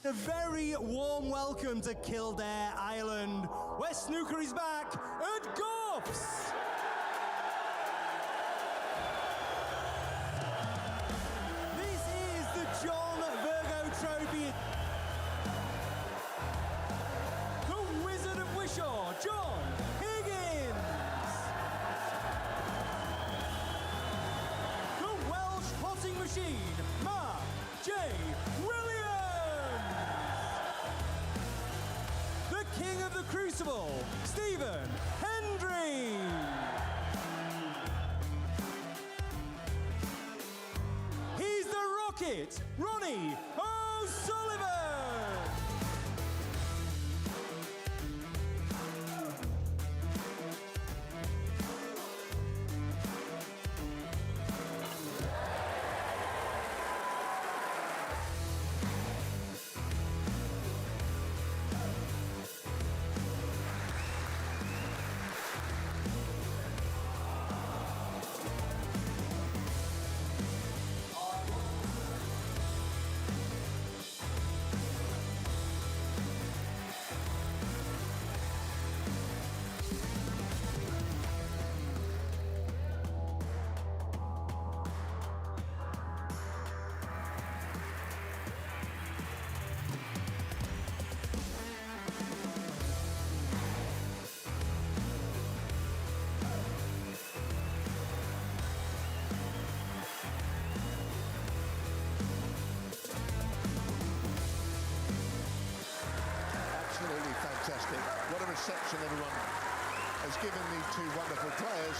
A very warm welcome to Kildare, Ireland, where snooker is back at Goffs. This is the John Virgo Trophy. The Wizard of Wishaw, John Higgins. The Welsh Potting Machine, Mark J. Williams. The King of the Crucible, Stephen Hendry. He's the Rocket, Ronnie O'Sullivan. Absolutely fantastic. What a reception everyone has given these two wonderful players.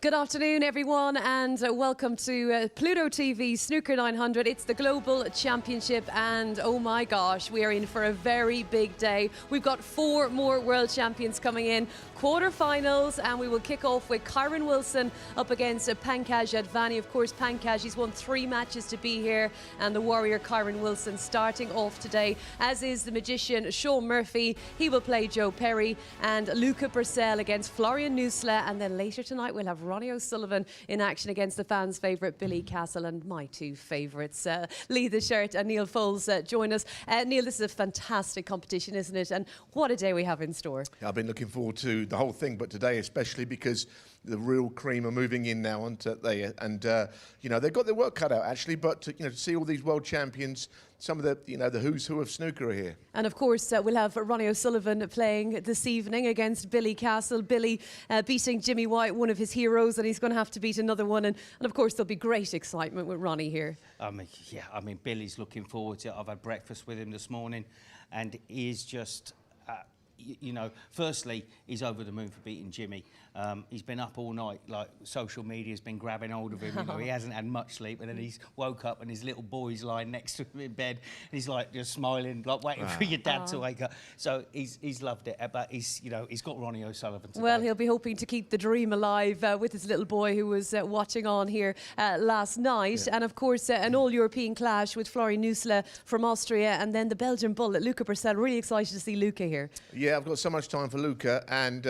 Good afternoon, everyone, and welcome to Pluto TV Snooker 900. It's the Global Championship, and oh my gosh, we are in for a very big day. We've got 4 more world champions coming in, quarterfinals, and we will kick off with Kyren Wilson up against Pankaj Advani. Of course, Pankaj, he's won 3 matches to be here, and the warrior Kyren Wilson starting off today, as is the magician Sean Murphy. He will play Joe Perry, and Luca Purcell against Florian Nusla, and then later tonight we'll have Ronnie O'Sullivan in action against the fans' favourite Billy Castle, and my 2 favourites, Lee the Shirt and Neil Foles, join us. Neil, this is a fantastic competition, isn't it? And what a day we have in store. I've been looking forward to the whole thing, but today especially because the real cream are moving in now, and you know, they've got their work cut out actually. But you know, to see all these world champions, some of the who's who of snooker are here. And of course, we'll have Ronnie O'Sullivan playing this evening against Billy Castle. Billy beating Jimmy White, one of his heroes, and he's going to have to beat another one. And of course, there'll be great excitement with Ronnie here. I mean, Billy's looking forward to it. I've had breakfast with him this morning, and he is just, you know, firstly, he's over the moon for beating Jimmy. He's been up all night, like social media's been grabbing hold of him. You know, he hasn't had much sleep, and then he's woke up and his little boy's lying next to him in bed, and he's like just smiling, like waiting for your dad to wake up. So he's loved it, but he's got Ronnie O'Sullivan today. Well, he'll be hoping to keep the dream alive with his little boy who was watching on here last night. Yeah. And of course, an all-European clash with Florian Nusla from Austria, and then the Belgian bullet, Luca Purcell. Really excited to see Luca here. Yeah, I've got so much time for Luca, and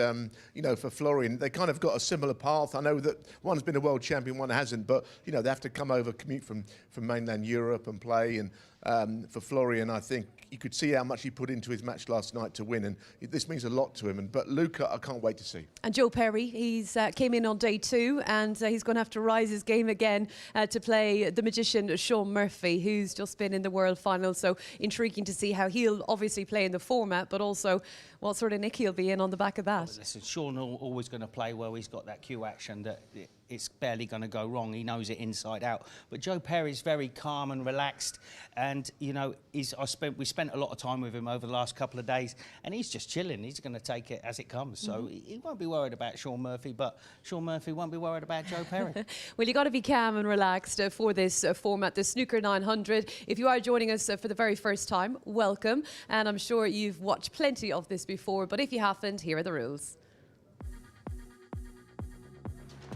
you know, for Florian, they kind of got a similar path. I know that one's been a world champion, one hasn't, but you know, they have to come over, commute from mainland Europe and play. And for Florian, I think you could see how much he put into his match last night to win, and this means a lot to him. But Luca, I can't wait to see. And Joe Perry, he's came in on day 2, and he's going to have to rise his game again to play the magician Sean Murphy, who's just been in the world final. So intriguing to see how he'll obviously play in the format, but also what sort of nick he'll be in on the back of that. Listen, Sean always going to play well. He's got that cue action that it's barely going to go wrong. He knows it inside out. But Joe Perry's very calm and relaxed, and you know, we spent a lot of time with him over the last couple of days, and he's just chilling. He's going to take it as it comes. So he won't be worried about Shaun Murphy, but Shaun Murphy won't be worried about Joe Perry. Well, you got to be calm and relaxed for this format, the Snooker 900. If you are joining us for the very first time, welcome. And I'm sure you've watched plenty of this before, but if you haven't, here are the rules.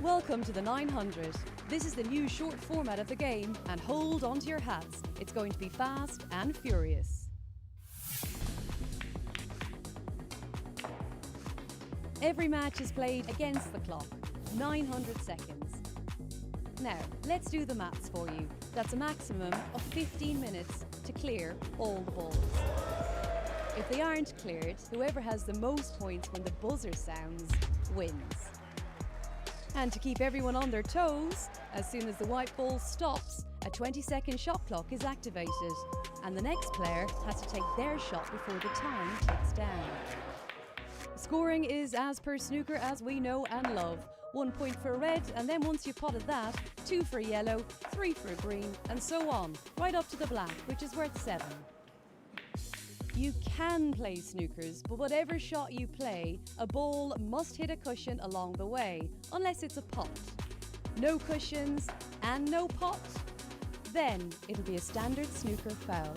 Welcome to the 900. This is the new short format of the game, and hold on to your hats. It's going to be fast and furious. Every match is played against the clock, 900 seconds. Now, let's do the maths for you. That's a maximum of 15 minutes to clear all the balls. If they aren't cleared, whoever has the most points when the buzzer sounds wins. And to keep everyone on their toes, as soon as the white ball stops, a 20-second shot clock is activated, and the next player has to take their shot before the time ticks down. Scoring is as per snooker as we know and love. 1 point for red, and then once you've potted that, 2 for yellow, 3 for green, and so on, right up to the black, which is worth 7. You can play snookers, but whatever shot you play, a ball must hit a cushion along the way, unless it's a pot. No cushions and no pot? Then it'll be a standard snooker foul.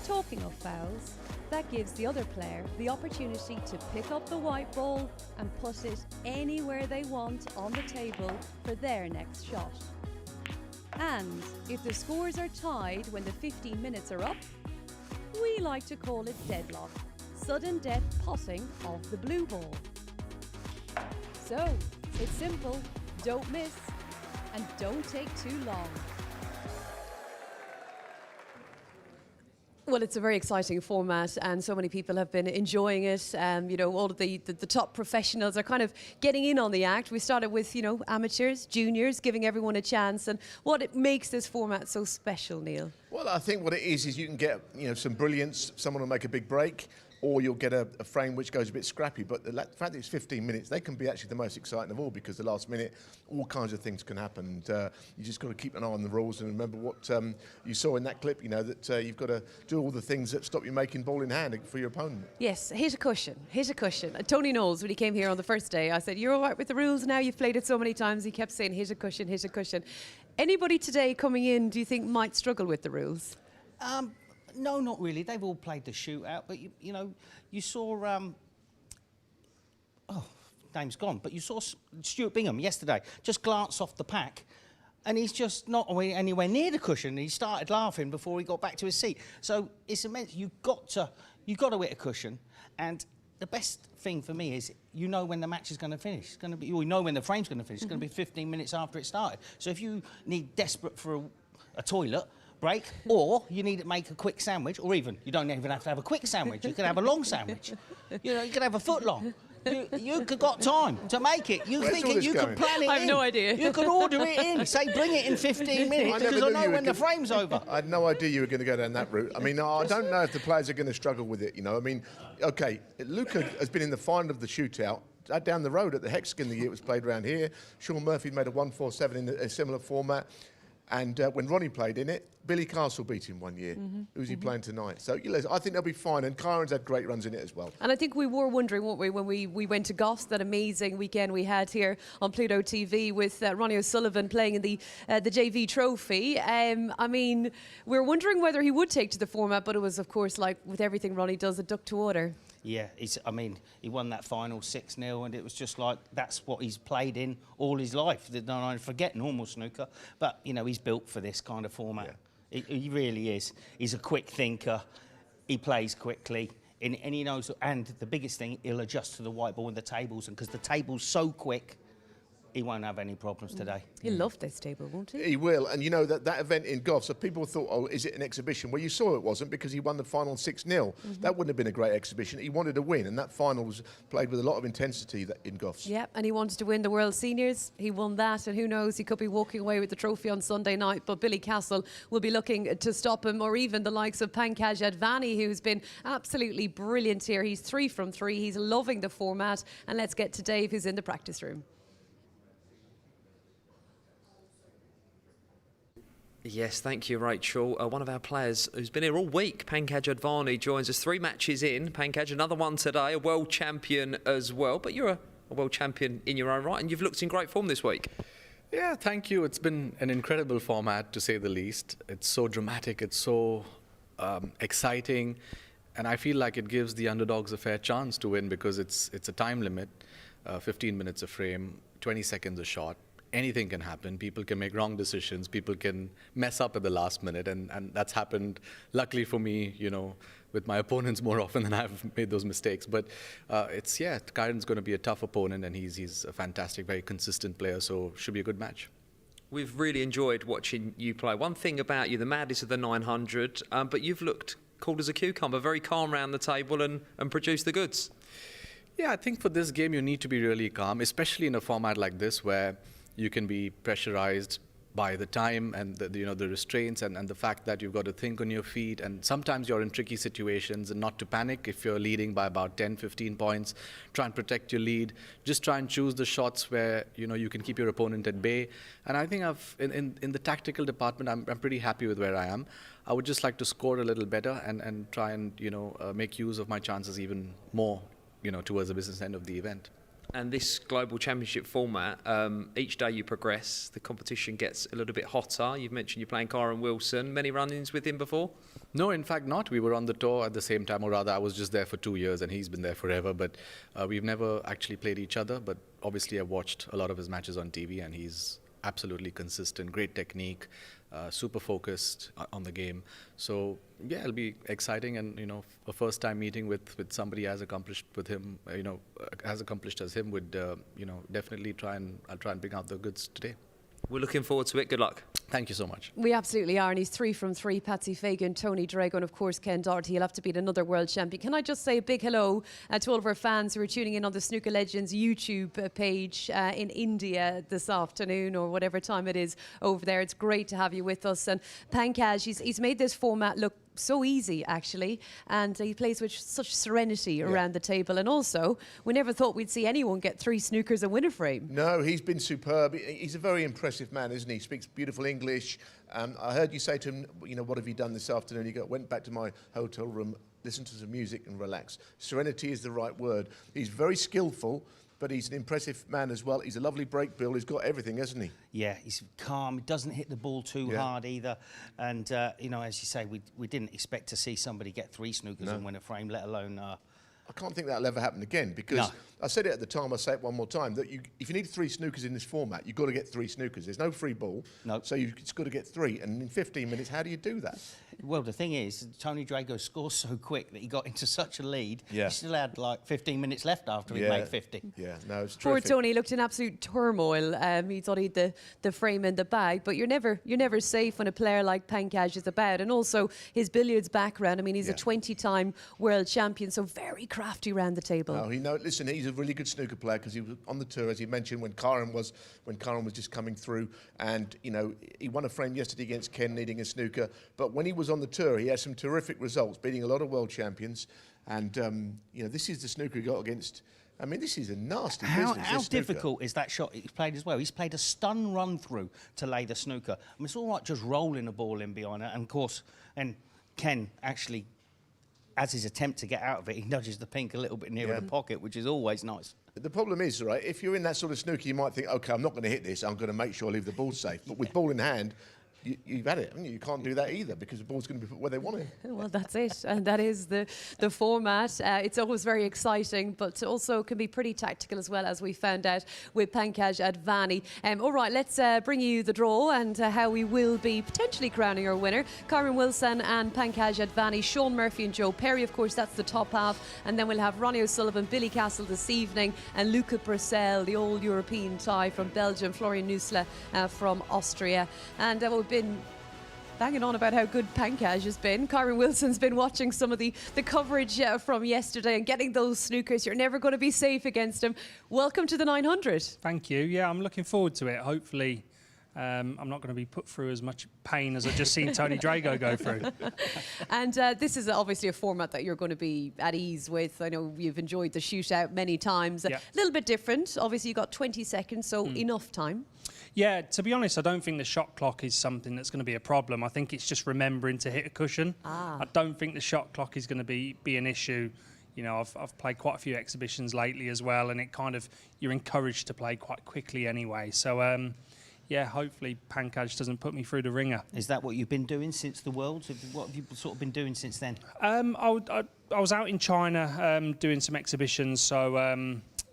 Talking of fouls, that gives the other player the opportunity to pick up the white ball and put it anywhere they want on the table for their next shot. And if the scores are tied when the 15 minutes are up, we like to call it deadlock, sudden death potting of the blue ball. So, it's simple, don't miss, and don't take too long. Well, it's a very exciting format, and so many people have been enjoying it. You know, all of the top professionals are kind of getting in on the act. We started with, you know, amateurs, juniors, giving everyone a chance. And what makes this format so special, Neil? Well, I think what it is you can get, you know, some brilliance. Someone will make a big break, or you'll get a frame which goes a bit scrappy. But the fact that it's 15 minutes, they can be actually the most exciting of all, because the last minute, all kinds of things can happen. And you just got to keep an eye on the rules and remember what you saw in that clip, you know, that you've got to do all the things that stop you making ball in hand for your opponent. Yes, hit a cushion, hit a cushion. Tony Knowles, when he came here on the first day, I said, you're all right with the rules now? You've played it so many times. He kept saying, hit a cushion, hit a cushion. Anybody today coming in, do you think, might struggle with the rules? No, not really. They've all played the shootout, but you know, you saw. Name's gone. But you saw Stuart Bingham yesterday just glance off the pack, and he's just not anywhere near the cushion. He started laughing before he got back to his seat. So it's immense. You've got to hit a cushion, and the best thing for me is you know when the match is going to finish. It's going to be. You know when the frame's going to finish. It's going to be 15 minutes after it started. So if you need desperate for a toilet break, or you need to make a quick sandwich, or even you don't even have to have a quick sandwich. You could have a long sandwich. You know, you could have a foot long. You could got time to make it. You Where's think all it, this you going? could plan it in. I have no idea. You could order it in. Say, bring it in 15 minutes, because I know when the frame's over. I had no idea you were going to go down that route. I mean, I don't know if the players are going to struggle with it, you know. I mean, OK, Luca has been in the final of the shootout. Down the road at the Hexagon the year it was played around here. Shaun Murphy made a 1-4-7 in a similar format. And when Ronnie played in it, Billy Castle beat him one year. Who's he playing tonight? So you know, I think they'll be fine. And Kyren's had great runs in it as well. And I think we were wondering, weren't we, when we went to Goss, that amazing weekend we had here on Pluto TV with Ronnie O'Sullivan playing in the JV Trophy. I mean, we were wondering whether he would take to the format, but it was, of course, like with everything Ronnie does, a duck to water. Yeah, I mean, he won that final 6-0, and it was just like, that's what he's played in all his life. I forget normal snooker, but, you know, he's built for this kind of format. Yeah. He really is. He's a quick thinker. He plays quickly, and he knows, and the biggest thing, he'll adjust to the white ball and the tables, and because the table's so quick, he won't have any problems today. He'll love this table, won't he? He will. And, you know, that event in Goff, so people thought, oh, is it an exhibition? Well, you saw it wasn't, because he won the final 6-0. That wouldn't have been a great exhibition. He wanted to win, and that final was played with a lot of intensity in Goffs. Yeah, and he wanted to win the World Seniors. He won that, and who knows, he could be walking away with the trophy on Sunday night. But Billy Castle will be looking to stop him, or even the likes of Pankaj Advani, who's been absolutely brilliant here. He's 3 from 3. He's loving the format. And let's get to Dave, who's in the practice room. Yes, thank you, Rachel. One of our players who's been here all week, Pankaj Advani, joins us 3 matches in. Pankaj, another one today, a world champion as well. But you're a world champion in your own right, and you've looked in great form this week. Yeah, thank you. It's been an incredible format, to say the least. It's so dramatic, it's so exciting, and I feel like it gives the underdogs a fair chance to win because it's a time limit, 15 minutes a frame, 20 seconds a shot. Anything can happen. People can make wrong decisions. People can mess up at the last minute, and that's happened, luckily for me, with my opponents more often than I've made those mistakes. But Kyren's going to be a tough opponent, and he's a fantastic, very consistent player, so should be a good match. We've really enjoyed watching you play. One thing about you, the madness of the 900, but you've looked cool as a cucumber, very calm around the table and produced the goods. Yeah, I think for this game you need to be really calm, especially in a format like this where you can be pressurized by the time and the restraints and the fact that you've got to think on your feet, and sometimes you're in tricky situations, and not to panic if you're leading by about 10-15 points. Try and protect your lead. Just try and choose the shots where you can keep your opponent at bay. And I think in the tactical department I'm pretty happy with where I am. I would just like to score a little better and try and make use of my chances even more towards the business end of the event. And this global championship format, each day you progress, the competition gets a little bit hotter. You've mentioned you're playing Kyren Wilson. Many run-ins with him before? No, in fact not. We were on the tour at the same time, or rather I was just there for 2 years and he's been there forever. But we've never actually played each other. But obviously I've watched a lot of his matches on TV, and he's absolutely consistent, great technique, super focused on the game. So yeah, it'll be exciting, and a first time meeting with somebody as accomplished with him, as accomplished as him would definitely I'll try and bring out the goods today. We're looking forward to it. Good luck. Thank you so much. We absolutely are, and he's 3 from 3. Patsy Fagan, Tony Drago, and of course Ken Doherty. He'll have to beat another world champion. Can I just say a big hello to all of our fans who are tuning in on the Snooker Legends YouTube page in India this afternoon, or whatever time it is over there. It's great to have you with us. And Pankaj, he's made this format look so easy, actually, and he plays with such serenity around the table. And also, we never thought we'd see anyone get 3 snookers and win a frame. No, he's been superb. He's a very impressive man, isn't he? He speaks beautiful English. I heard you say to him, what have you done this afternoon? He went back to my hotel room, listened to some music and relax. Serenity is the right word. He's very skillful, but he's an impressive man as well. He's a lovely break bill. He's got everything, hasn't he? Yeah, he's calm. He doesn't hit the ball too hard either. And, as you say, we didn't expect to see somebody get 3 snookers and win a frame, let alone... I can't think that'll ever happen again, because I said it at the time, I'll say it one more time, that if you need 3 snookers in this format, you've got to get 3 snookers. There's no free ball, so you've just got to get 3. And in 15 minutes, how do you do that? Well, the thing is, Tony Drago scores so quick that he got into such a lead. Yeah. He still had like 15 minutes left after he made 50. Yeah, no, it's Poor terrific. Tony looked in absolute turmoil. He thought he had the frame in the bag, but you're never safe when a player like Pankaj is about. And also his billiards background. I mean, he's a 20-time world champion, so very crafty around the table. No, listen, he's a really good snooker player, because he was on the tour, as he mentioned, when Kyren was just coming through, and he won a frame yesterday against Ken, needing a snooker. But when he was on the tour, he had some terrific results, beating a lot of world champions. And this is the snooker he got against. I mean, this is a nasty business. How difficult is that shot he's played as well? He's played a stun run through to lay the snooker. I mean, it's all right just rolling a ball in behind it, and of course, Ken actually, as his attempt to get out of it, he nudges the pink a little bit nearer the pocket, which is always nice. The problem is, right, if you're in that sort of snooker, you might think, OK, I'm not going to hit this, I'm going to make sure I leave the ball safe. But with ball in hand, you've had it, haven't you? You can't do that either, because the ball's going to be put where they want it. Well, that's it, and that is the format. It's always very exciting, but also can be pretty tactical as well, as we found out with Pankaj Advani. All right, let's bring you the draw and how we will be potentially crowning our winner. Kyren Wilson and Pankaj Advani, Sean Murphy and Joe Perry, of course, that's the top half. And then we'll have Ronnie O'Sullivan, Billy Castle this evening, and Luca Purcell, the all-European tie from Belgium, Florian Nüssler from Austria. And we've been banging on about how good Pankaj has been. Kyren Wilson's been watching some of the coverage from yesterday and getting those snookers. You're never going to be safe against him. Welcome to the 900. Thank you. Yeah, I'm looking forward to it. Hopefully, I'm not going to be put through as much pain as I've just seen Tony Drago go through. And this is obviously a format that you're going to be at ease with. I know you've enjoyed the shootout many times. A little bit different. Obviously, you've got 20 seconds, so enough time. Yeah, to be honest, I don't think the shot clock is something that's going to be a problem. I think it's just remembering to hit a cushion. I don't think the shot clock is going to be an issue. You know, I've played quite a few exhibitions lately as well, and it kind of, you're encouraged to play quite quickly anyway. So, yeah, hopefully Pankaj doesn't put me through the ringer. Is that what you've been doing since the Worlds? What have you sort of been doing since then? I was out in China doing some exhibitions, so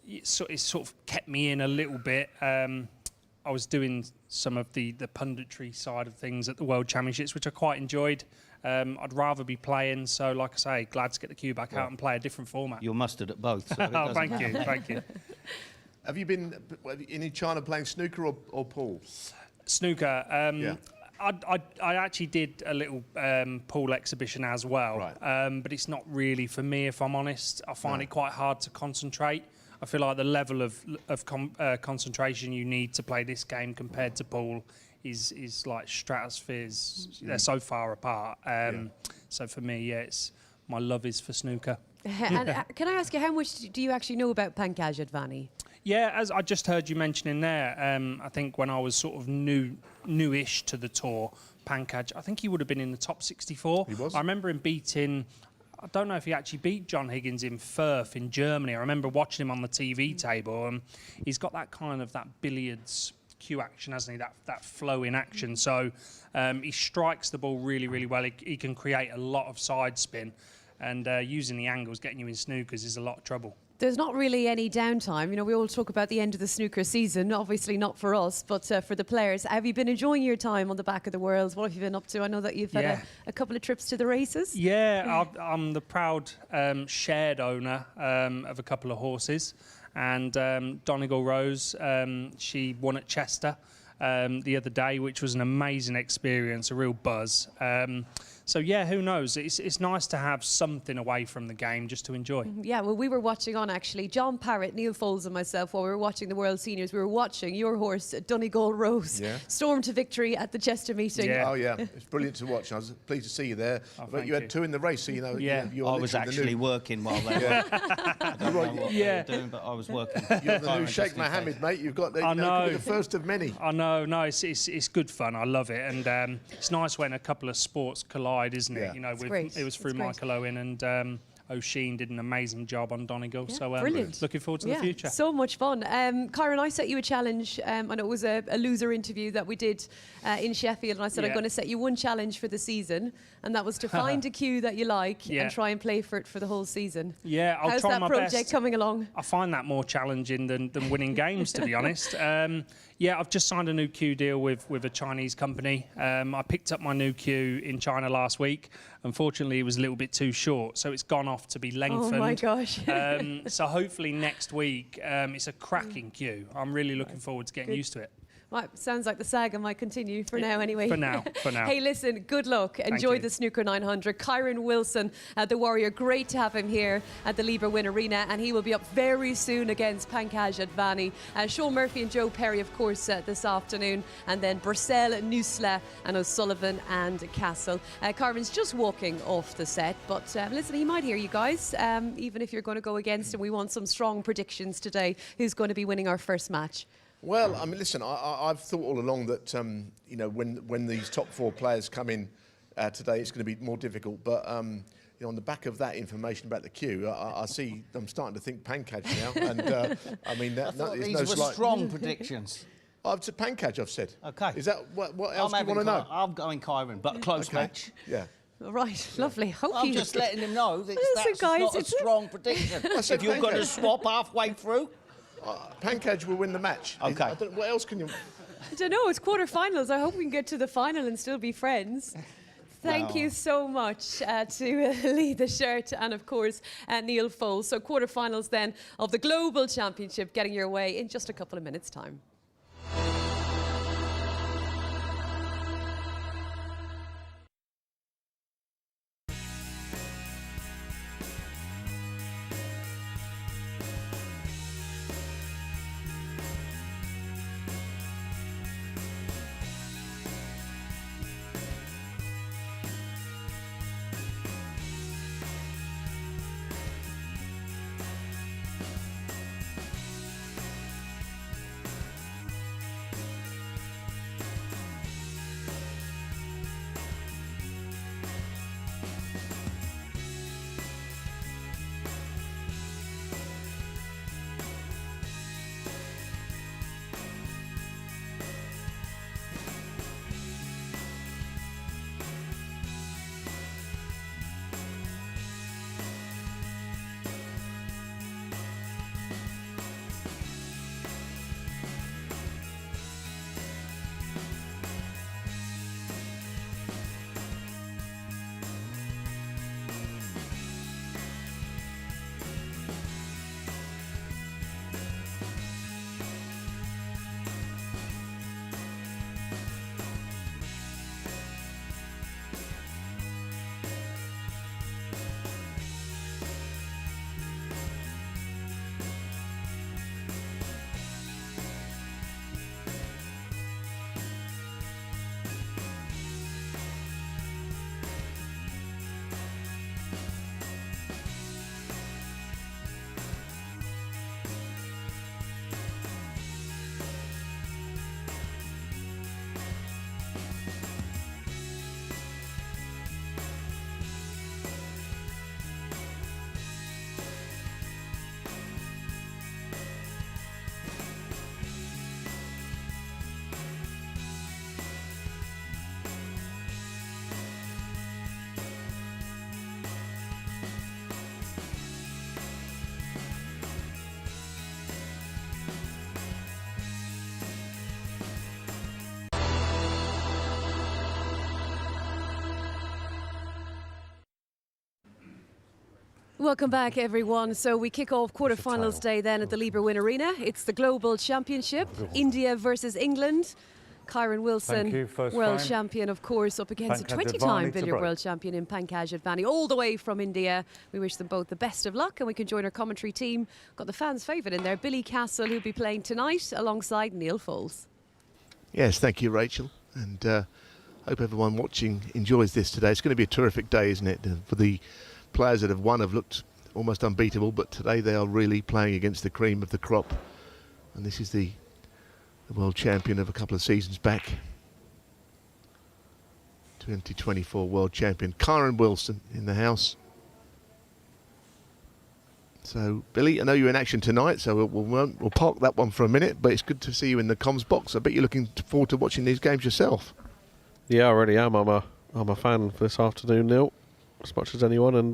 it sort of kept me in a little bit. I was doing some of the punditry side of things at the World Championships, which I quite enjoyed. I'd rather be playing, so like I say, glad to get the cue back out and play a different format. You're mustard at both. So Oh, thank you, thank you. Have you been in China playing snooker or pool? Snooker. Yeah. I actually did a little pool exhibition as well, Right. but it's not really for me, if I'm honest. I find it quite hard to concentrate. I feel like the level of concentration you need to play this game compared to pool is like stratospheres. They're so far apart. So for me, yeah, my love is for snooker. And can I ask you, how much do you actually know about Pankaj Advani? Yeah, as I just heard you mentioning there, I think when I was sort of newish to the tour, Pankaj, I think he would have been in the top 64. He was. I remember him beating, I don't know if he actually beat John Higgins in Firth in Germany. I remember watching him on the TV table, and he's got that kind of that billiards cue action, hasn't he? That flow in action. So he strikes the ball really, really well. He can create a lot of side spin, and using the angles, getting you in snookers is a lot of trouble. There's not really any downtime. You know, we all talk about the end of the snooker season, obviously not for us, but for the players. Have you been enjoying your time on the back of the Worlds? What have you been up to? I know that you've had a couple of trips to the races. Yeah, I'm the proud shared owner of a couple of horses. And Donegal Rose, she won at Chester the other day, which was an amazing experience, a real buzz. So yeah, who knows? It's nice to have something away from the game just to enjoy. Yeah, well, we were watching on actually. John Parrott, Neil Foles and myself, while we were watching the World Seniors, we were watching your horse, Donegal Rose, storm to victory at the Chester meeting. Yeah. Oh yeah, it's brilliant to watch. I was pleased to see you there. But thank you had you. two in the race, so you know. Yeah. You're I was actually working while they were. I don't know what they were doing, but I was working. You're the new Kyren Sheikh just in Mohammed, case. mate. You've got I know. the first of many. I know, no, it's good fun. I love it, and it's nice when a couple of sports collide, isn't it? Yeah. You know, great. it was through It's great. Michael Owen and O'Sheen did an amazing job on Donegal. Yeah, So brilliant. looking forward to the future. So much fun. Kyren, I set you a challenge. I know it was a loser interview that we did in Sheffield, and I said I'm Yeah. going to set you one challenge for the season, and that was to find a cue that you like Yeah. and try and play for it for the whole season. Yeah, I'll How's try that my project best. coming along? I find that more challenging than winning games, to be honest. Yeah, I've just signed a new queue deal with a Chinese company. I picked up my new queue in China last week. Unfortunately, it was a little bit too short, so it's gone off to be lengthened. Oh my gosh. So hopefully next week, it's a cracking queue. I'm really looking forward to getting used to it. Right, sounds like the saga might continue for now anyway. For now. Hey, listen, good luck. Enjoy you. the Snooker 900. Kyren Wilson, the Warrior, great to have him here at the Lieber Win Arena, and he will be up very soon against Pankaj Advani. Sean Murphy and Joe Perry, of course, this afternoon, and then Brissell, Nusla, and O'Sullivan and Castle. Kyren's just walking off the set, but listen, he might hear you guys, even if you're going to go against him. We want some strong predictions today. Who's going to be winning our first match? Well, I mean, listen, I've thought all along that you know, when these top four players come in today, it's going to be more difficult. But you know, on the back of that information about the queue, I'm starting to think Pankaj now. And I mean, These were strong predictions. I've said Pankaj, I've said. Okay. Is that what else do you want to know? I'm going Kyren, but a close match. Yeah. Right, lovely. Hope I'm you- just letting him know that Listen, that's guys, not a it's- strong prediction. said If you're going to Pankaj. swap halfway through, Pankaj will win the match. Okay. I don't, what else can you... I don't know, it's quarterfinals. I hope we can get to the final and still be friends. Thank you so much to Lee the Shirt and, of course, Neil Foles. So quarterfinals then of the Global Championship getting your way in just a couple of minutes' time. Welcome back, everyone. So we kick off quarterfinals day then at the Lieberwin Arena. It's the Global Championship, India versus England. Kyren Wilson, world champion, of course, up against a 20-time billiard world champion in Pankaj Advani, all the way from India. We wish them both the best of luck, and we can join our commentary team. Got the fans' favourite in there, Billy Castle, who'll be playing tonight alongside Neil Foles. Yes, thank you, Rachel. And hope everyone watching enjoys this today. It's going to be a terrific day, isn't it? For the players that have won have looked almost unbeatable, but today they are really playing against the cream of the crop. And this is the world champion of a couple of seasons back. 2024 world champion, Kyren Wilson in the house. So, Billy, I know you're in action tonight, so we'll park that one for a minute, but it's good to see you in the comms box. I bet you're looking forward to watching these games yourself. Yeah, I already am. I'm a fan this afternoon, Neil, as much as anyone, and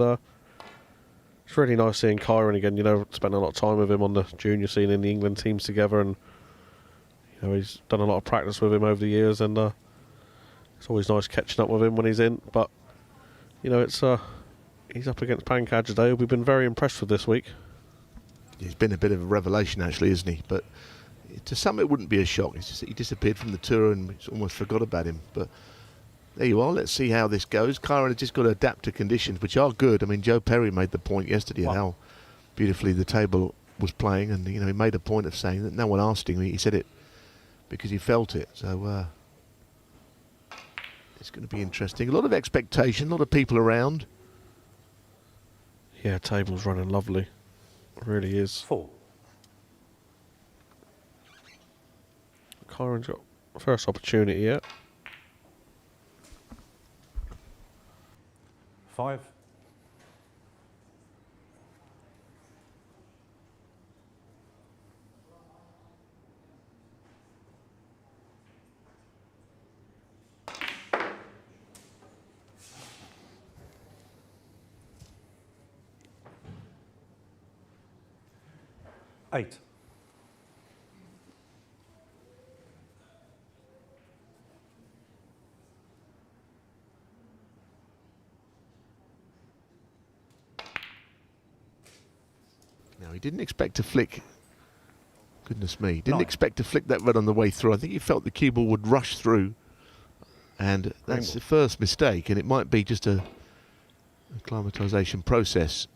it's really nice seeing Kyren again. You know, spent a lot of time with him on the junior scene in the England teams together, and you know, he's done a lot of practice with him over the years, and it's always nice catching up with him when he's in. But you know, it's he's up against Pankaj today. We've been very impressed with this week. He's been a bit of a revelation, actually, isn't he? But to some, it wouldn't be a shock. It's just that he disappeared from the tour and we almost forgot about him. But there you are. Let's see how this goes. Kyren has just got to adapt to conditions, which are good. I mean, Joe Perry made the point yesterday of how beautifully the table was playing, and you know, he made a point of saying that no one asked him. He said it because he felt it. So it's going to be interesting. A lot of expectation, a lot of people around. Yeah, table's running lovely. It really is. 4. Kyren's got first opportunity yet. 5. 8. He didn't expect to flick. Goodness me. Didn't 9. expect to flick that red on the way through. I think he felt the cue ball would rush through. And that's the first mistake. And it might be just a acclimatisation process.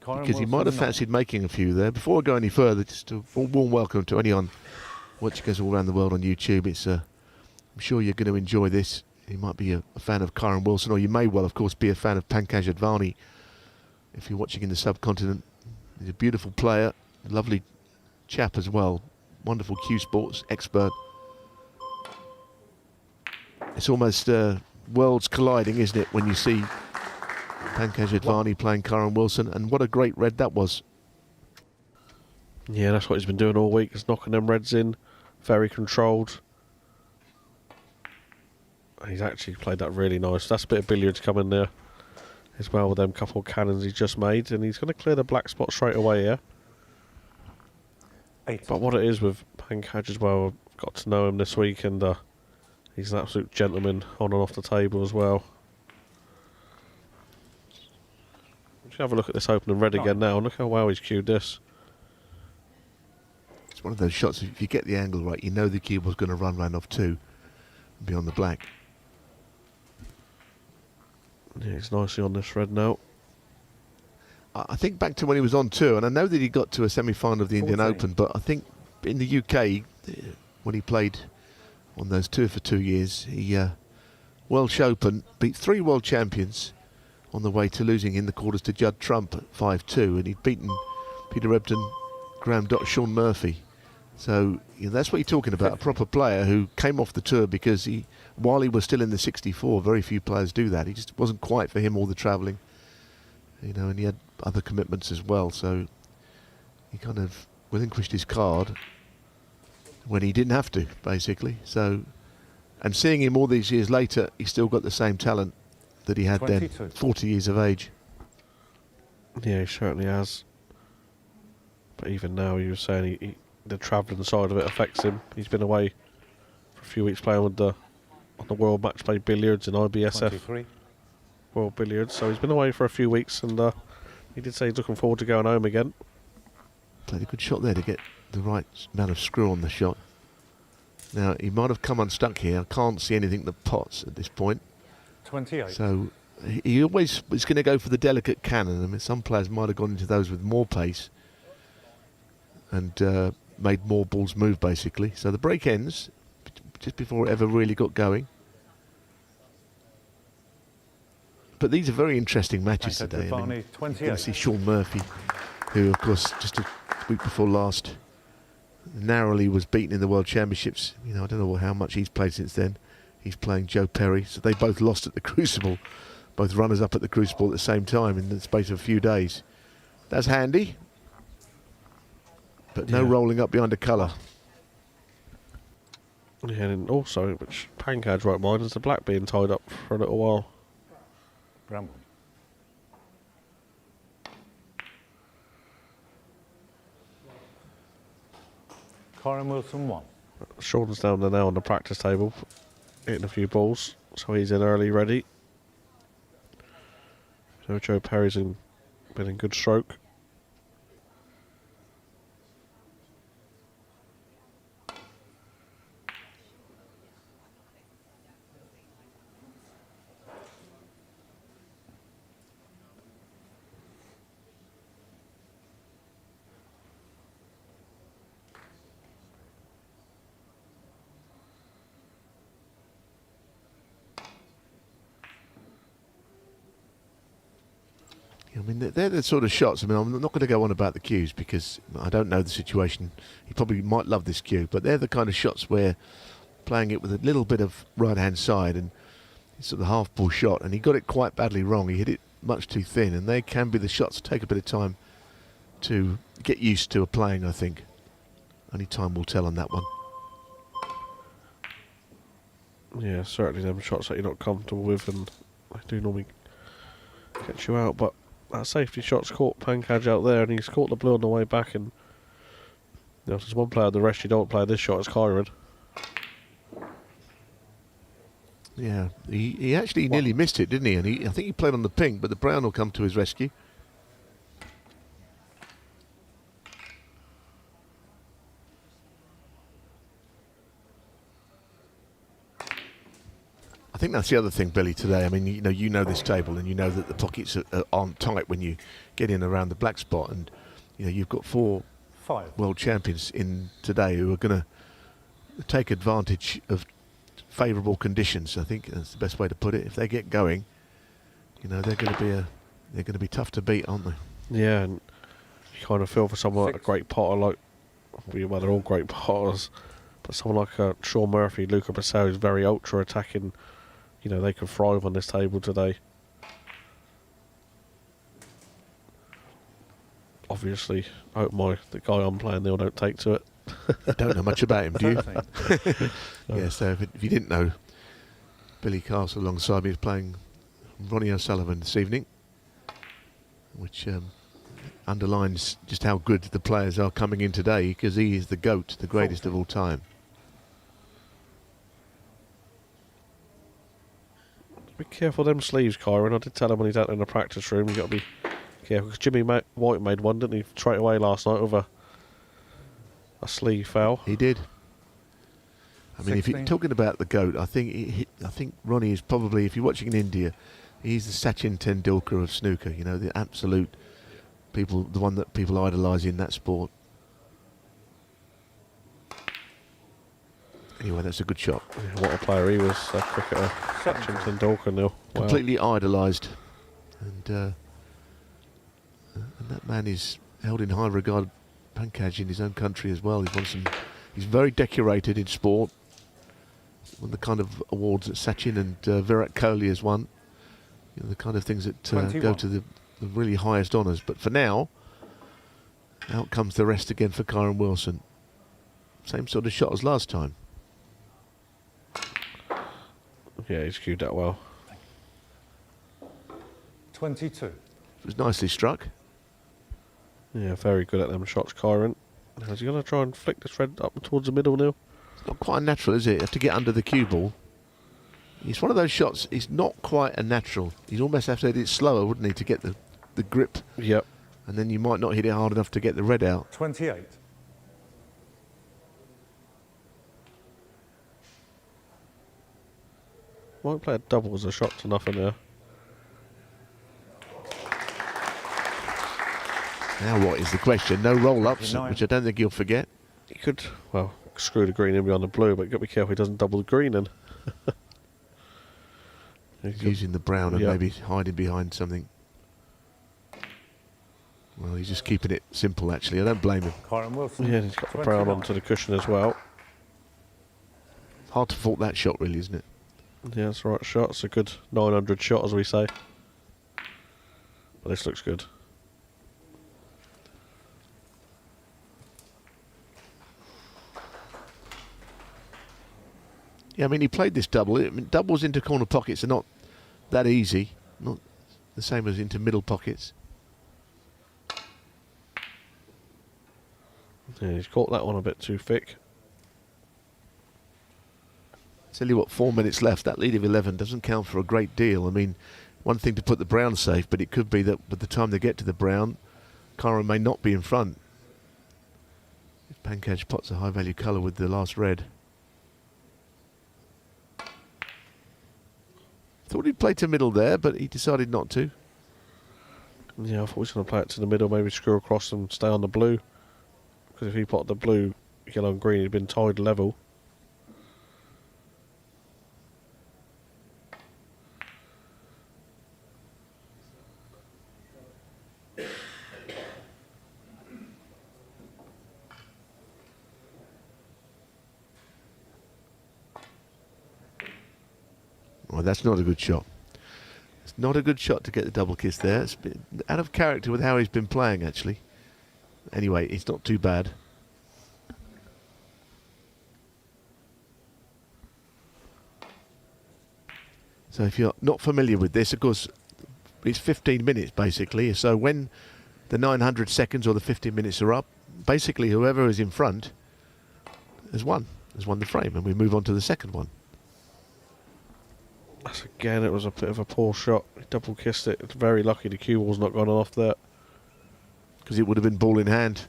Because he might have fancied making a few there. Before I go any further, just a warm welcome to anyone watching us all around the world on YouTube. It's I'm sure you're going to enjoy this. You might be a fan of Kyren Wilson, or you may well, of course, be a fan of Pankaj Advani if you're watching in the subcontinent. He's a beautiful player, a lovely chap as well. Wonderful Q Sports expert. It's almost worlds colliding, isn't it, when you see Pankaj Advani playing Kyren Wilson, and what a great red that was. Yeah, that's what he's been doing all week, is knocking them reds in, very controlled. He's actually played that really nice. That's a bit of billiards coming there as well with them couple of cannons he's just made, and he's going to clear the black spot straight away here. But what it is with Pankaj as well, I've got to know him this week, and he's an absolute gentleman on and off the table as well. Let's have a look at this opening red again now, and look how well he's cued this. It's one of those shots, if you get the angle right, you know the cue was going to run round off 2 and be on the black. Yeah, he's nicely on this red now. I think back to when he was on tour, and I know that he got to a semi-final of the Indian Open, but I think in the UK, when he played on those tour for 2 years, he Welsh Open beat 3 world champions on the way to losing in the quarters to Judd Trump at 5-2, and he'd beaten Peter Ebdon, Graham Dott, Sean Murphy. So that's what you're talking about, a proper player who came off the tour because while he was still in the 64, very few players do that. He just wasn't quite for him, all the travelling, and he had other commitments as well. So he kind of relinquished his card when he didn't have to, basically. So, and seeing him all these years later, he's still got the same talent that he had 22. Then, 40 years of age. Yeah, he certainly has. But even now, you were saying the travelling side of it affects him. He's been away for a few weeks playing with on the World Match Play Billiards in IBSF 23. World Billiards. So he's been away for a few weeks, and he did say he's looking forward to going home again. Played a good shot there to get the right amount of screw on the shot. Now, he might have come unstuck here. I can't see anything that pots at this point. 28. So he always was going to go for the delicate cannon. I mean, some players might have gone into those with more pace and made more balls move, basically. So the break ends just before it ever really got going. But these are very interesting matches today. I mean, you're going to see Sean Murphy, who, of course, just a week before last, narrowly was beaten in the World Championships. I don't know how much he's played since then. He's playing Joe Perry. So they both lost at the Crucible, both runners-up at the Crucible at the same time in the space of a few days. That's handy. But no rolling up behind a colour. Yeah, and also, which Pankaj won't mind, is the black being tied up for a little while. Bramble. Kyren Wilson 1. Sean's down there now on the practice table, hitting a few balls, so he's in early ready. So Joe Perry's been in good stroke. I mean, they're the sort of shots. I mean, I'm not going to go on about the cues because I don't know the situation. He probably might love this cue, but they're the kind of shots where playing it with a little bit of right-hand side and it's sort of half-ball shot, and he got it quite badly wrong. He hit it much too thin, and they can be the shots that take a bit of time to get used to playing, I think. Only time will tell on that one. Yeah, certainly them shots that you're not comfortable with, and they do normally catch you out, but that safety shot's caught Pankaj out there, and he's caught the blue on the way back, and if there's one player the rest you don't play this shot, it's Kyren. Yeah, he actually nearly missed it, didn't he? And I think he played on the pink, but the brown will come to his rescue. I think that's the other thing, Billy, today. I mean, you know this table, and you know that the pockets aren't tight when you get in around the black spot, and you've got 4 world champions in today who are going to take advantage of favourable conditions. I think that's the best way to put it. If they get going, they're going to be tough to beat, aren't they? Yeah, and you kind of feel for someone like a great potter, like well, they're all great potters, but someone like Sean Murphy, Luca Brissell, who's very ultra attacking. you know, they could thrive on this table today. Obviously, I hope the guy I'm playing Neil don't take to it. Don't know much about him, do you? 13. Yeah, so if you didn't know, Billy Castle alongside me is playing Ronnie O'Sullivan this evening, which underlines just how good the players are coming in today, because he is the GOAT, the greatest of all time. Be careful them sleeves, Kyren. I did tell him when he's out in the practice room, you got to be careful. Because Jimmy White made one, didn't he, straight away last night with a sleeve foul. He did. I mean, if 16. you're talking about the GOAT, I think Ronnie is probably, if you're watching in India, he's the Sachin Tendulkar of snooker. You know, the absolute the one that people idolise in that sport. Anyway, that's a good shot. Yeah, what a player he was, that cricketer. Sachin Tendulkar, Neil. Wow. Completely idolised, and that man is held in high regard, Pankaj, in his own country as well. He's very decorated in sport. Won the kind of awards that Sachin and Virat Kohli has won. You know, the kind of things that go 21. to the really highest honours. But for now, out comes the rest again for Kyren Wilson. Same sort of shot as last time. Yeah, he's cued that well. 22. It was nicely struck. Yeah, very good at them shots, Kyren. Is he going to try and flick this red up towards the middle, Neil? It's not quite natural, is it? You have to get under the cue ball. It's one of those shots, it's not quite a natural. You'd almost have to hit it slower, wouldn't he, to get the grip. Yep. And then you might not hit it hard enough to get the red out. 28. Won't play a double as a shot to nothing there. Now what is the question? No roll-ups, 29. which I don't think he'll forget. He could, well, screw the green in behind the blue, but you've got to be careful he doesn't double the green in. He's using the brown and Yep. maybe hiding behind something. Well, he's just keeping it simple, actually. I don't blame him. Kyren Wilson. Yeah, he's got the brown 29. onto the cushion as well. Hard to fault that shot, really, isn't it? Yeah, that's the right shot. It's a good 900 shot, as we say. But this looks good. Yeah, I mean, he played this double. I mean, doubles into corner pockets are not that easy. Not the same as into middle pockets. Yeah, he's caught that one a bit too thick. Tell you what, 4 minutes left. That lead of 11 doesn't count for a great deal. I mean, one thing to put the brown safe, but it could be that by the time they get to the brown, Kyren may not be in front. If Pankaj pots a high-value colour with the last red. Thought he'd play to middle there, but he decided not to. Yeah, I thought he was going to play it to the middle, maybe screw across and stay on the blue. Because if he potted the blue, yellow and green, he'd been tied level. Well, that's not a good shot. It's not a good shot to get the double kiss there. It's been out of character with how he's been playing, actually. Anyway, it's not too bad. So if you're not familiar with this, of course, it's 15 minutes, basically. So when the 900 seconds or the 15 minutes are up, basically whoever is in front has won the frame, and we move on to the second one. Again, it was a bit of a poor shot. He double kissed it. It's very lucky the cue ball's not gone off there. Because it would have been ball in hand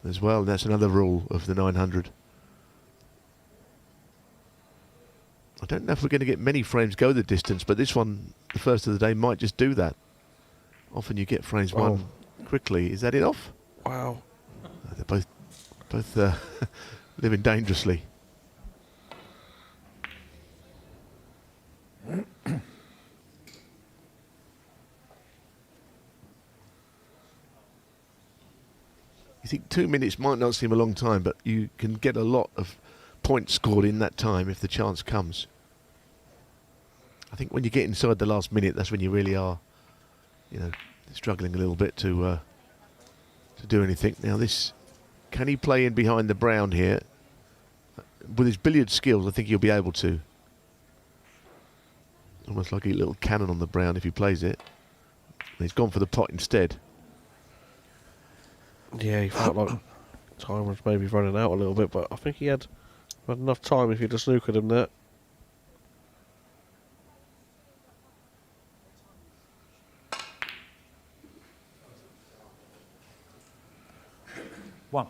as well. That's another rule of the 900. I don't know if we're going to get many frames go the distance, but this one, the first of the day, might just do that. Often you get frames won quickly. Is that it off? Wow. They're both living dangerously. You think 2 minutes might not seem a long time, but you can get a lot of points scored in that time if the chance comes. I think when you get inside the last minute, that's when you really are, struggling a little bit to do anything. Now can he play in behind the brown here? With his billiard skills, I think he'll be able to. Almost like a little cannon on the brown if he plays it. And he's gone for the pot instead. Yeah, he felt like time was maybe running out a little bit, but I think he had enough time if he'd have snookered him there. One.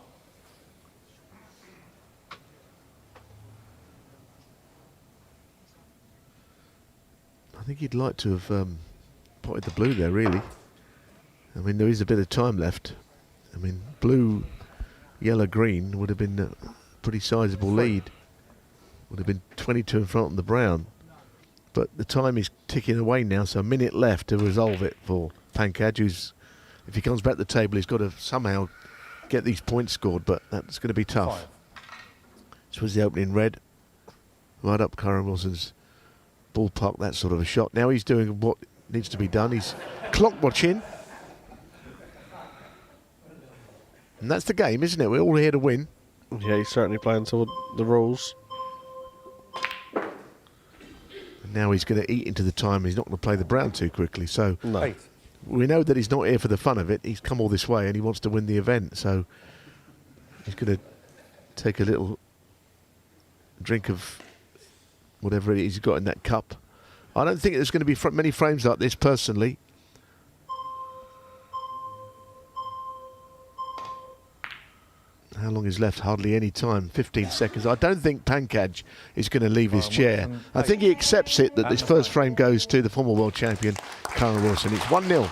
I think he'd like to have potted the blue there, really. I mean, there is a bit of time left. I mean, blue, yellow, green would have been a pretty sizable lead. Would have been 22 in front on the brown. But the time is ticking away now, so a minute left to resolve it for Pankaj, who's, if he comes back to the table, he's got to somehow get these points scored, but that's going to be tough. 5. This was the opening red. Right up Kyren Wilson's ballpark, that sort of a shot. Now he's doing what needs to be done. He's clock watching. And that's the game, isn't it? We're all here to win. Yeah, he's certainly playing to the rules. And now he's going to eat into the time. He's not going to play the brown too quickly. So No. 8. we know that he's not here for the fun of it. He's come all this way and he wants to win the event. So he's going to take a little drink of whatever it is he's got in that cup. I don't think there's going to be many frames like this, personally. How long is left? Hardly any time. 15 seconds. I don't think Pankaj is going to leave his chair. I think he accepts it that this first frame goes to the former world champion, Kyren Wilson. It's 1-0.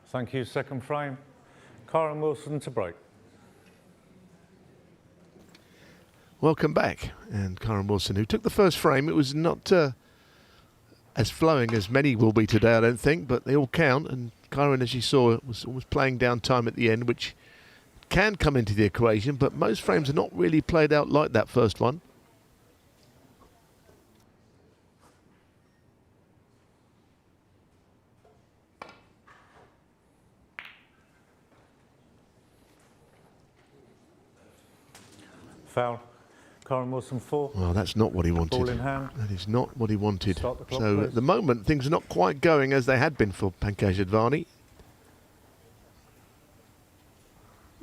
Thank you. Second frame. Kyren Wilson to break. Welcome back. And Kyren Wilson, who took the first frame, it was not as flowing as many will be today, I don't think, but they all count. And Kyren, as you saw, was playing down time at the end, which can come into the equation, but most frames are not really played out like that first one. foul. Kyren Wilson 4. Well, that's not what he wanted. Ball in hand. That is not what he wanted. Start the clock, So please. at the moment, things are not quite going as they had been for Pankaj Advani.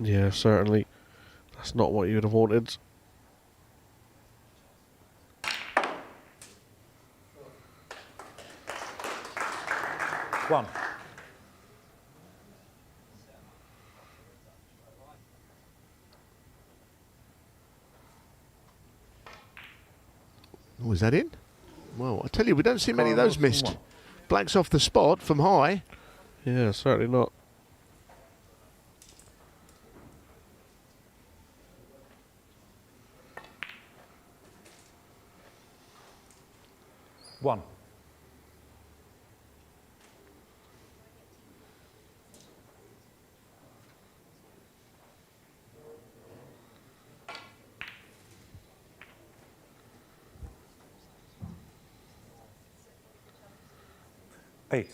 Yeah, certainly. That's not what you would have wanted. One. Was that in? Well, I tell you, we don't see many of those Wilson, missed. one. Black's off the spot from high. Yeah, certainly not. One. Eight.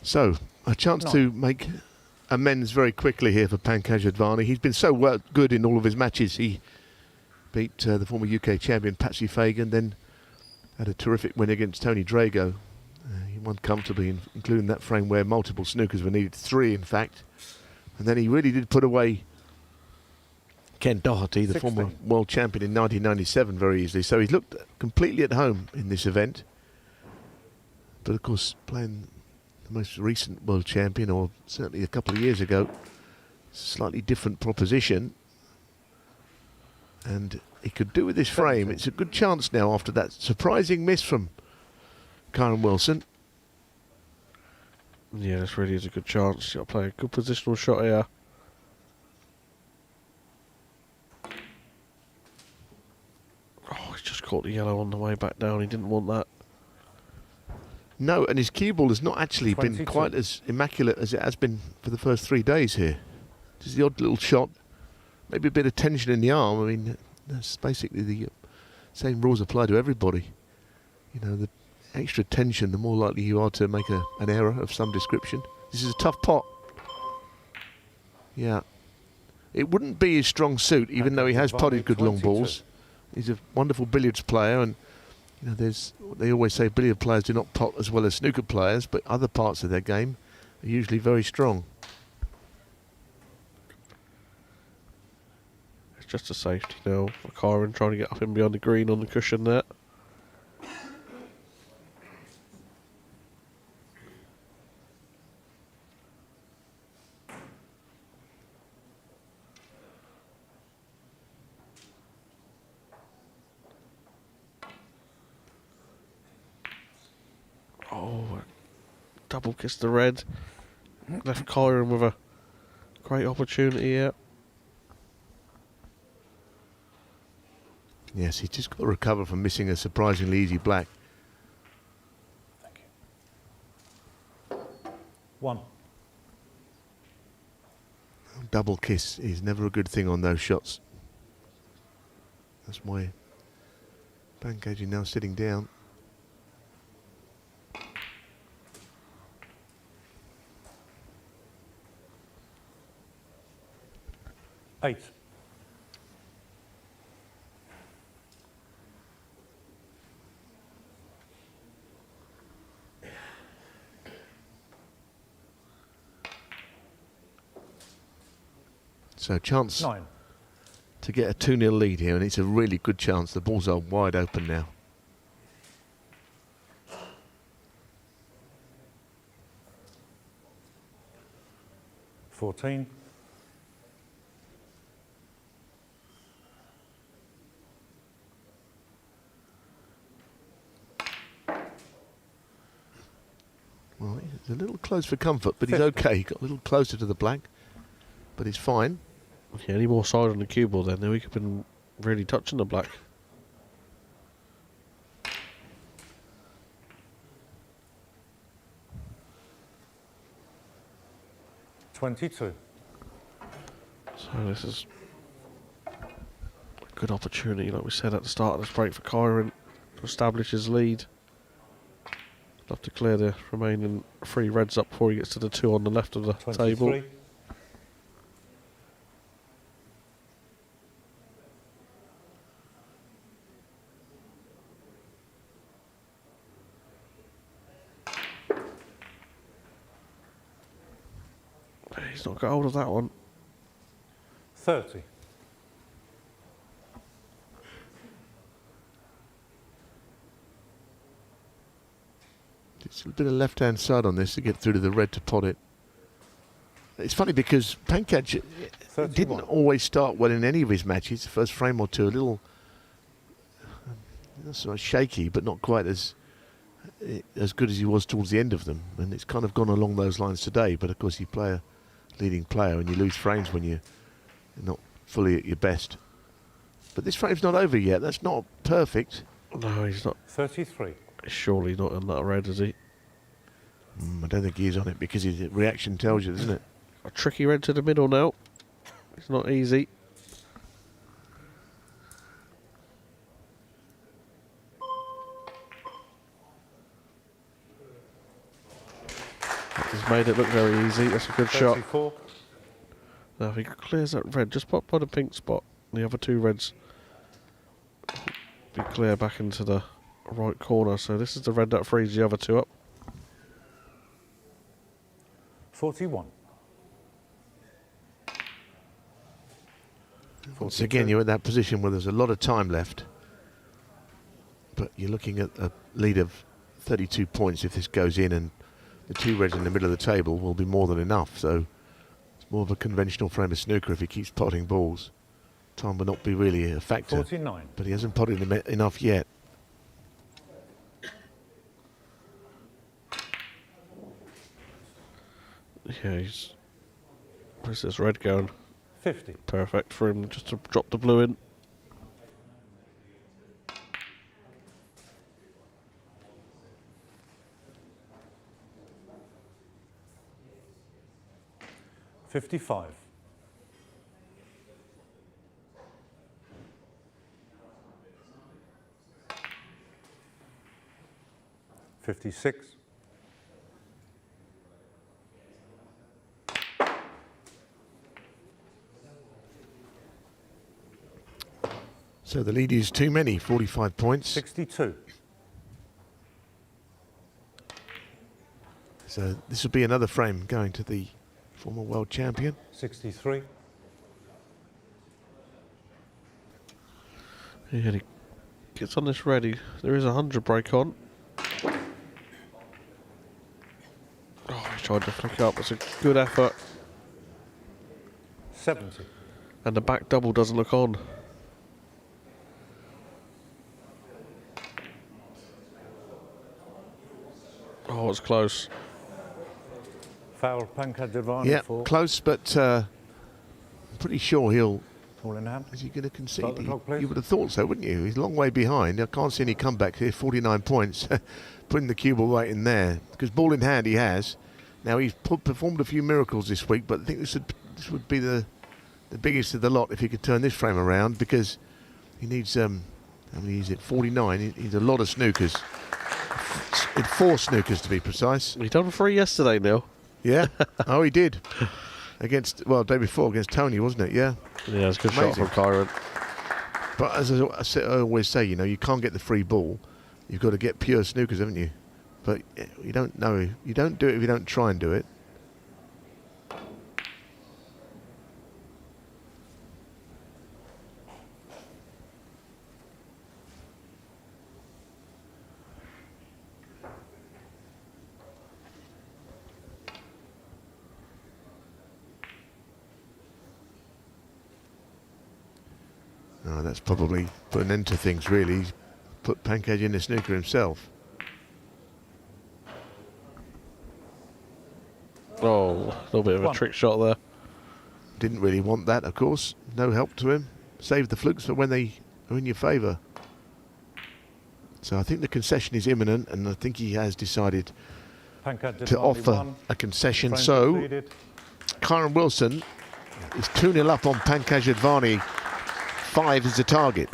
So, a chance to make amends very quickly here for Pankaj Advani. He's been so good in all of his matches. He beat the former UK champion Patsy Fagan, then had a terrific win against Tony Drago. He won comfortably, including that frame where multiple snookers were needed, 3 in fact. And then he really did put away Ken Doherty, the 16. former world champion in 1997, very easily. So he's looked completely at home in this event. But of course, playing the most recent world champion, or certainly a couple of years ago, slightly different proposition. And he could do with this frame. It's a good chance now after that surprising miss from Kyren Wilson. Yeah, this really is a good chance. You've got to play a good positional shot here. Oh, he's just caught the yellow on the way back down. He didn't want that. No, and his cue ball has not actually been 22. quite as immaculate as it has been for the first 3 days here. Just the odd little shot, maybe a bit of tension in the arm. I mean, that's basically the same rules apply to everybody. You know, the extra tension, the more likely you are to make an error of some description. This is a tough pot. Yeah. It wouldn't be his strong suit, even though he has potted good long 22. balls. He's a wonderful billiards player, and you know, they always say billiard players do not pot as well as snooker players, but other parts of their game are usually very strong. It's just a safety now for Kyren, trying to get up in behind the green on the cushion there. Oh, double kiss the red. Left Kyren with a great opportunity here. Yes, he's just got to recover from missing a surprisingly easy black. Thank you. One. Double kiss is never a good thing on those shots. That's why Pankaj is now sitting down. Eight. So chance 9. to get a 2-0 lead here, and it's a really good chance. The balls are wide open now. $14. Well, he's a little close for comfort, but he's 50. okay. He got a little closer to the black, but he's fine. Yeah, any more side on the cue ball then we could have been really touching the black. $22. So this is a good opportunity, like we said at the start of this break, for Kyren to establish his lead. have to clear the remaining 3 reds up before he gets to the 2 on the left of the 23. table. He's not got hold of that one. 30. It's a bit of left-hand side on this to get through to the red to pot it. It's funny because Pankaj 31. didn't always start well in any of his matches. The first frame or two, a little sort of shaky, but not quite as good as he was towards the end of them. And it's kind of gone along those lines today. But of course, you play a leading player and you lose frames when you're not fully at your best. But this frame's not over yet. That's not perfect. No, he's not. 33. Surely not on that red, is he? I don't think he is on it because his reaction tells you, doesn't it? A tricky red to the middle now. It's not easy. He's made it look very easy. That's a good shot. 34. Now if he clears that red, just pop by the pink spot. The other 2 reds be clear back into the right corner. So this is the red that frees the other 2 up. 41. Once again, you're in that position where there's a lot of time left. But you're looking at a lead of 32 points if this goes in, and the 2 reds in the middle of the table will be more than enough. So it's more of a conventional frame of snooker if he keeps potting balls. Time will not be really a factor. 49. But he hasn't potted them enough yet. Yeah, where's this red going? 50. Perfect for him just to drop the blue in. $55. 56. So the lead is too many, 45 points. 62. So this will be another frame going to the former world champion. 63. Yeah, he gets on this ready. There is a 100 break on. Oh, he's tried to flick up. It's a good effort. 70. And the back double doesn't look on. Oh, it's close. Foul Pankaj Advani Yeah, for close, but I'm pretty sure he'll... all in hand. Is he going to concede? Start the clock, please. You would have thought so, wouldn't you? He's a long way behind. I can't see any comeback here. 49 points. Putting the cue ball right in there. Because ball in hand he has. Now he's performed a few miracles this week, but I think this would be the biggest of the lot if he could turn this frame around, because he needs, how many is it? 49. He needs a lot of snookers. In 4 snookers to be precise. He done 3 yesterday, Neil. Yeah. Oh, he did. Against, well, day before against Tony, wasn't it? Yeah. Yeah, it's a good Amazing. shot from Kyren. But as I always say, you know, you can't get the free ball. You've got to get pure snookers, haven't you? But you don't know. You don't do it if you don't try and do it. No, that's probably put an end to things, really. He's put Pankaj in the snooker himself. Oh, a little bit of a trick shot there. Didn't really want that, of course. No help to him. Save the flukes for when they are in your favour. So I think the concession is imminent, and I think he has decided Pankaj to Advani offer won. a concession. Frame So completed. Kyren Wilson is 2-0 up on Pankaj Advani. 5 is the target.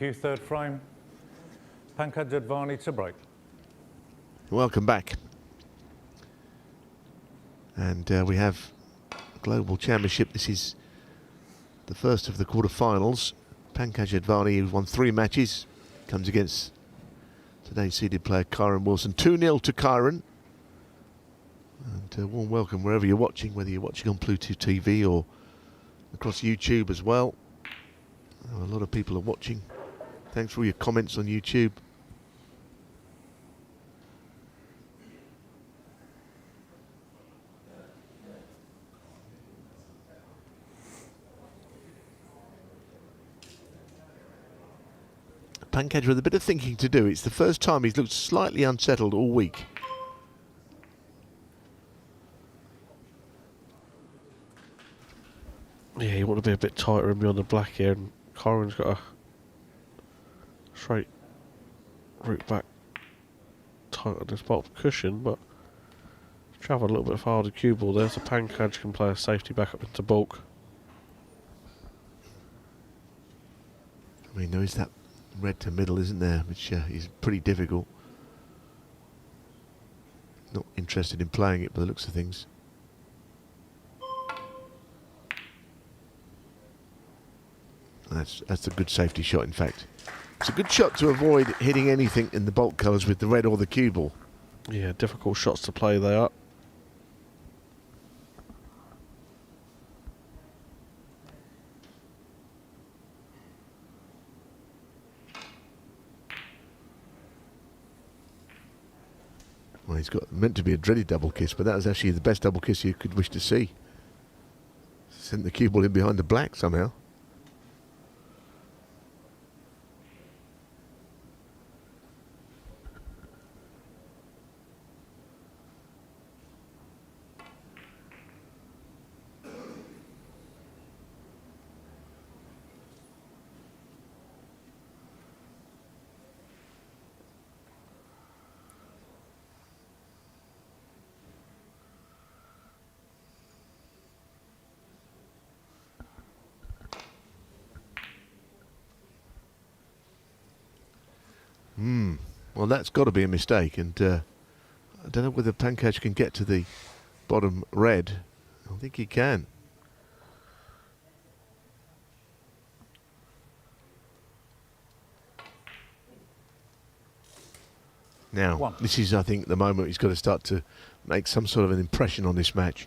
you. Third frame. Pankaj Advani to break. Welcome back. And we have Global Championship. This is the first of the quarter-finals. Pankaj Advani, who's won 3 matches, comes against today's seeded player Kyren Wilson. 2-0 to Kyren. And a warm welcome wherever you're watching, whether you're watching on Pluto TV or across YouTube as well. A lot of people are watching. Thanks for all your comments on YouTube. Pankaj with a bit of thinking to do. It's the first time he's looked slightly unsettled all week. Yeah, you want to be a bit tighter and be on the black here, and Kyren's got a straight route back tight on this bottom cushion, but travel a little bit far to cue ball there, so Pankaj can play a safety back up into bulk. I mean, there is that red to middle, isn't there, which is pretty difficult. Not interested in playing it by the looks of things. That's a good safety shot, in fact. It's a good shot to avoid hitting anything in the bulk colours with the red or the cue ball. Yeah, difficult shots to play they are. Well, he's got meant to be a dreaded double kiss, but that was actually the best double kiss you could wish to see. Sent the cue ball in behind the black somehow. Well, that's got to be a mistake, and I don't know whether Pankaj can get to the bottom red. I think he can. Now, this is, I think, the moment he's got to start to make some sort of an impression on this match.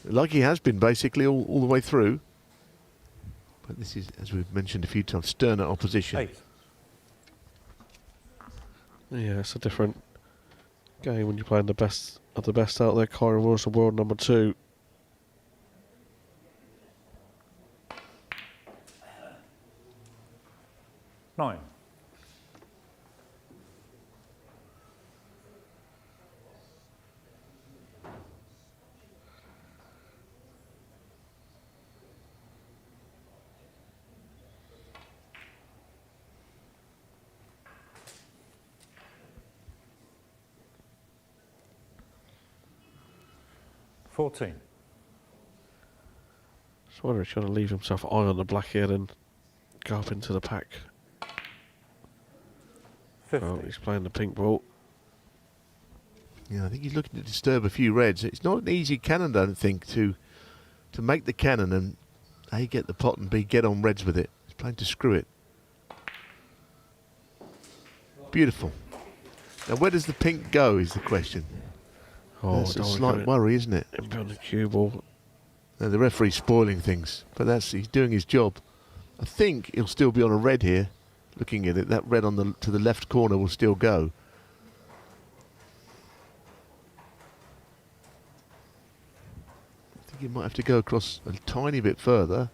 Like he has been basically all the way through. But this is, as we've mentioned a few times, sterner opposition. 8. Yeah, it's a different game when you're playing the best of the best out there. Kyren Wilson, world number 2. Nine. $14. Just wondering if he's trying to leave himself eye on the black here and go up into the pack. 50. Oh, he's playing the pink ball. Yeah, I think he's looking to disturb a few reds. It's not an easy cannon, I don't think, to make the cannon and A, get the pot, and B, get on reds with it. He's playing to screw it. Beautiful. Now, where does the pink go is the question. Oh, that's a slight worry, isn't it? On the cue ball. Now, the referee's spoiling things, but he's doing his job. I think he'll still be on a red here. Looking at it, that red on to the left corner will still go. I think he might have to go across a tiny bit further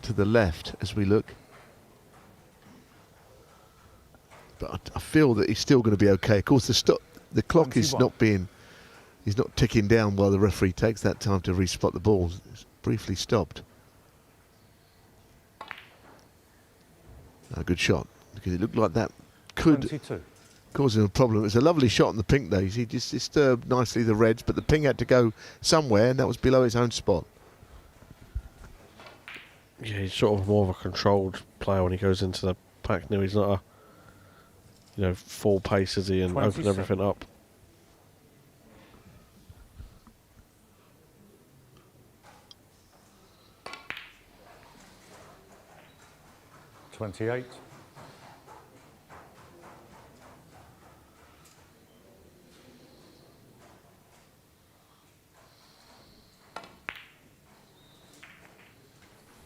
to the left as we look. But I feel that he's still going to be okay. Of course, the clock is 21. he's not ticking down while the referee takes that time to respot the ball. It's briefly stopped. A good shot, because it looked like that could 22. causing a problem. It was a lovely shot on the pink days. He just disturbed nicely the reds, but the ping had to go somewhere, and that was below his own spot. Yeah, he's sort of more of a controlled player when he goes into the pack now. He's not a, full pace, is he, and open everything up. $28.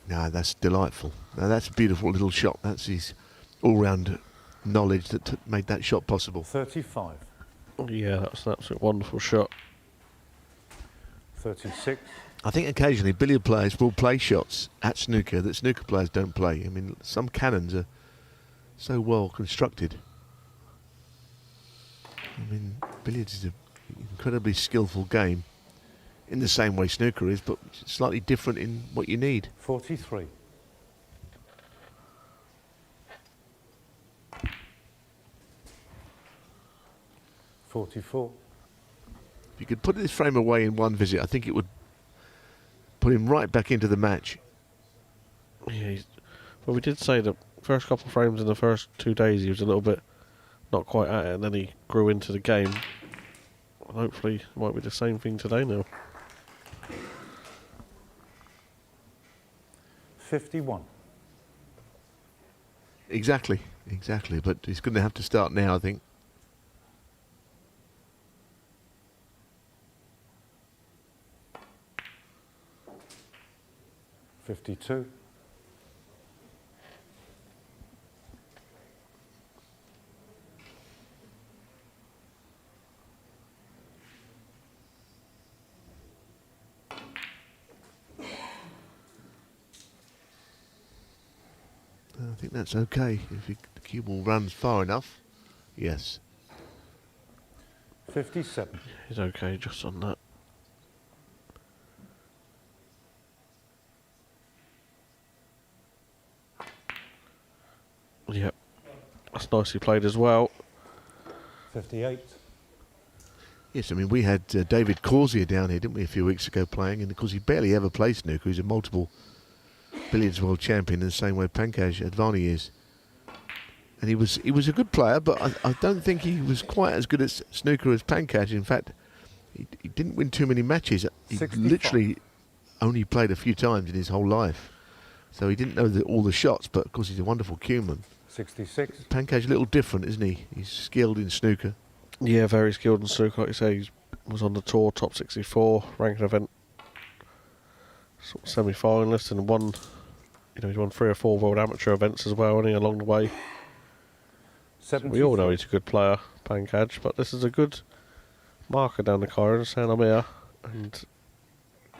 No, that's delightful. Now that's a beautiful little shot. That's his all-round knowledge that made that shot possible. 35. Yeah, that's an absolute wonderful shot. 36. I think occasionally billiard players will play shots at snooker that snooker players don't play. I mean, some cannons are so well constructed. I mean, billiards is an incredibly skillful game in the same way snooker is, but slightly different in what you need. 43. $44. If you could put this frame away in one visit, I think it would put him right back into the match. Yeah, well, we did say that first couple of frames in the first 2 days he was a little bit not quite at it, and then he grew into the game. And hopefully it might be the same thing today now. 51. Exactly, but he's going to have to start now, I think. $52. I think that's okay if the cue ball runs far enough. Yes. 57. He's okay just on that. Yep, that's nicely played as well. 58. Yes, I mean, we had David Corsier down here, didn't we, a few weeks ago playing, and of course he barely ever plays snooker. He's a multiple billiards world champion in the same way Pankaj Advani is. And he was a good player, but I don't think he was quite as good at snooker as Pankaj. In fact, he didn't win too many matches. He 65. literally only played a few times in his whole life. So he didn't know all the shots, but of course he's a wonderful cueman. 66. Pankaj a little different, isn't he? He's skilled in snooker. Yeah, very skilled in snooker. Like you say, he was on the tour, top 64, ranking event, sort of semi-finalist, and won. He's won 3 or 4 world amateur events as well, hasn't he, along the way. So we all know he's a good player, Pankaj, but this is a good marker down the Kyren, saying I'm here, and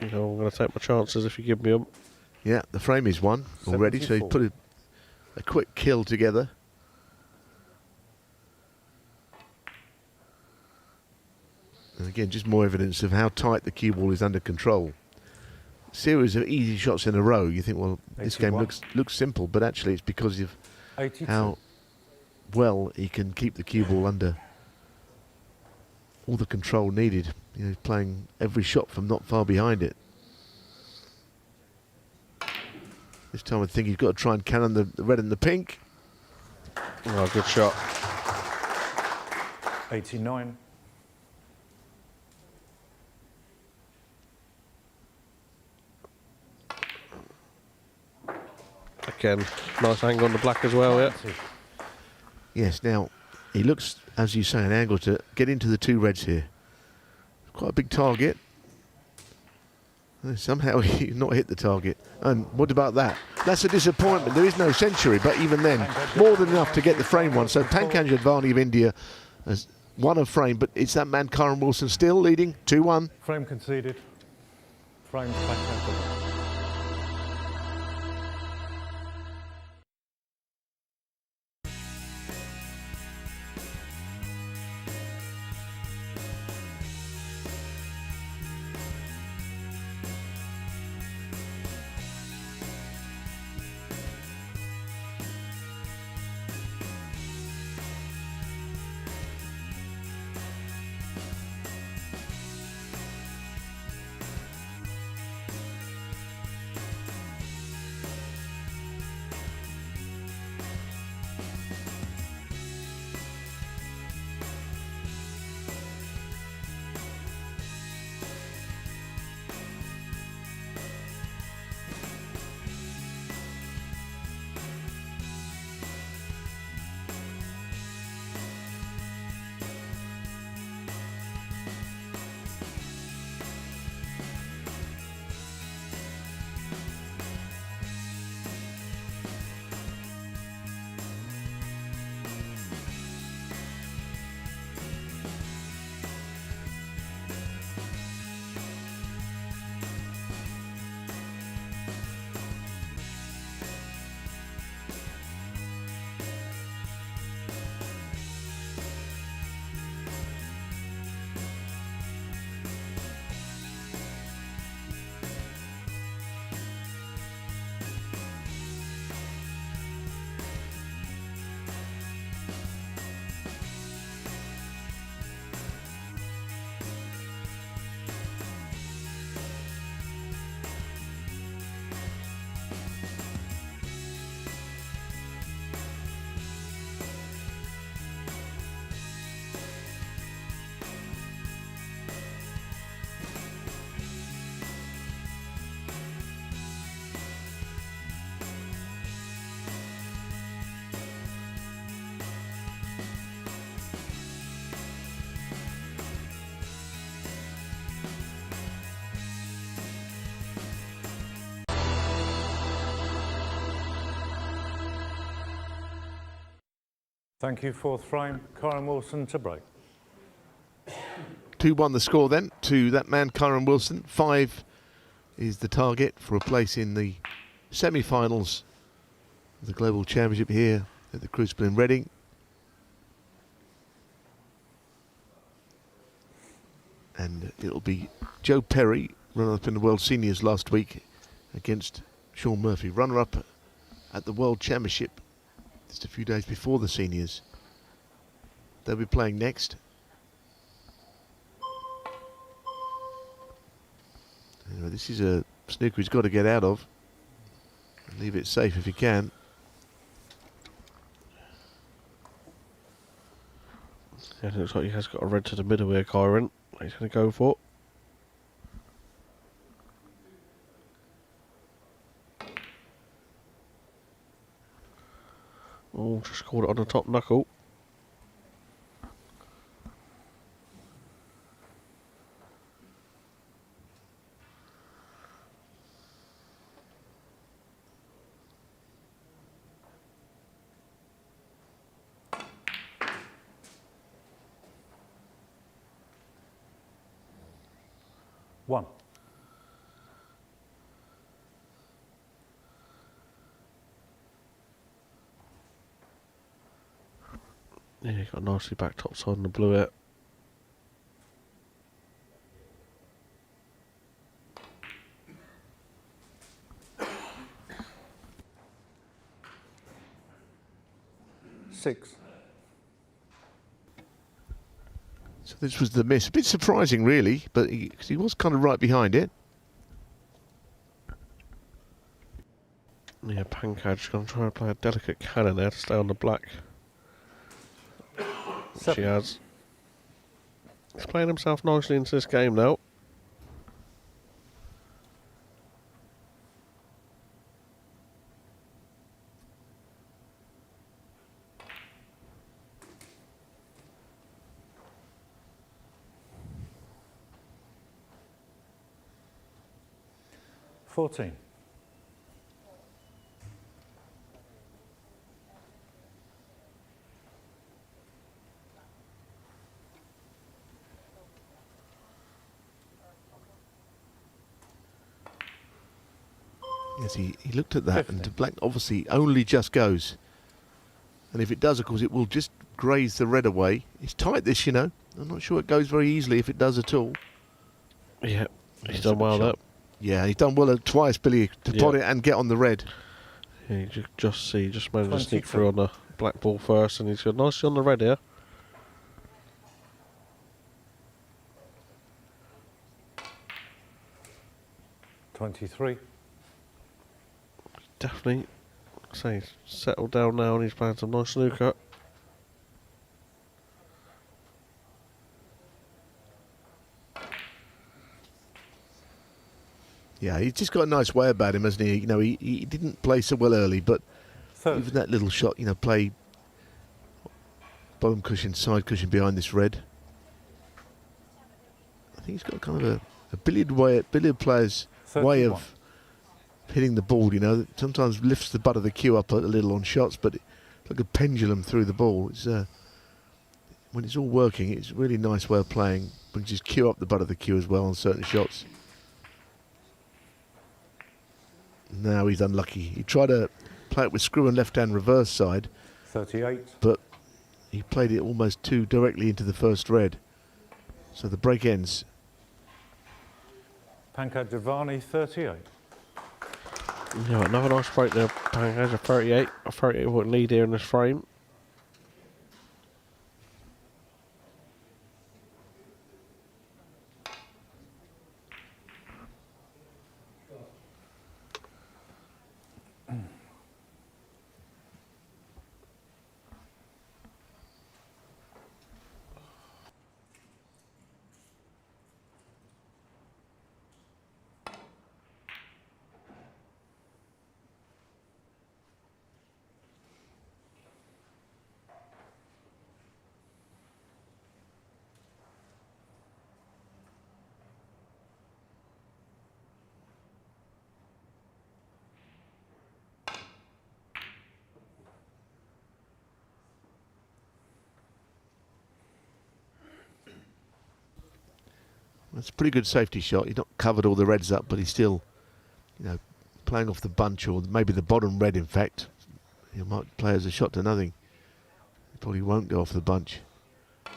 I'm going to take my chances if you give me them. Yeah, the frame is one already, so he's put a quick kill together. And again, just more evidence of how tight the cue ball is under control. Series of easy shots in a row. You think, well, this 81. game looks simple, but actually it's because of 82. how well he can keep the cue ball under all the control needed. He's playing every shot from not far behind it. This time I think he's got to try and cannon the red and the pink. Oh, good shot. 89. Again, nice angle on the black as well, yeah. Yes, now he looks, as you say, an angle to get into the 2 reds here. Quite a big target. Somehow he's not hit the target. And what about that? That's a disappointment. There is no century, but even then, more than enough to get the frame one. So Pankaj Advani of India has won a frame, but it's that man Kyren Wilson still leading 2-1. Frame conceded. Frames back out the Thank you. Fourth frame. Kyren Wilson to break. 2-1 the score then to that man, Kyren Wilson. 5 is the target for a place in the semi-finals of the Global Championship here at the Crucible in Reading. And it'll be Joe Perry, runner-up in the World Seniors last week, against Sean Murphy, runner-up at the World Championship just a few days before the Seniors. They'll be playing next. Anyway, this is a snooker he's got to get out of. Leave it safe if he can. Yeah, it looks like he has got a red to the middle here, Kyren. He's going to go for. Oh, just caught it on the top knuckle. One. Yeah, he got nicely back topside on the blue it. Six. So this was the miss. A bit surprising, really, but he was kind of right behind it. Yeah, Pankaj going to try and play a delicate cannon there to stay on the black. She has. He's playing himself nicely into this game now. $14. Yes, he looked at that, and black obviously only just goes. And if it does, of course, it will just graze the red away. It's tight, this, you know. I'm not sure it goes very easily if it does at all. Yeah, he's done well there. Yeah, he's done well twice, Billy, to pot it and get on the red. Yeah, you just managed to sneak through on the black ball first, and he's got nicely on the red here. $23. Definitely, say he's settled down now, and he's playing some nice snooker. Yeah, he's just got a nice way about him, hasn't he? You know, he didn't play so well early, but 30. even that little shot, you know, play bottom cushion, side cushion behind this red. I think he's got kind of a billiard player's 31. way of hitting the ball, you know. Sometimes lifts the butt of the cue up a little on shots, but it's like a pendulum through the ball. It's when it's all working, it's a really nice way of playing. Brings his cue up the butt of the cue as well on certain shots. Now he's unlucky. He tried to play it with screw and left-hand reverse side, 38. but he played it almost too directly into the first red. So the break ends. Pankaj Advani, 38. Yeah, another nice break there. Pankaj, a 38. A 38 point lead here in this frame. it's a pretty good safety shot. He's not covered all the reds up, but he's still, playing off the bunch, or maybe the bottom red, in fact. He might play as a shot to nothing. He probably won't go off the bunch.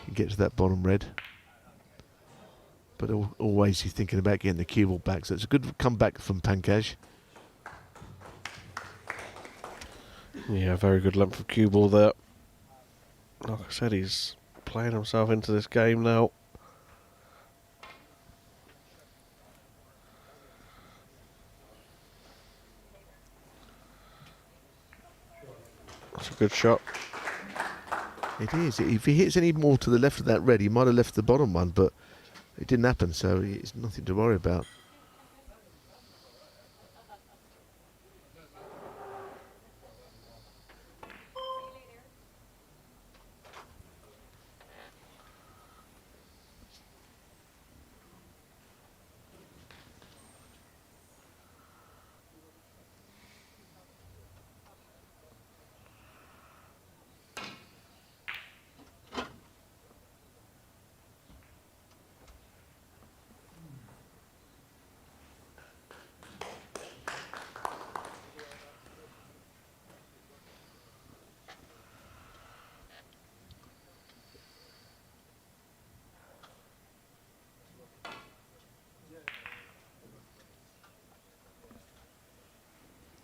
He gets to that bottom red. But always he's thinking about getting the cue ball back. So it's a good comeback from Pankaj. Yeah, very good length of cue ball there. Like I said, he's playing himself into this game now. That's a good shot. It is. If he hits any more to the left of that red, he might have left the bottom one, but it didn't happen, so it's nothing to worry about.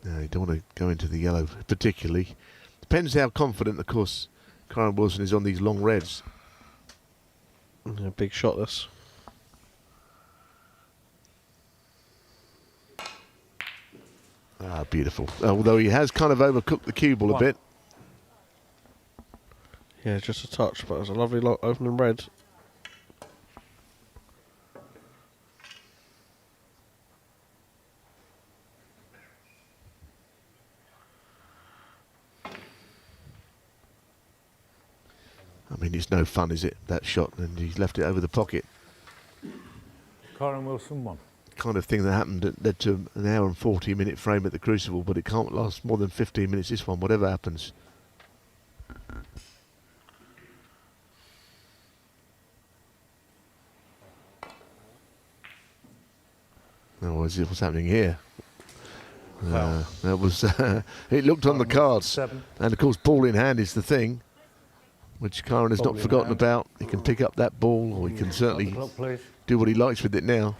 No, you don't want to go into the yellow particularly. Depends how confident, of course, Kyren Wilson is on these long reds. Yeah, big shot this. Ah, beautiful. Although he has kind of overcooked the cue ball a bit. Yeah, just a touch, but it was a lovely opening red. I mean, it's no fun, is it, that shot? And he's left it over the pocket. Kyren Wilson 1. Kind of thing that happened that led to an hour and 40-minute frame at the Crucible, but it can't last more than 15 minutes, this one, whatever happens. Oh, what's happening here? That was it looked on the cards. 7. And of course, ball in hand is the thing, which Kyren has not forgotten about. He can pick up that ball, or he can certainly do what he likes with it now.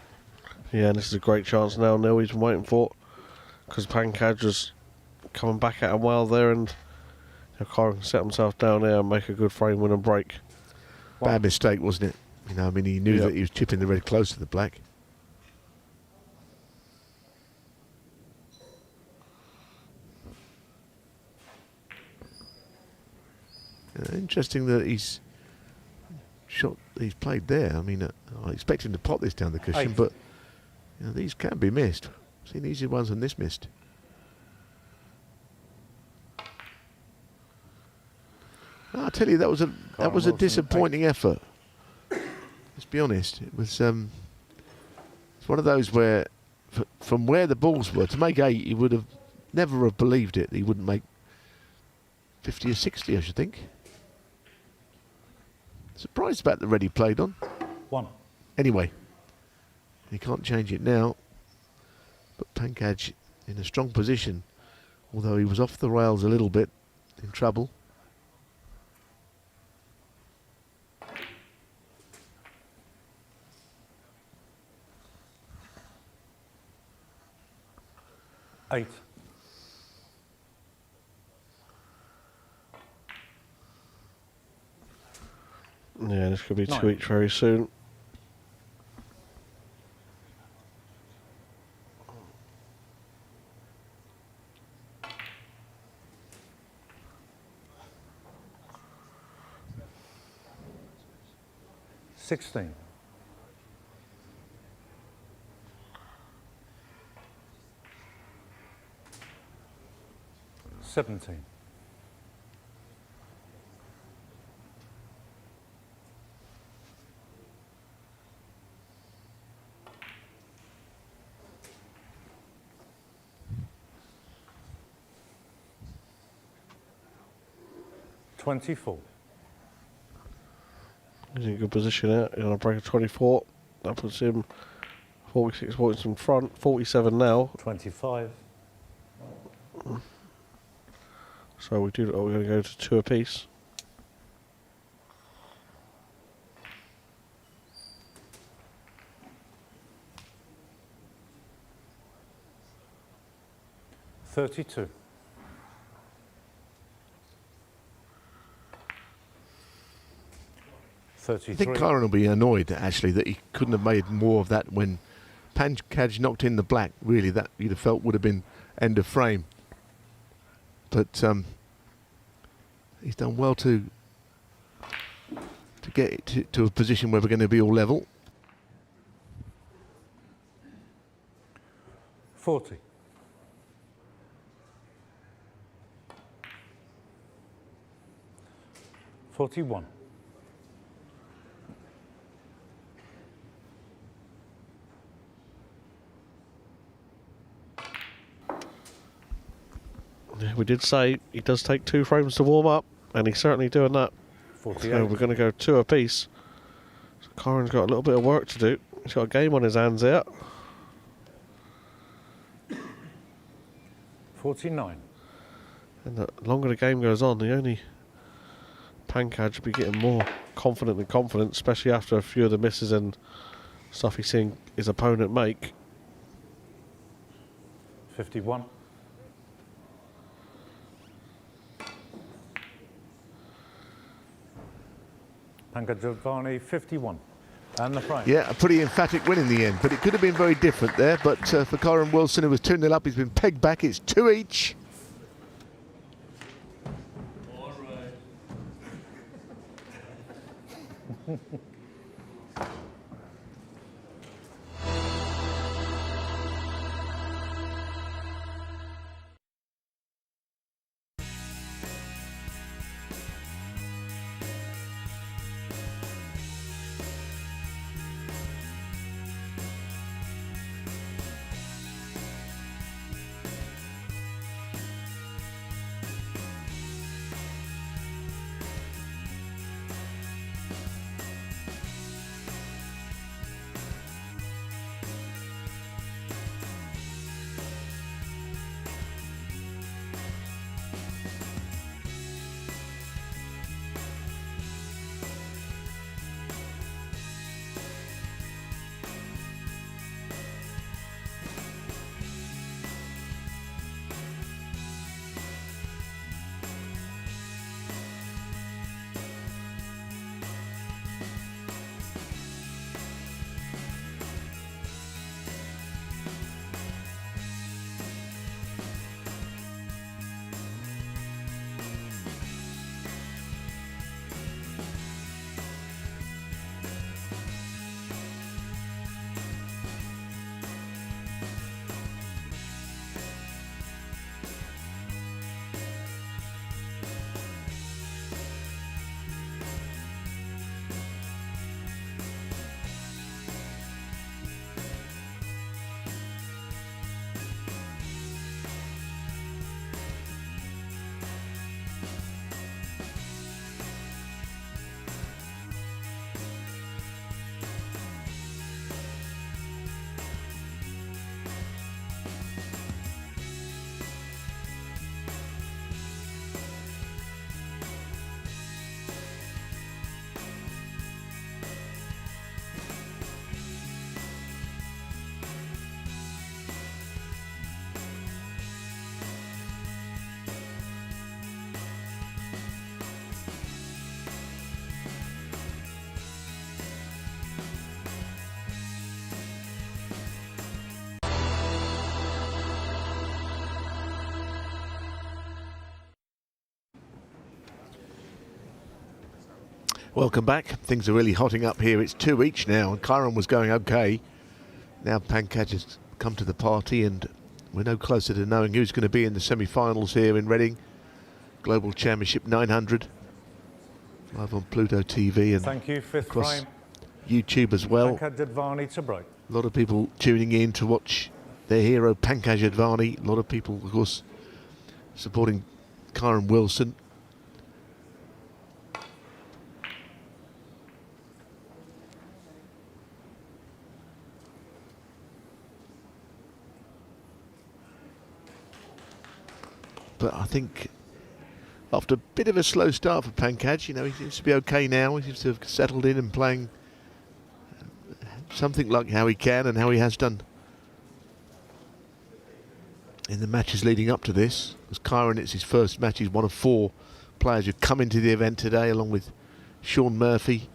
Yeah, and this is a great chance now. Neil, he's been waiting for, because Pankaj was coming back at him well there, and Kyren can set himself down there and make a good frame win and break. Bad mistake, wasn't it? I mean, he knew that he was chipping the red close to the black. Interesting that he's played there. I mean, I expect him to pop this down the cushion, but these can be missed. I've seen easier ones than this missed. I'll tell you, that was a disappointing effort. Let's be honest. It was it's one of those where, from where the balls were, to make 8, he would have never have believed it. He wouldn't make 50 or 60, I should think. Surprised about the red he played on. 1. Anyway, he can't change it now. But Pankaj in a strong position, although he was off the rails a little bit, in trouble. Eight. Yeah, this could be 9. 2 each very soon. $16. 17. 24. He's in a good position out. He's on a break of 24. That puts him 46 points in front, 47 now. 25. So we're going to go to 2 apiece. $32. I think Kyren will be annoyed, actually, that he couldn't have made more of that when Pankaj knocked in the black. Really, that you'd have felt would have been end of frame. But he's done well to get it to a position where we're going to be all level. 40. $41. Yeah, we did say he does take 2 frames to warm up, and he's certainly doing that. 48. So we're going to go 2 apiece. So Kyren's got a little bit of work to do. He's got a game on his hands here. 49. And the longer the game goes on, the only Pankaj will be getting more confident and confident, especially after a few of the misses and stuff he's seeing his opponent make. 51. Pankaj Advani, 51. And the frame. Yeah, a pretty emphatic win in the end, but it could have been very different there. But for Kyren Wilson, who was 2-0 up, he's been pegged back. It's 2 each. All right. Welcome back. Things are really hotting up here. It's 2 each now, and Kyren was going okay. Now Pankaj has come to the party, and we're no closer to knowing who's going to be in the semi-finals here in Reading. Global Championship 900. Live on Pluto TV and Thank you, fifth across frame. YouTube as well. Pankaj Advani to break. A lot of people tuning in to watch their hero Pankaj Advani. A lot of people, of course, supporting Kyren Wilson. think after a bit of a slow start for Pankaj, he seems to be okay now. He seems to have settled in and playing something like how he can and how he has done in the matches leading up to this. As Kyren, it's his first match. He's one of 4 players who've come into the event today, along with Sean Murphy.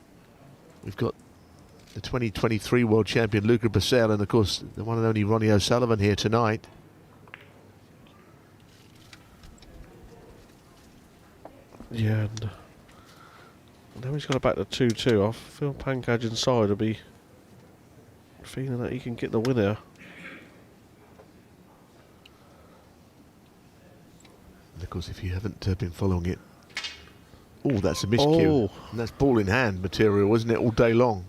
We've got the 2023 world champion Luca Brecel, and of course the one and only Ronnie O'Sullivan here tonight. Yeah, and now he's got it back to 2-2. I feel Pankaj inside will be feeling that he can get the win here. And of course, if you haven't been following it, oh, that's a miscue. Oh. And that's ball in hand material, isn't it, all day long?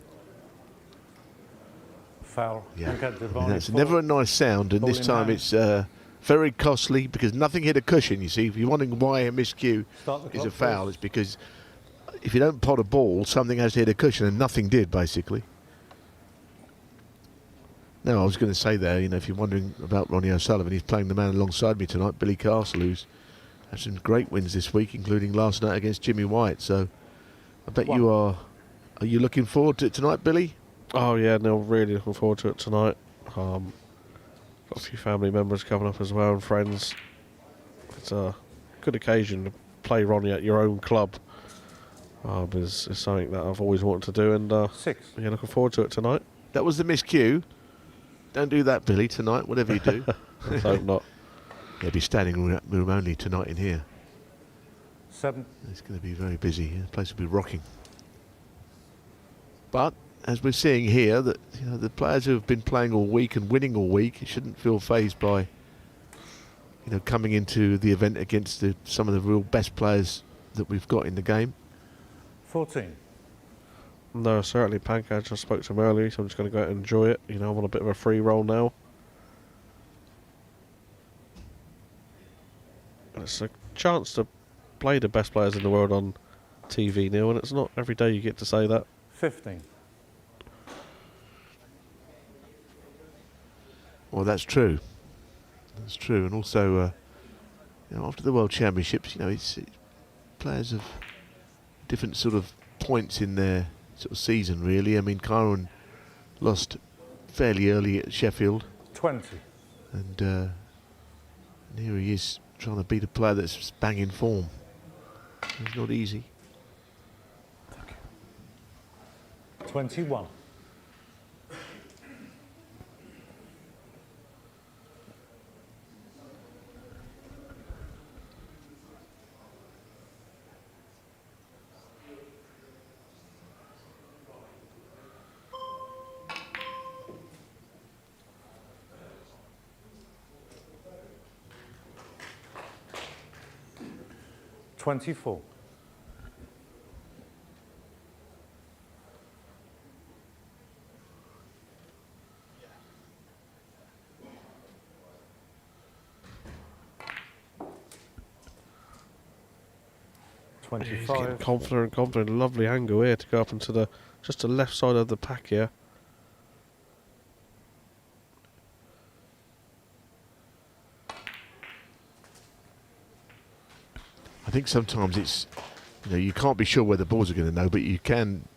Foul. Yeah, Pankaj I mean, Advani that's for never a nice sound, and ball this in time hand. it's very costly because nothing hit a cushion, you see. If you're wondering why a miscue Start the is a clock, foul, please. it's because if you don't pot a ball, something has to hit a cushion, and nothing did, basically. No, I was going to say there, if you're wondering about Ronnie O'Sullivan, he's playing the man alongside me tonight, Billy Castle, who's had some great wins this week, including last night against Jimmy White. So I bet you are you looking forward to it tonight, Billy? Oh yeah, no, really looking forward to it tonight. Got a few family members coming up as well and friends. It's a good occasion to play Ronnie at your own club. Is something that I've always wanted to do, and 6. yeah, looking forward to it tonight. That was the miscue. Don't do that, Billy, tonight, whatever you do. Let's hope not. He'll be standing room only tonight in here. 7. It's going to be very busy. The place will be rocking. But as we're seeing here, that the players who have been playing all week and winning all week shouldn't feel fazed by coming into the event against some of the real best players that we've got in the game. 14. No, certainly Pankaj. I spoke to him earlier, so I'm just going to go out and enjoy it. I'm on a bit of a free roll now. And it's a chance to play the best players in the world on TV, Neil, and it's not every day you get to say that. 15. Well, that's true. That's true. And also, after the World Championships, it's players of different sort of points in their sort of season, really. I mean, Kyren lost fairly early at Sheffield. 20. And here he is trying to beat a player that's bang in form. It's not easy. 21. $24. He's getting confident. Lovely angle here to go up into just the left side of the pack here. I think sometimes it's, you can't be sure where the balls are going to know, but you can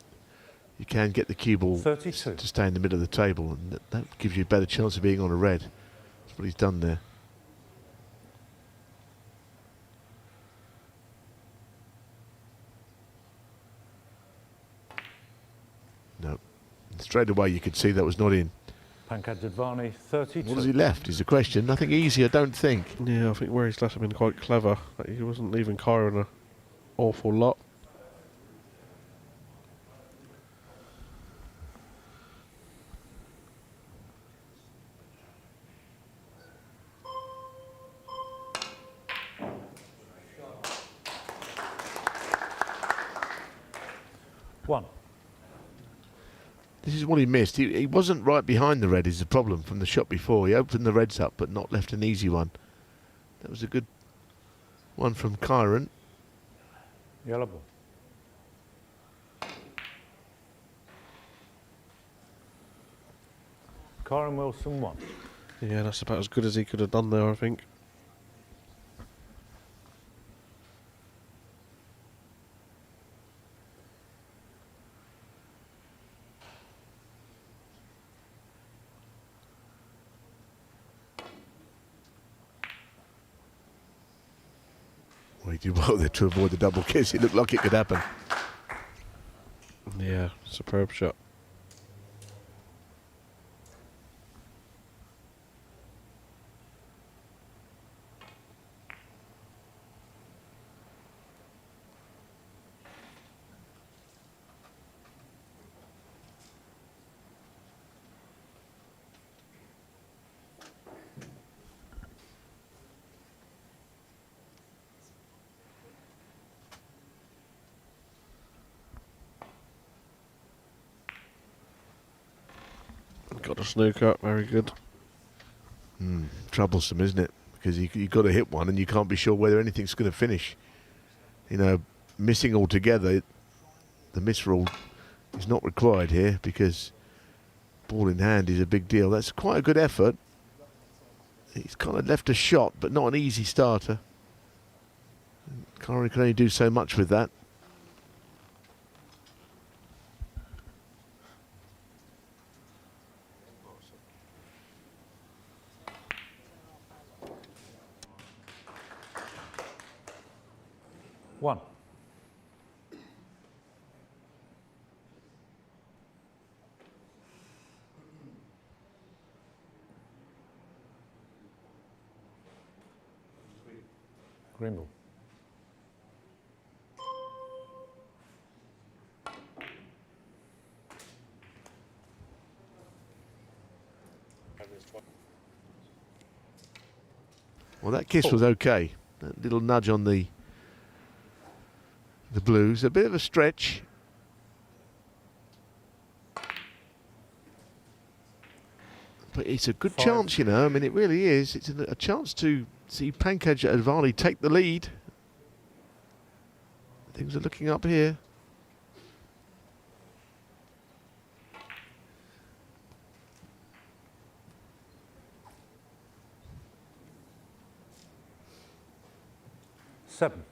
get the cue ball 32. to stay in the middle of the table, and that gives you a better chance of being on a red. That's what he's done there. No. Straight away you could see that was not in. Pankaj Advani, 32. What has he left is the question. Nothing easy, I don't think. Yeah, I think where he's left have been quite clever. He wasn't leaving Kyren an awful lot. One. This is what he missed. He wasn't right behind the red is the problem from the shot before. He opened the reds up but not left an easy one. That was a good one from Kyren. Yellow ball. Kyren Wilson, 1. Yeah, that's about as good as he could have done there, I think. Well, he did well there to avoid the double kiss. It looked like it could happen. Yeah, superb shot. Got a snooker, very good. Troublesome, isn't it? Because you've got to hit one and you can't be sure whether anything's going to finish. You know, missing altogether, the miss rule is not required here because ball in hand is a big deal. That's quite a good effort. He's kind of left a shot, but not an easy starter. Kyren can only do so much with that. One. Green ball. Well, that kiss was okay. That little nudge on the blues, a bit of a stretch. But it's a good chance, you know. I mean, it really is. It's a chance to see Pankaj Advani take the lead. Things are looking up here. Seven.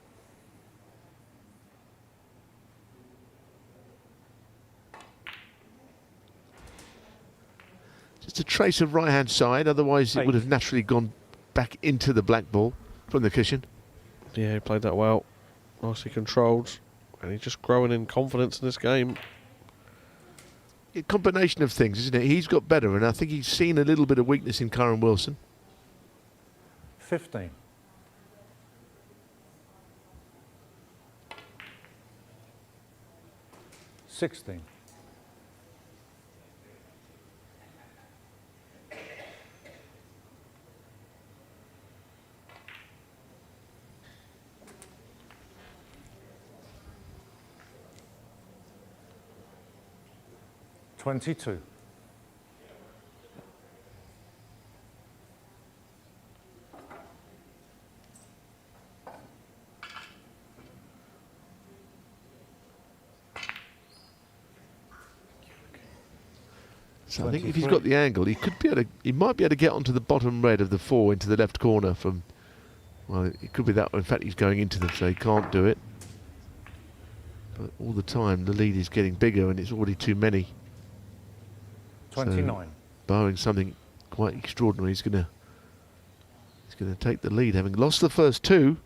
Just a trace of right-hand side, otherwise it would have naturally gone back into the black ball from the cushion. Yeah, he played that well. Nicely controlled. And he's just growing in confidence in this game. A combination of things, isn't it? He's got better, and I think he's seen a little bit of weakness in Kyren Wilson. 15. $16. $22. So I think if he's got the angle, he could be able to, he might be able to get onto the bottom red of the 4 into the left corner from, well, it could be that. In fact, he's going into them, so he can't do it. But all the time, the lead is getting bigger, and it's already too many. 29. So, barring something quite extraordinary, he's going to take the lead, having lost the first 2.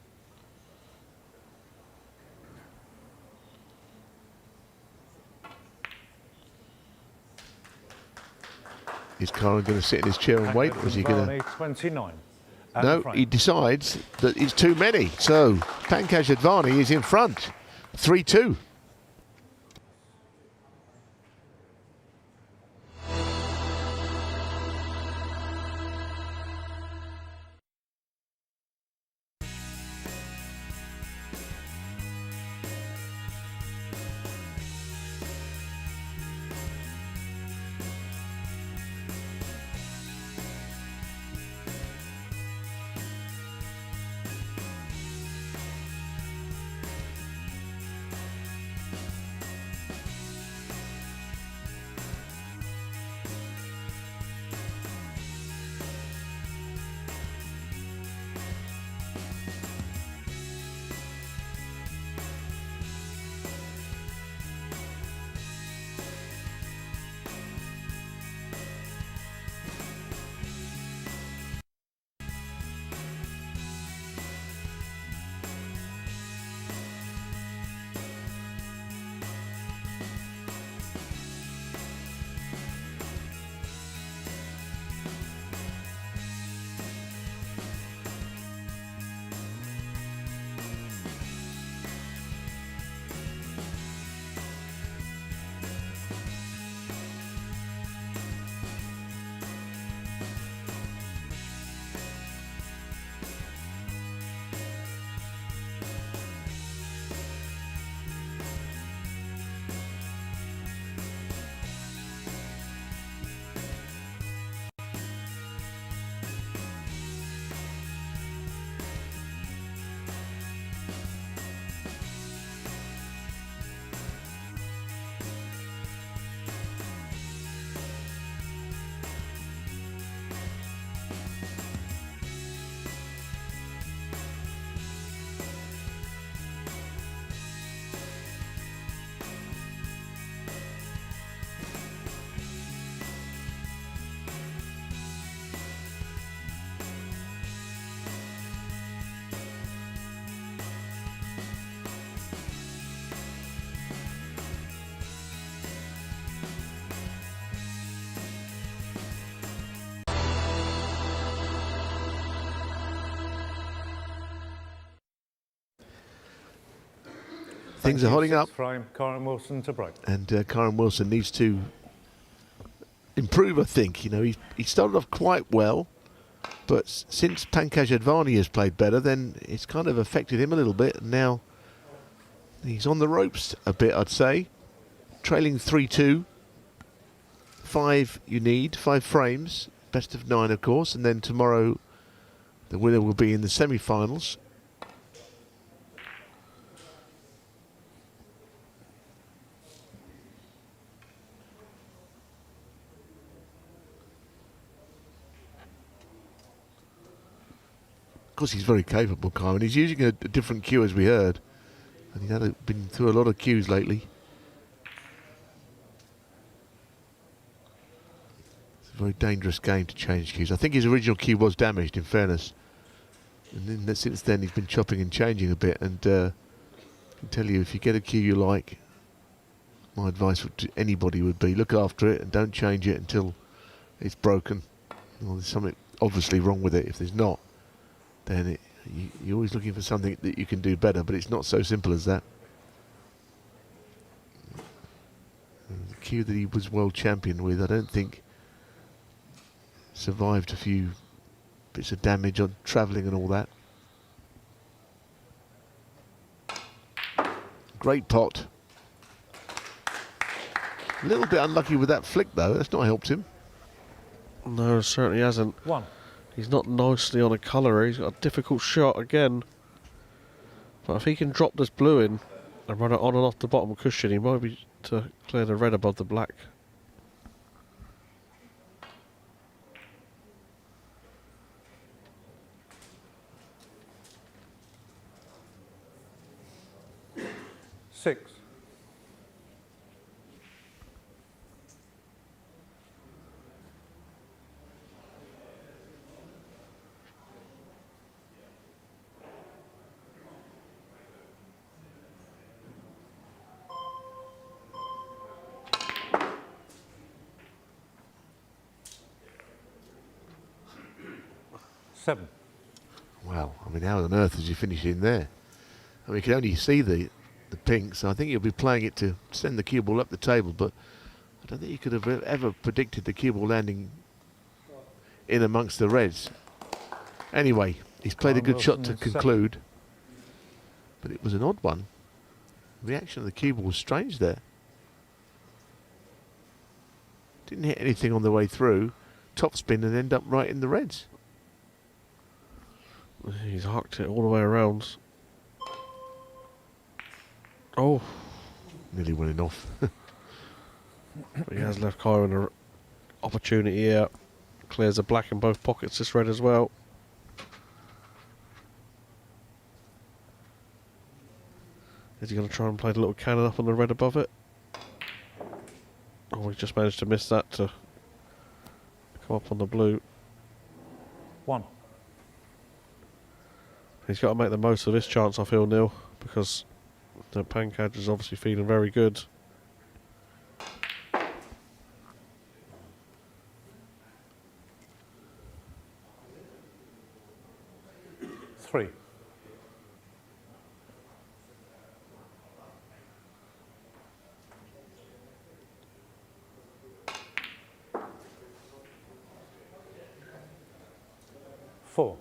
Is Kyren going to sit in his chair and wait, or is he going to? 29. No, he decides that it's too many. So Pankaj Advani is in front, 3-2. things are hotting up. Frame, Kyren Wilson to break. And Kyren Wilson needs to improve, I think. You know, he started off quite well, but since Pankaj Advani has played better, then it's kind of affected him a little bit. And now he's on the ropes a bit, I'd say. Trailing 3-2. 5 you need, 5 frames. Best of 9, of course. And then tomorrow the winner will be in the semi-finals. Of course, he's very capable, Kyren. He's using a different cue, as we heard. And he's been through a lot of cues lately. It's a very dangerous game to change cues. I think his original cue was damaged, in fairness. And then since then, he's been chopping and changing a bit. And I can tell you, if you get a cue you like, my advice to anybody would be look after it and don't change it until it's broken. Well, there's something obviously wrong with it. If there's not, then you're always looking for something that you can do better, but it's not so simple as that. The cue that he was world champion with, I don't think survived a few bits of damage on travelling and all that. Great pot. A little bit unlucky with that flick, though. That's not helped him. No, it certainly hasn't. 1. He's not nicely on a colour. He's got a difficult shot again. But if he can drop this blue in and run it on and off the bottom cushion, he might be to clear the red above the black. Six. 7. Well, I mean, how on earth has he finished in there? I mean, you can only see the pink, so I think he'll be playing it to send the cue ball up the table, but I don't think he could have ever predicted the cue ball landing in amongst the reds. Anyway, he's played a good shot to conclude, but it was an odd one. The reaction of the cue ball was strange there. Didn't hit anything on the way through, topspin and end up right in the reds. He's hucked it all the way around. Oh. Nearly went off. But he has left Kyren an opportunity here. Clears the black in both pockets, this red as well. Is he going to try and play the little cannon up on the red above it? Oh, he just managed to miss that to come up on the blue. 1. He's got to make the most of this chance, I feel, Neil, because the Pankaj is obviously feeling very good. Three. 4.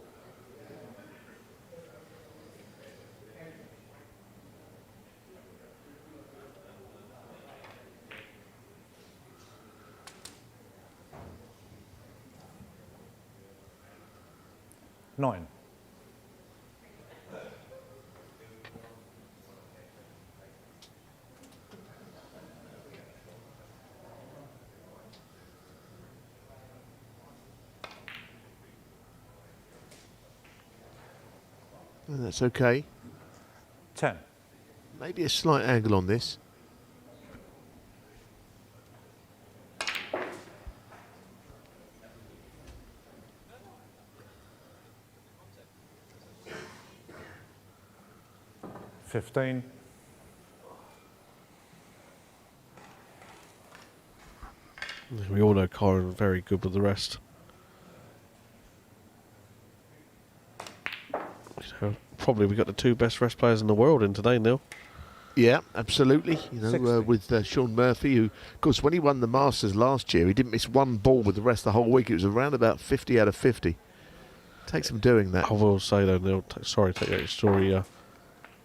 9. 'That's okay. 10. Maybe a slight angle on this. $15. We all know Kyren is very good with the rest. So probably we got the 2 best rest players in the world in today, Neil. Yeah, absolutely. You know, 60. with Sean Murphy, who, of course, when he won the Masters last year, he didn't miss one ball with the rest of the whole week. It was around about 50 out of 50. Takes him doing that. I will say though, Neil, sorry to take out your story.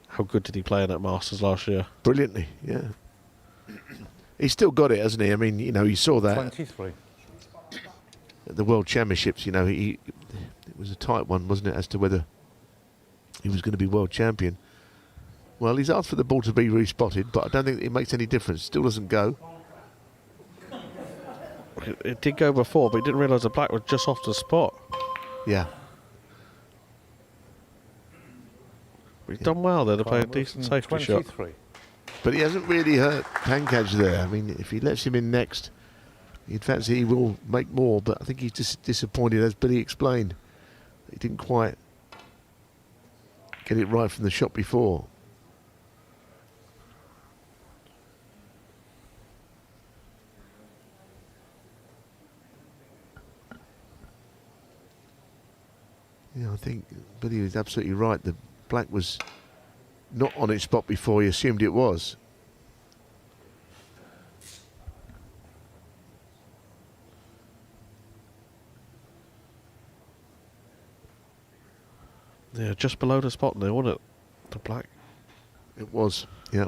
How good did he play in that Masters last year? Brilliantly, yeah. He's still got it, hasn't he? I mean, you know, you saw that 23. at the World Championships. You know, it was a tight one, wasn't it, as to whether he was going to be world champion. Well, he's asked for the ball to be respotted, but I don't think it makes any difference. Still doesn't go. It did go before, but he didn't realise the black was just off the spot. Yeah. He's done well there to play a Kyren decent Wilson, safety shot. 23. But he hasn't really hurt Pankaj there. I mean, if he lets him in next, in fact, he will make more. But I think he's just disappointed, as Billy explained. He didn't quite get it right from the shot before. Yeah, I think Billy was absolutely right. The black was not on its spot before. He assumed it was. Yeah, just below the spot there, wasn't it? The black. It was, yeah.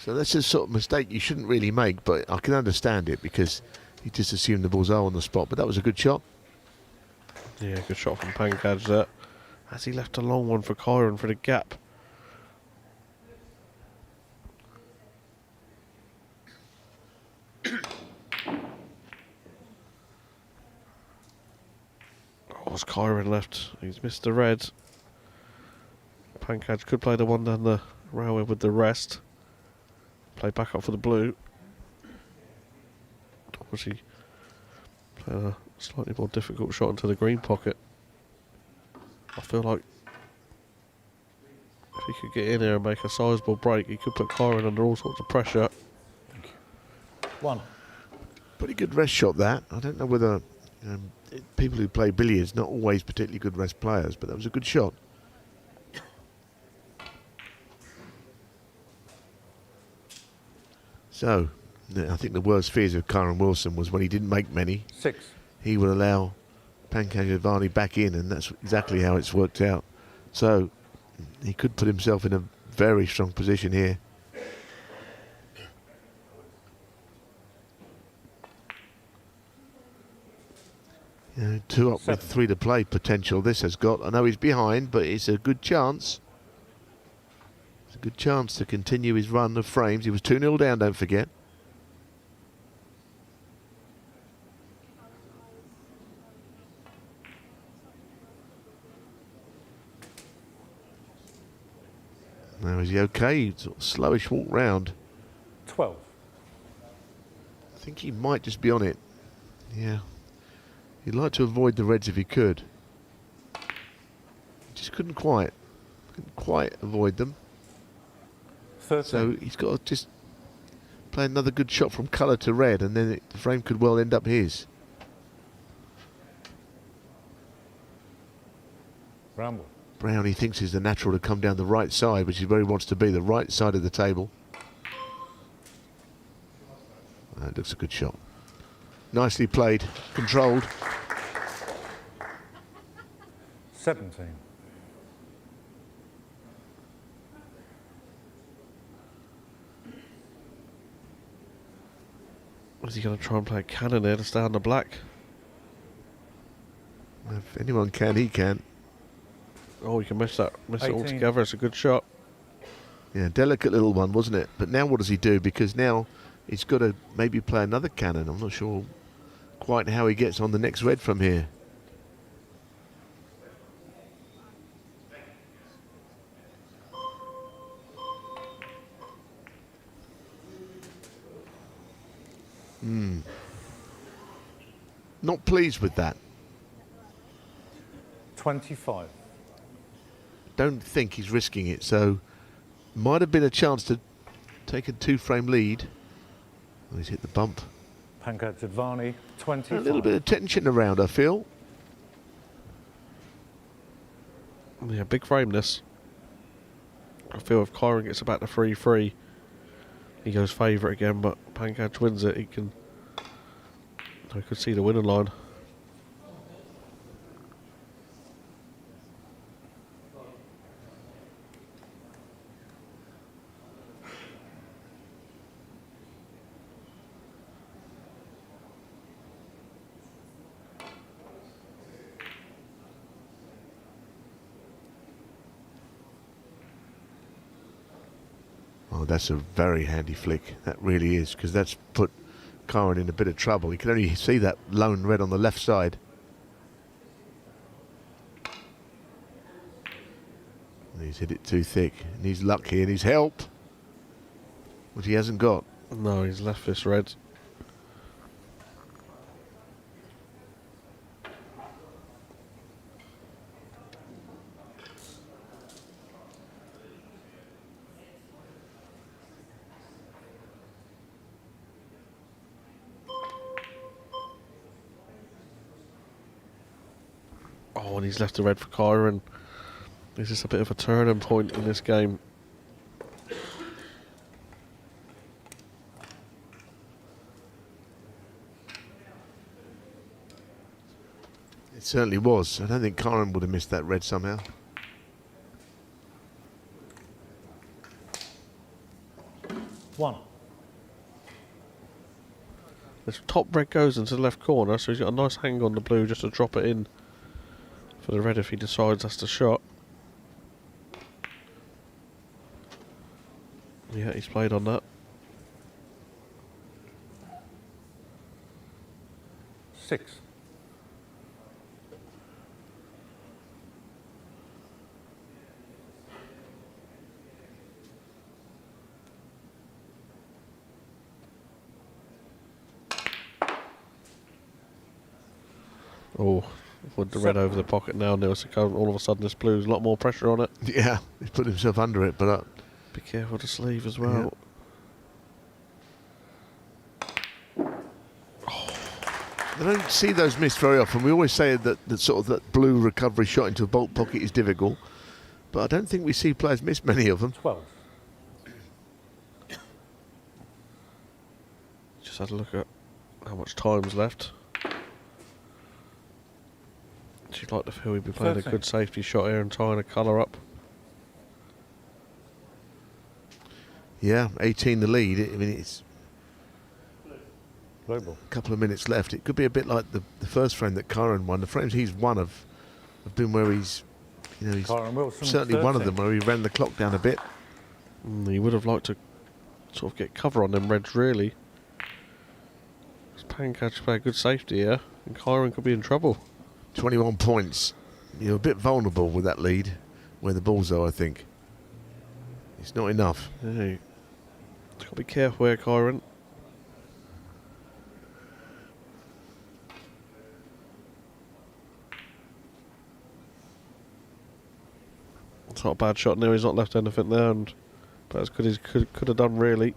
So that's a sort of mistake you shouldn't really make, but I can understand it because he just assumed the balls are on the spot. But that was a good shot. Yeah, good shot from Pankaj there. Has he left a long one for Kyren for the gap? What's Kyren left? He's missed the red. Pankaj could play the one down the railway with the rest. Play back up for the blue. Obviously, play a slightly more difficult shot into the green pocket. I feel like if he could get in there and make a sizable break, he could put Kyren under all sorts of pressure. 1. Pretty good rest shot, that. I don't know whether people who play billiards, not always particularly good rest players, but that was a good shot. So, I think the worst fears of Kyren Wilson was when he didn't make many. 6. He would allow Pankaj Advani back in, and that's exactly how it's worked out. So, he could put himself in a very strong position here. You know, 2 up 7. with 3 to play potential this has got. I know he's behind, but it's a good chance. It's a good chance to continue his run of frames. He was 2-0 down, don't forget. Now, is he okay? Sort of slowish walk round. 12. I think he might just be on it. Yeah. He'd like to avoid the reds if he could. Just couldn't quite avoid them. 13. So he's got to just play another good shot from colour to red, and then the frame could well end up his. Bramble. Brown, he thinks, is the natural to come down the right side, which is where he wants to be, the right side of the table. That looks a good shot. Nicely played, controlled. 17. Is he going to try and play a cannon there to stay on the black? If anyone can, he can. Oh, he can miss it 18. altogether. It's a good shot. Yeah, delicate little one, wasn't it? But now what does he do? Because now he's got to maybe play another cannon. I'm not sure quite how he gets on the next red from here. Not pleased with that. 25. Don't think he's risking it, so might have been a chance to take a 2-frame lead. Oh, he's hit the bump. Pankaj Advani, 25. A little bit of tension around, I feel. Yeah, big frame this. I feel if Kyren gets about the 3-3, he goes favourite again, but Pankaj wins it, I could see the winning line. Oh, that's a very handy flick. That really is, because that's put Kyren in a bit of trouble. You can only see that lone red on the left side. And he's hit it too thick. And he's lucky, and he's help, which he hasn't got. No, he's left this red. Oh, and he's left the red for Kyren. Is this a bit of a turning point in this game? It certainly was. I don't think Kyren would have missed that red somehow. One. This top red goes into the left corner, so he's got a nice hang on the blue just to drop it in for the red if he decides that's the shot. Yeah, he's played on that. 6. Oh, with the red over the pocket now, Neil. All of a sudden, this blue's a lot more pressure on it. Yeah, he's put himself under it, but be careful of the sleeve as well. Yeah. I don't see those missed very often. We always say that sort of that blue recovery shot into a bolt pocket is difficult, but I don't think we see players miss many of them. 12. Just had a look at how much time's left. You'd like to feel he'd be playing 13. a good safety shot here and tying a colour up. Yeah, 18 the lead. I mean, it's Global. a couple of minutes left. It could be a bit like the first frame that Kyren won. The frames he's won have been where he's, he's Kyren Wilson, certainly one of 13. them where he ran the clock down a bit. He would have liked to sort of get cover on them reds, really. Pankaj play a good safety here, and Kyren could be in trouble. 21 points. You're a bit vulnerable with that lead, where the balls are, I think. It's not enough. Yeah. Got to be careful here, Kyren. It's not a bad shot now. He's not left anything there, and but as good as could have done, really.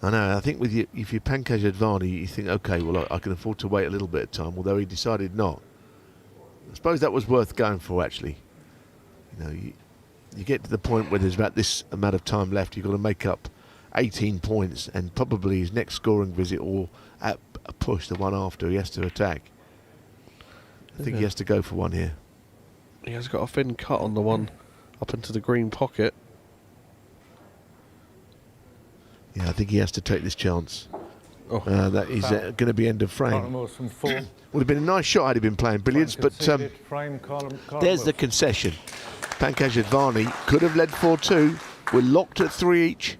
I know. I think with you, if you're Pankaj Advani, you think, okay, well, I can afford to wait a little bit of time. Although he decided not. I suppose that was worth going for, actually. You get to the point where there's about this amount of time left. You've got to make up 18 points, and probably his next scoring visit, or at a push, the one after, he has to attack. I think he has to go for one here. He has got a thin cut on the one up into the green pocket. Yeah, I think he has to take this chance. Oh. That is going to be end of frame. Kyren Wilson, 4. Would have been a nice shot had he been playing billiards, but Frame, Kyren there's the Wilson. concession. Pankaj Advani could have led 4-2. We're locked at 3 each.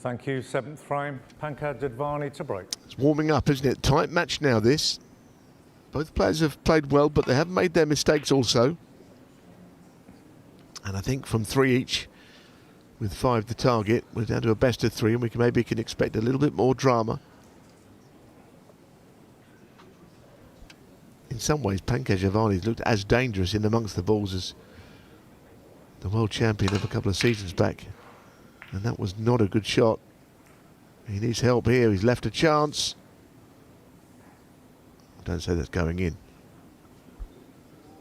Thank you. 7th frame. Pankaj Advani to break. It's warming up, isn't it? Tight match now, this. Both players have played well, but they have made their mistakes also. And I think from 3 each, with 5 the target, we're down to a best of 3, and we can maybe expect a little bit more drama. In some ways, Pankaj Advani's looked as dangerous in amongst the balls as the world champion of a couple of seasons back. And that was not a good shot. He needs help here. He's left a chance. Don't say that's going in.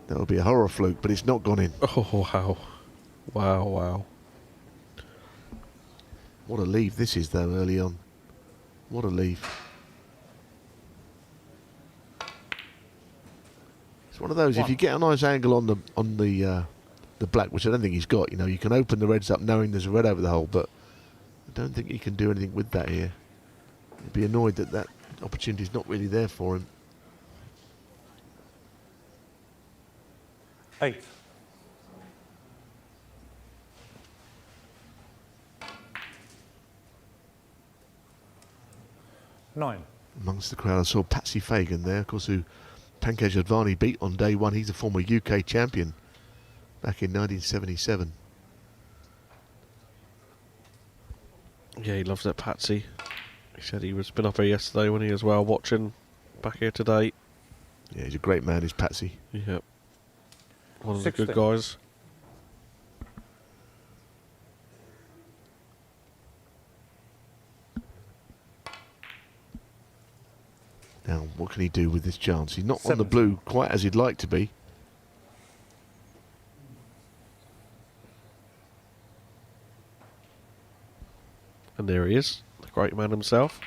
That would be a horror fluke, but it's not gone in. Oh, wow. Wow, wow. What a leave this is, though, early on. What a leave. It's one of those, if you get a nice angle on the black, which I don't think he's got, you know, you can open the reds up knowing there's a red over the hole, but I don't think he can do anything with that here. He'd be annoyed that that opportunity's not really there for him. 8. Nine. Amongst the crowd, I saw Patsy Fagan there, of course, who Pankaj Advani beat on day one. He's a former UK champion back in 1977. Yeah, he loves that Patsy. He said he was been up here yesterday when he was well watching. Back here today. Yeah, he's a great man, is Patsy. Yep. One of 16. the good guys. Now, what can he do with this chance? He's not on the 17. blue quite as he'd like to be. And there he is, the great man himself.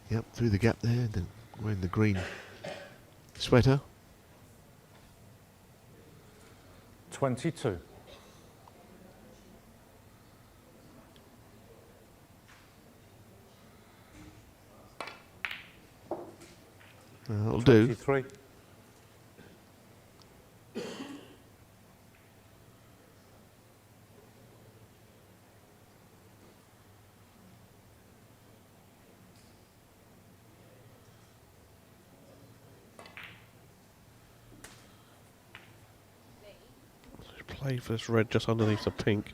Yep, through the gap there, then wearing the green sweater. 22. That'll do. 23. Play for this red just underneath the pink.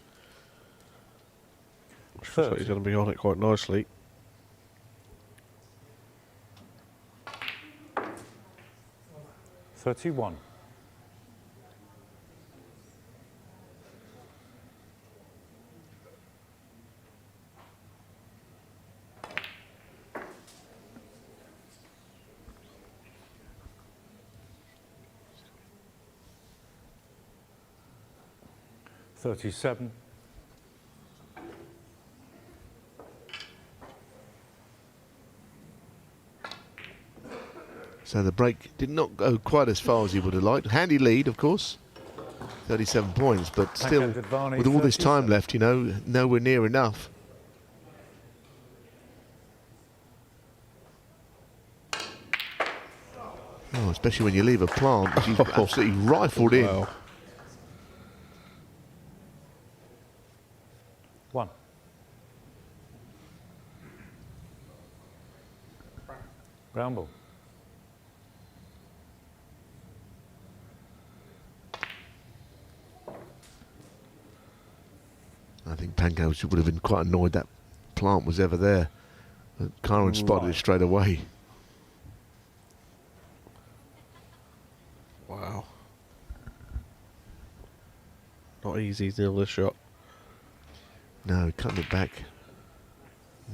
So he's going to be on it quite nicely. $31. $37. So the break did not go quite as far as he would have liked. Handy lead, of course. 37 points, but still, Pankaj Advani, with all this time 37. left, you know, nowhere near enough. Oh, especially when you leave a plant, which he's absolutely rifled in. Wow. 1. Brown ball. I think Pankaj would have been quite annoyed that plant was ever there. But Kyren spotted it straight away. Wow. Not easy to nail this shot. No, cutting it back.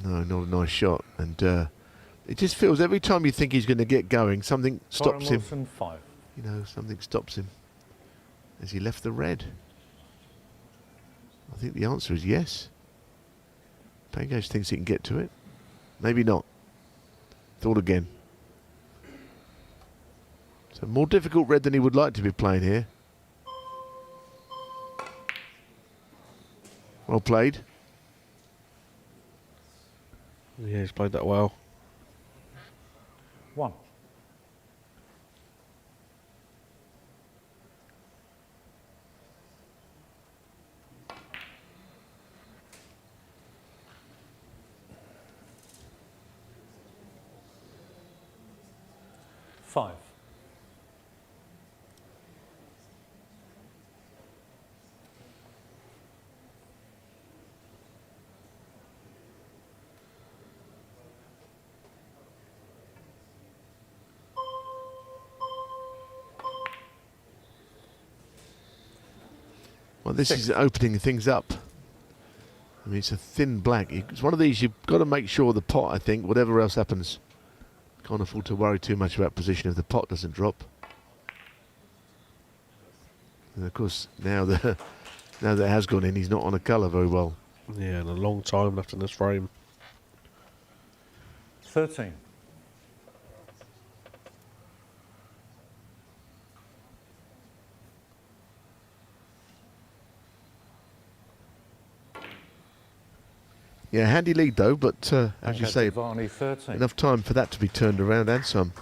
No, not a nice shot. And it just feels every time you think he's going to get going, something stops him. Wilson, 5. You know, something stops him. Has he left the red? I think the answer is yes. Pankaj thinks he can get to it. Maybe not. Thought again. So more difficult red than he would like to be playing here. Well played. Yeah, he's played that well. 1. 5. Well, this is opening things up. I mean, it's a thin black. It's one of these you've got to make sure the pot, I think, whatever else happens, can't afford to worry too much about position if the pot doesn't drop. And of course, now that it has gone in, he's not on a colour very well. Yeah, and a long time left in this frame. 13. Yeah, handy lead though, but as you say, Advani 13. enough time for that to be turned around and some.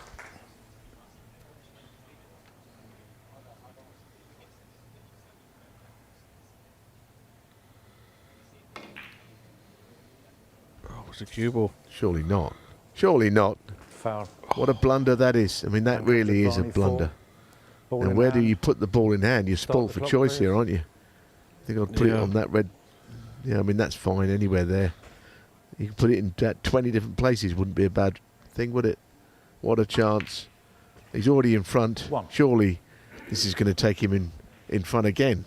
Oh, it's a cue ball. Surely not. Surely not. Foul. What a blunder that is. I mean, that really is a blunder. Ball And in where do hand. you put the ball in hand? You're spoilt the for clock, choice please. here, aren't you? I think I'd put it Yeah. on that red. Yeah, I mean, that's fine anywhere there. You can put it in 20 different places. Wouldn't be a bad thing, would it? What a chance. He's already in front. One. Surely this is going to take him in front again.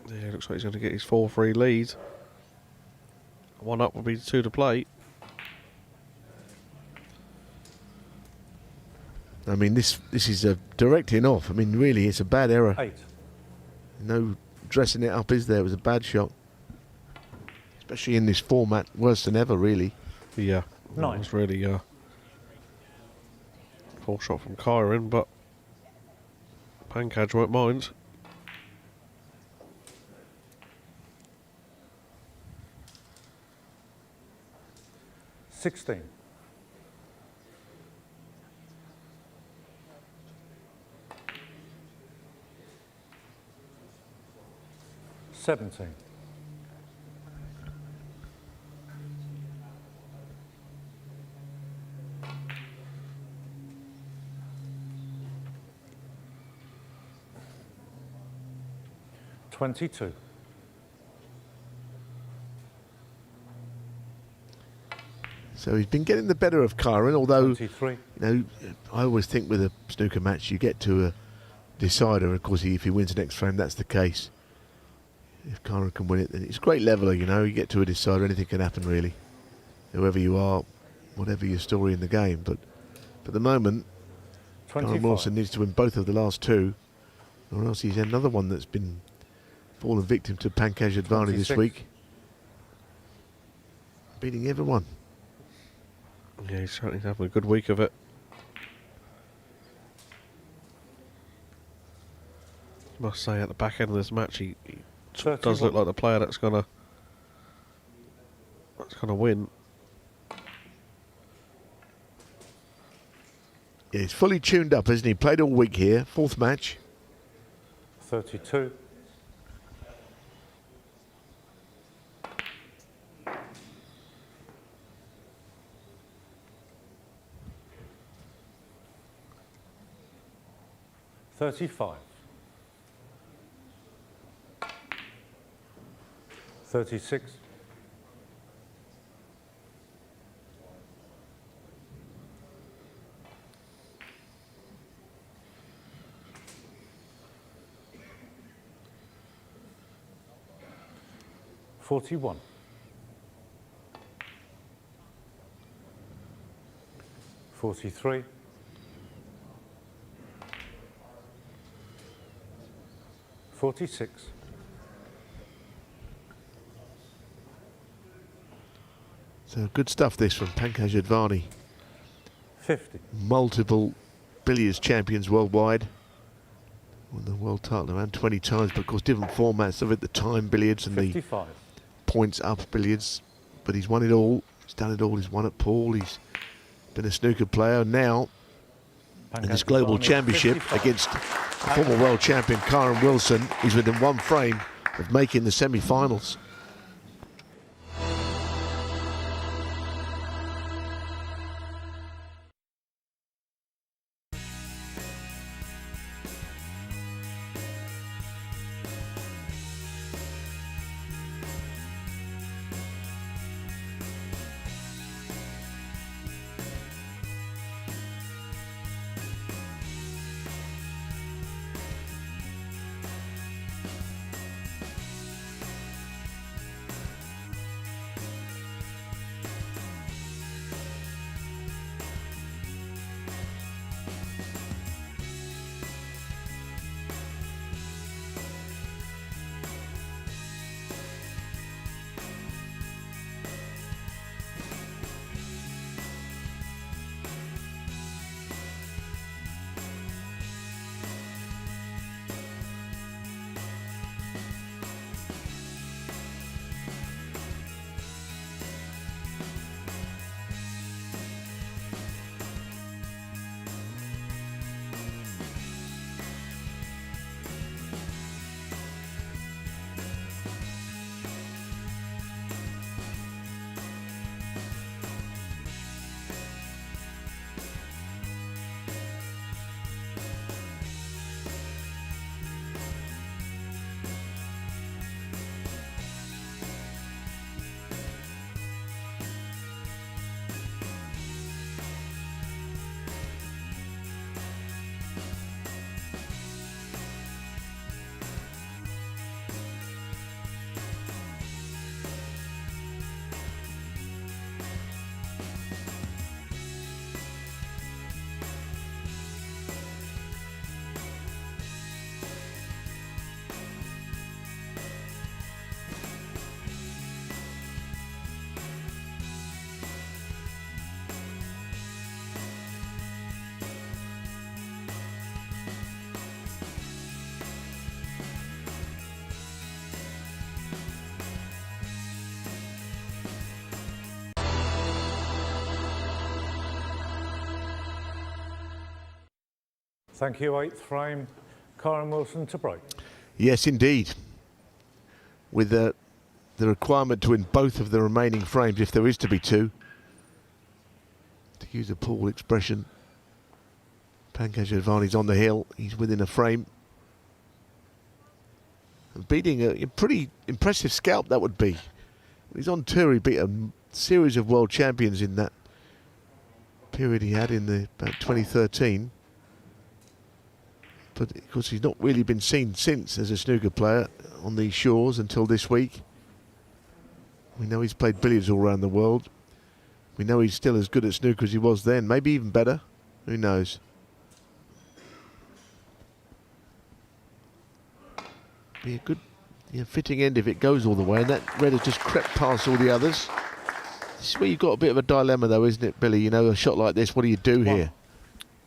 Yeah, looks like he's going to get his 4-3 lead. One up will be 2 to play. I mean, this is a directing off. I mean, really, it's a bad error. 8. No dressing it up, is there? It was a bad shot. Especially in this format, worse than ever, really. Yeah, that 9. was really poor shot from Kyren, but Pankaj won't mind. Sixteen. Seventeen. 22. So he's been getting the better of Kyren, although 23. you know, I always think with a snooker match you get to a decider. Of course, if he wins the next frame, that's the case. If Kyren can win it, then it's a great leveler. You know, you get to a decider, anything can happen really. Whoever you are, whatever your story in the game. But for the moment, Kyren 25. Wilson needs to win both of the last two, or else he's another one that's been fallen victim to Pankaj Advani this 26. week, beating everyone. Yeah, he's certainly having a good week of it. Must say, at the back end of this match, he does look like the player that's gonna win. Yeah, he's fully tuned up, isn't he? Played all week here, fourth match. 32. 35. 36. 41. 43. 46. So good stuff this from Pankaj Advani. 50. Multiple billiards champions worldwide. Won the world title around 20 times, but of course different formats of it, the time billiards and the 55. points up billiards. But he's won it all. He's done it all. He's won at Paul. He's been a snooker player. Now in this global championship 55. against former world champion Kyren Wilson, he's within one frame of making the semi-finals. Thank you, 8th frame. Kyren Wilson to break. Yes, indeed. With the requirement to win both of the remaining frames, if there is to be two. To use a Paul expression, Pankaj Advani's on the hill. He's within a frame. And beating a pretty impressive scalp, that would be. He's on tour. He beat a series of world champions in that period he had in about 2013. But of course he's not really been seen since as a snooker player on these shores until this week. We know he's played billiards all around the world. We know he's still as good at snooker as he was then, maybe even better. Who knows? Be a good, fitting end if it goes all the way, and that red has just crept past all the others. This is where you've got a bit of a dilemma though, isn't it, Billy? You know, a shot like this, what do you do here?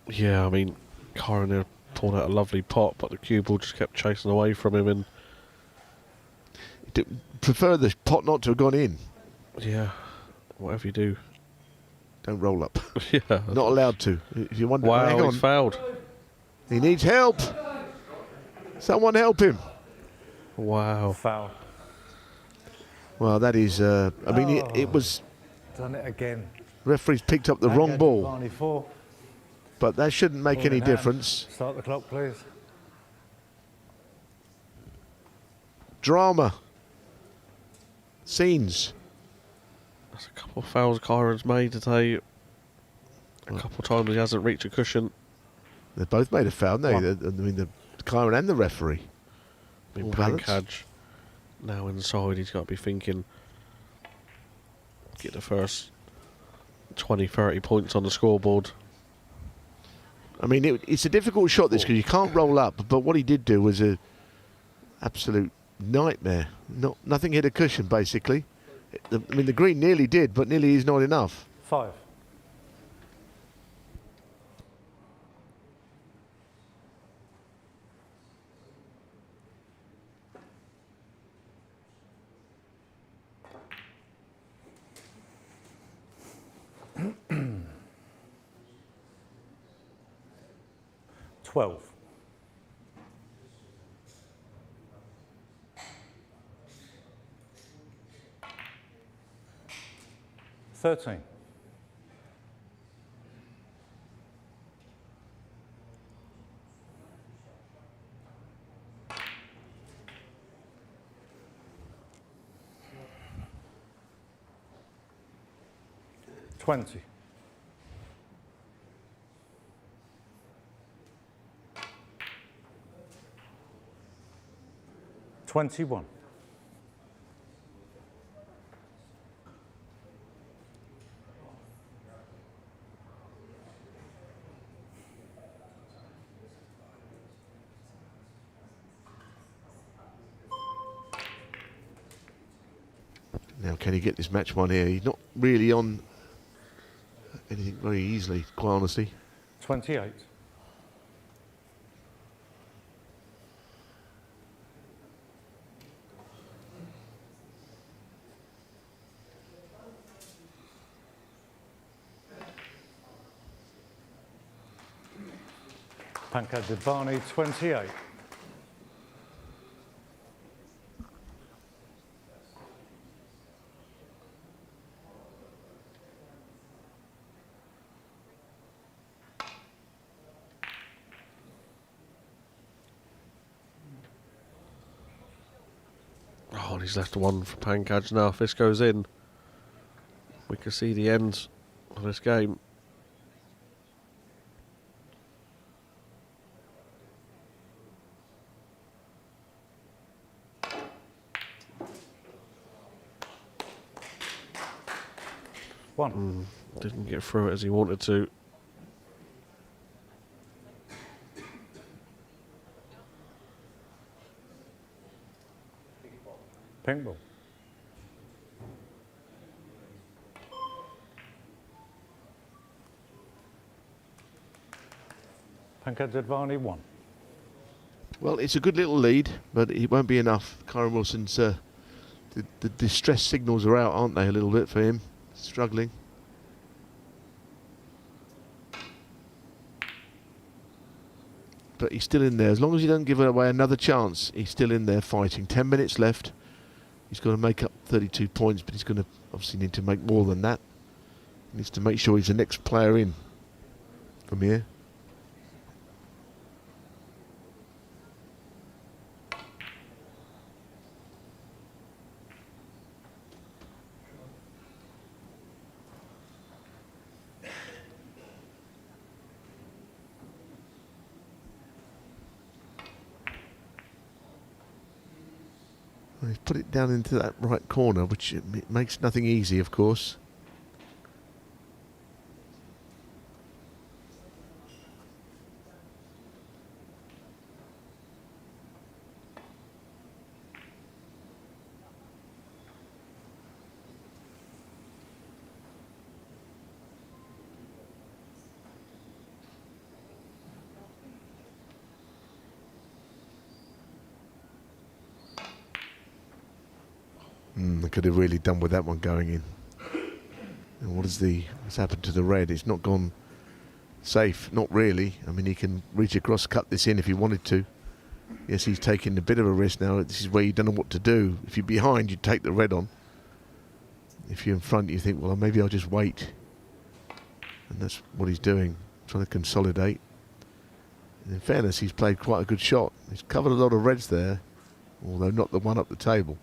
Yeah, I mean, Kyren there pulled out a lovely pot, but the cue ball just kept chasing away from him, and prefer the pot not to have gone in. Yeah, whatever you do, don't roll up. Yeah, not allowed to. If you wonder, wow, hang on. he's fouled. He needs help. Someone help him. Wow. Foul. Well, that is. I mean, it was. Done it again. Referee's picked up the wrong ball. Advani 4. But that shouldn't make Ball any in hand. difference. Start the clock, please. Drama. Scenes. That's a couple of fouls Kyren's made today. A couple of times he hasn't reached a cushion. They both made a foul, haven't they? I mean, the Kyren and the referee. I mean, All balanced. Pankaj now inside, he's got to be thinking, get the first 20, 30 points on the scoreboard. I mean, it's a difficult shot, this, because you can't roll up. But what he did do was a absolute nightmare. Nothing hit a cushion, basically. I mean, the green nearly did, but nearly is not enough. 5. $12. 13. 20. 21. 'Now, can he get this match one here? He's not really on anything very easily, quite honestly. 28. 28. Oh, and he's left one for Pankaj now. If this goes in, we can see the end of this game. Didn't get through it as he wanted to. Pink ball. Pankaj Advani 1. Well, it's a good little lead, but it won't be enough. Kyren Wilson's the distress signals are out, aren't they, a little bit for him? Struggling. but he's still in there. As long as he doesn't give away another chance, he's still in there fighting. 10 minutes left. He's got to make up 32 points, but he's going to obviously need to make more than that. He needs to make sure he's the next player in from here. He's put it down into that right corner, which it makes nothing easy, of course. They could have really done with that one going in. And what's happened to the red? It's not gone safe, not really. I mean, he can reach across, cut this in if he wanted to. Yes, he's taking a bit of a risk now. This is where you don't know what to do. If you're behind, you take the red on. If you're in front, you think, well, maybe I'll just wait. And that's what he's doing, trying to consolidate. And in fairness, he's played quite a good shot. He's covered a lot of reds there, although not the one up the table.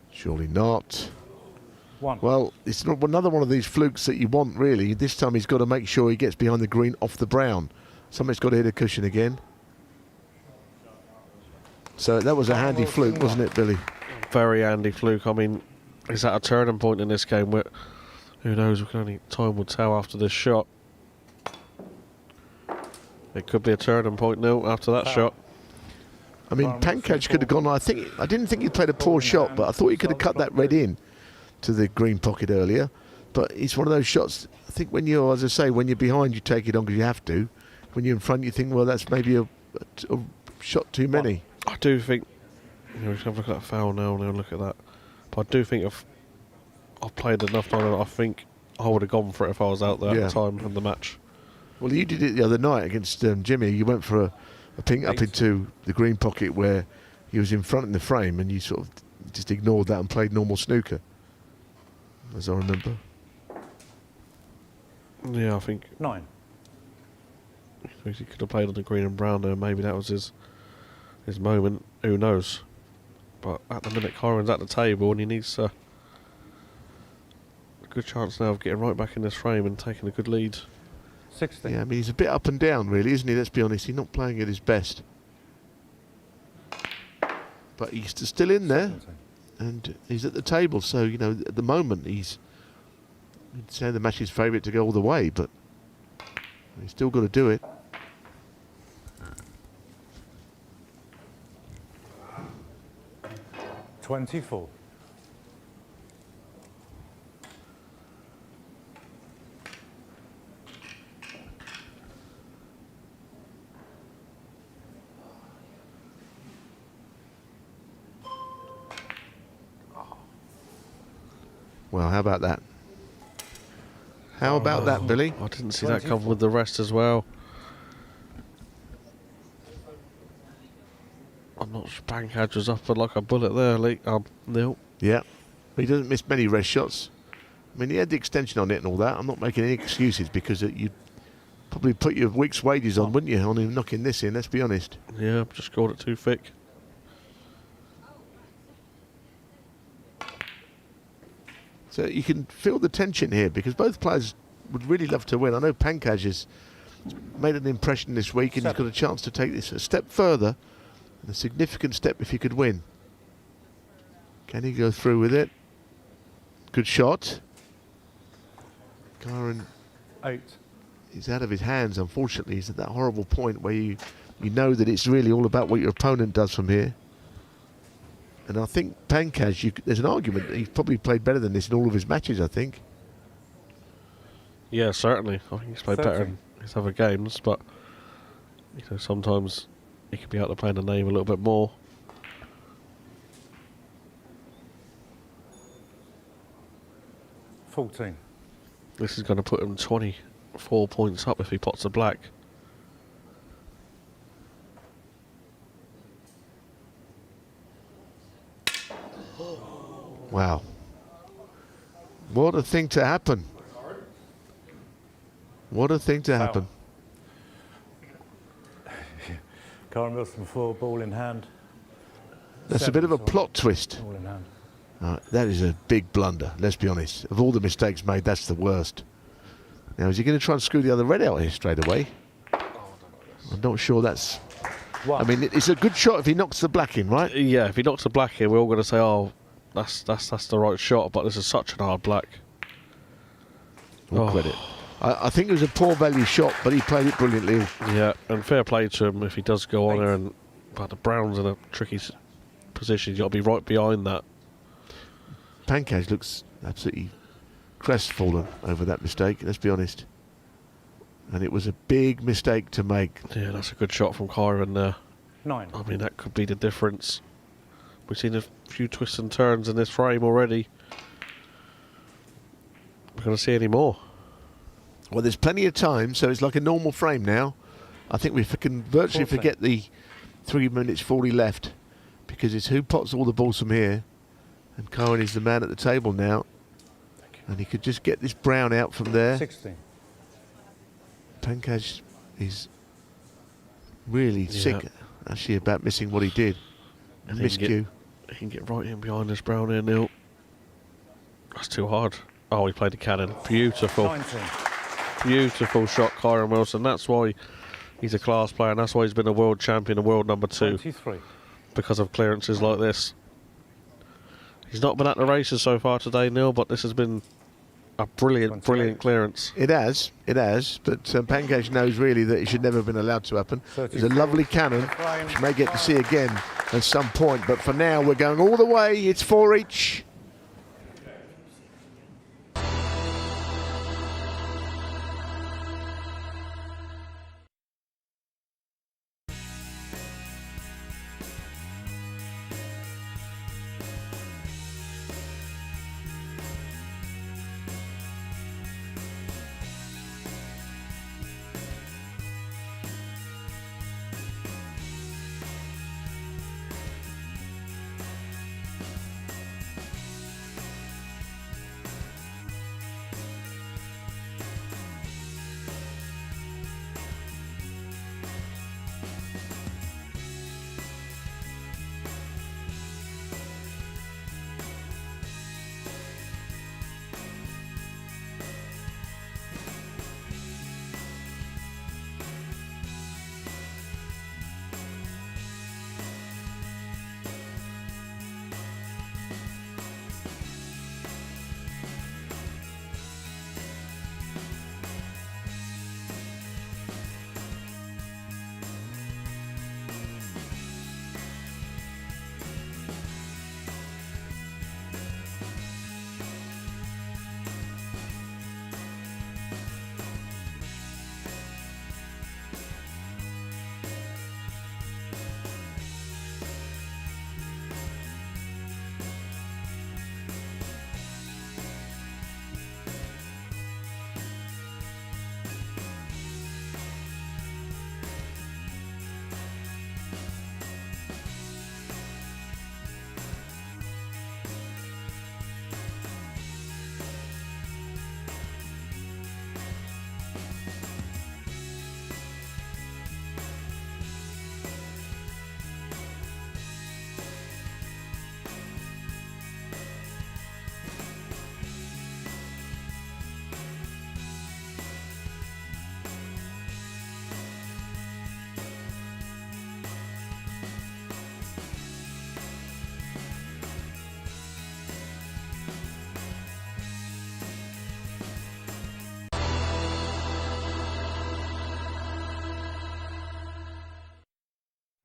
Surely not. Well, it's not another one of these flukes that you want, really. This time he's got to make sure he gets behind the green off the brown. Somebody's got to hit a cushion again. So that was a handy fluke, wasn't it, Billy? Very handy fluke. I mean, is that a turning point in this game? Where, who knows? Time will tell after this shot. It could be a turning point now after that shot. I mean, Pankaj could have gone. I didn't think he played a poor shot, but I thought he could have cut that red in to the green pocket earlier. But it's one of those shots. I think when you're, as I say, when you're behind, you take it on because you have to. When you're in front, you think, well, that's maybe a shot too many. I do think. We can have a look at that foul now. And look at that. But I do think if I've played enough time, I think I would have gone for it if I was out there at the time of the match. Well, you did it the other night against Jimmy. You went for a ping up into the green pocket where he was in front in the frame, and you sort of just ignored that and played normal snooker, as I remember. Yeah, I think 9. He could have played on the green and brown there. Maybe that was his moment. Who knows? But at the minute, Kyren's at the table, and he needs a good chance now of getting right back in this frame and taking a good lead. 16. Yeah, I mean, he's a bit up and down, really, isn't he? Let's be honest. He's not playing at his best. But he's still in there, 17. and he's at the table. So, you know, at the moment, you'd say the match's favourite to go all the way, but he's still got to do it. $24. Well, how about that? How about that, Billy? I didn't see that come with the rest as well. I'm not sure Pankaj was up like a bullet there, Neil. Yeah. He doesn't miss many rest shots. I mean, he had the extension on it and all that. I'm not making any excuses because you'd probably put your week's wages on, wouldn't you, on him knocking this in, let's be honest. Yeah, I've just scored it too thick. So you can feel the tension here because both players would really love to win. I know Pankaj has made an impression this week and he's got a chance to take this a step further, and a significant step if he could win. Can he go through with it? Good shot. Kyren 8. is out of his hands, unfortunately. He's at that horrible point where you know that it's really all about what your opponent does from here. And I think Pankaj, there's an argument that he's probably played better than this in all of his matches, I think. Yeah, certainly. I think he's played better in his other games, but you know, sometimes he could be out there playing the name a little bit more. $14. This is going to put him 24 points up if he pots a black. Wow. What a thing to happen. What a thing to happen. Kyren Wilson 4, ball in hand. That's a bit of a plot twist. Ball in hand. That is a big blunder, let's be honest. Of all the mistakes made, that's the worst. Now, is he going to try and screw the other red out here straight away? I'm not sure that's... I mean, it's a good shot if he knocks the black in, right? Yeah, if he knocks the black in, we're all going to say, oh, that's the right shot, but this is such an hard black. All credit. I think it was a poor value shot, but he played it brilliantly. Yeah, and fair play to him if he does go on there. But the brown's in a tricky position. You've got to be right behind that. Pankaj looks absolutely crestfallen over that mistake, let's be honest. And it was a big mistake to make. Yeah, that's a good shot from Kyren there. 9. I mean, that could be the difference. We've seen a few twists and turns in this frame already. We're going to see any more. Well, there's plenty of time, so it's like a normal frame now. I think we can virtually forget the 3 minutes 40 left, because it's who pots all the balls from here. And Kyren is the man at the table now. And he could just get this brown out from there. 16. Pankaj is really sick, actually, about missing what he did. Miscue. He can get right in behind this brown here, Neil. That's too hard. Oh, he played the cannon. Beautiful. 19. Beautiful shot, Kyren Wilson. That's why he's a class player, and that's why he's been a world champion, a world number 2. 23. Because of clearances like this. He's not been at the races so far today, Neil, but this has been a brilliant clearance. It has, but Pankaj knows really that it should never have been allowed to happen. It's a lovely cannon, which you may get to see again at some point, but for now we're going all the way. It's 4 each.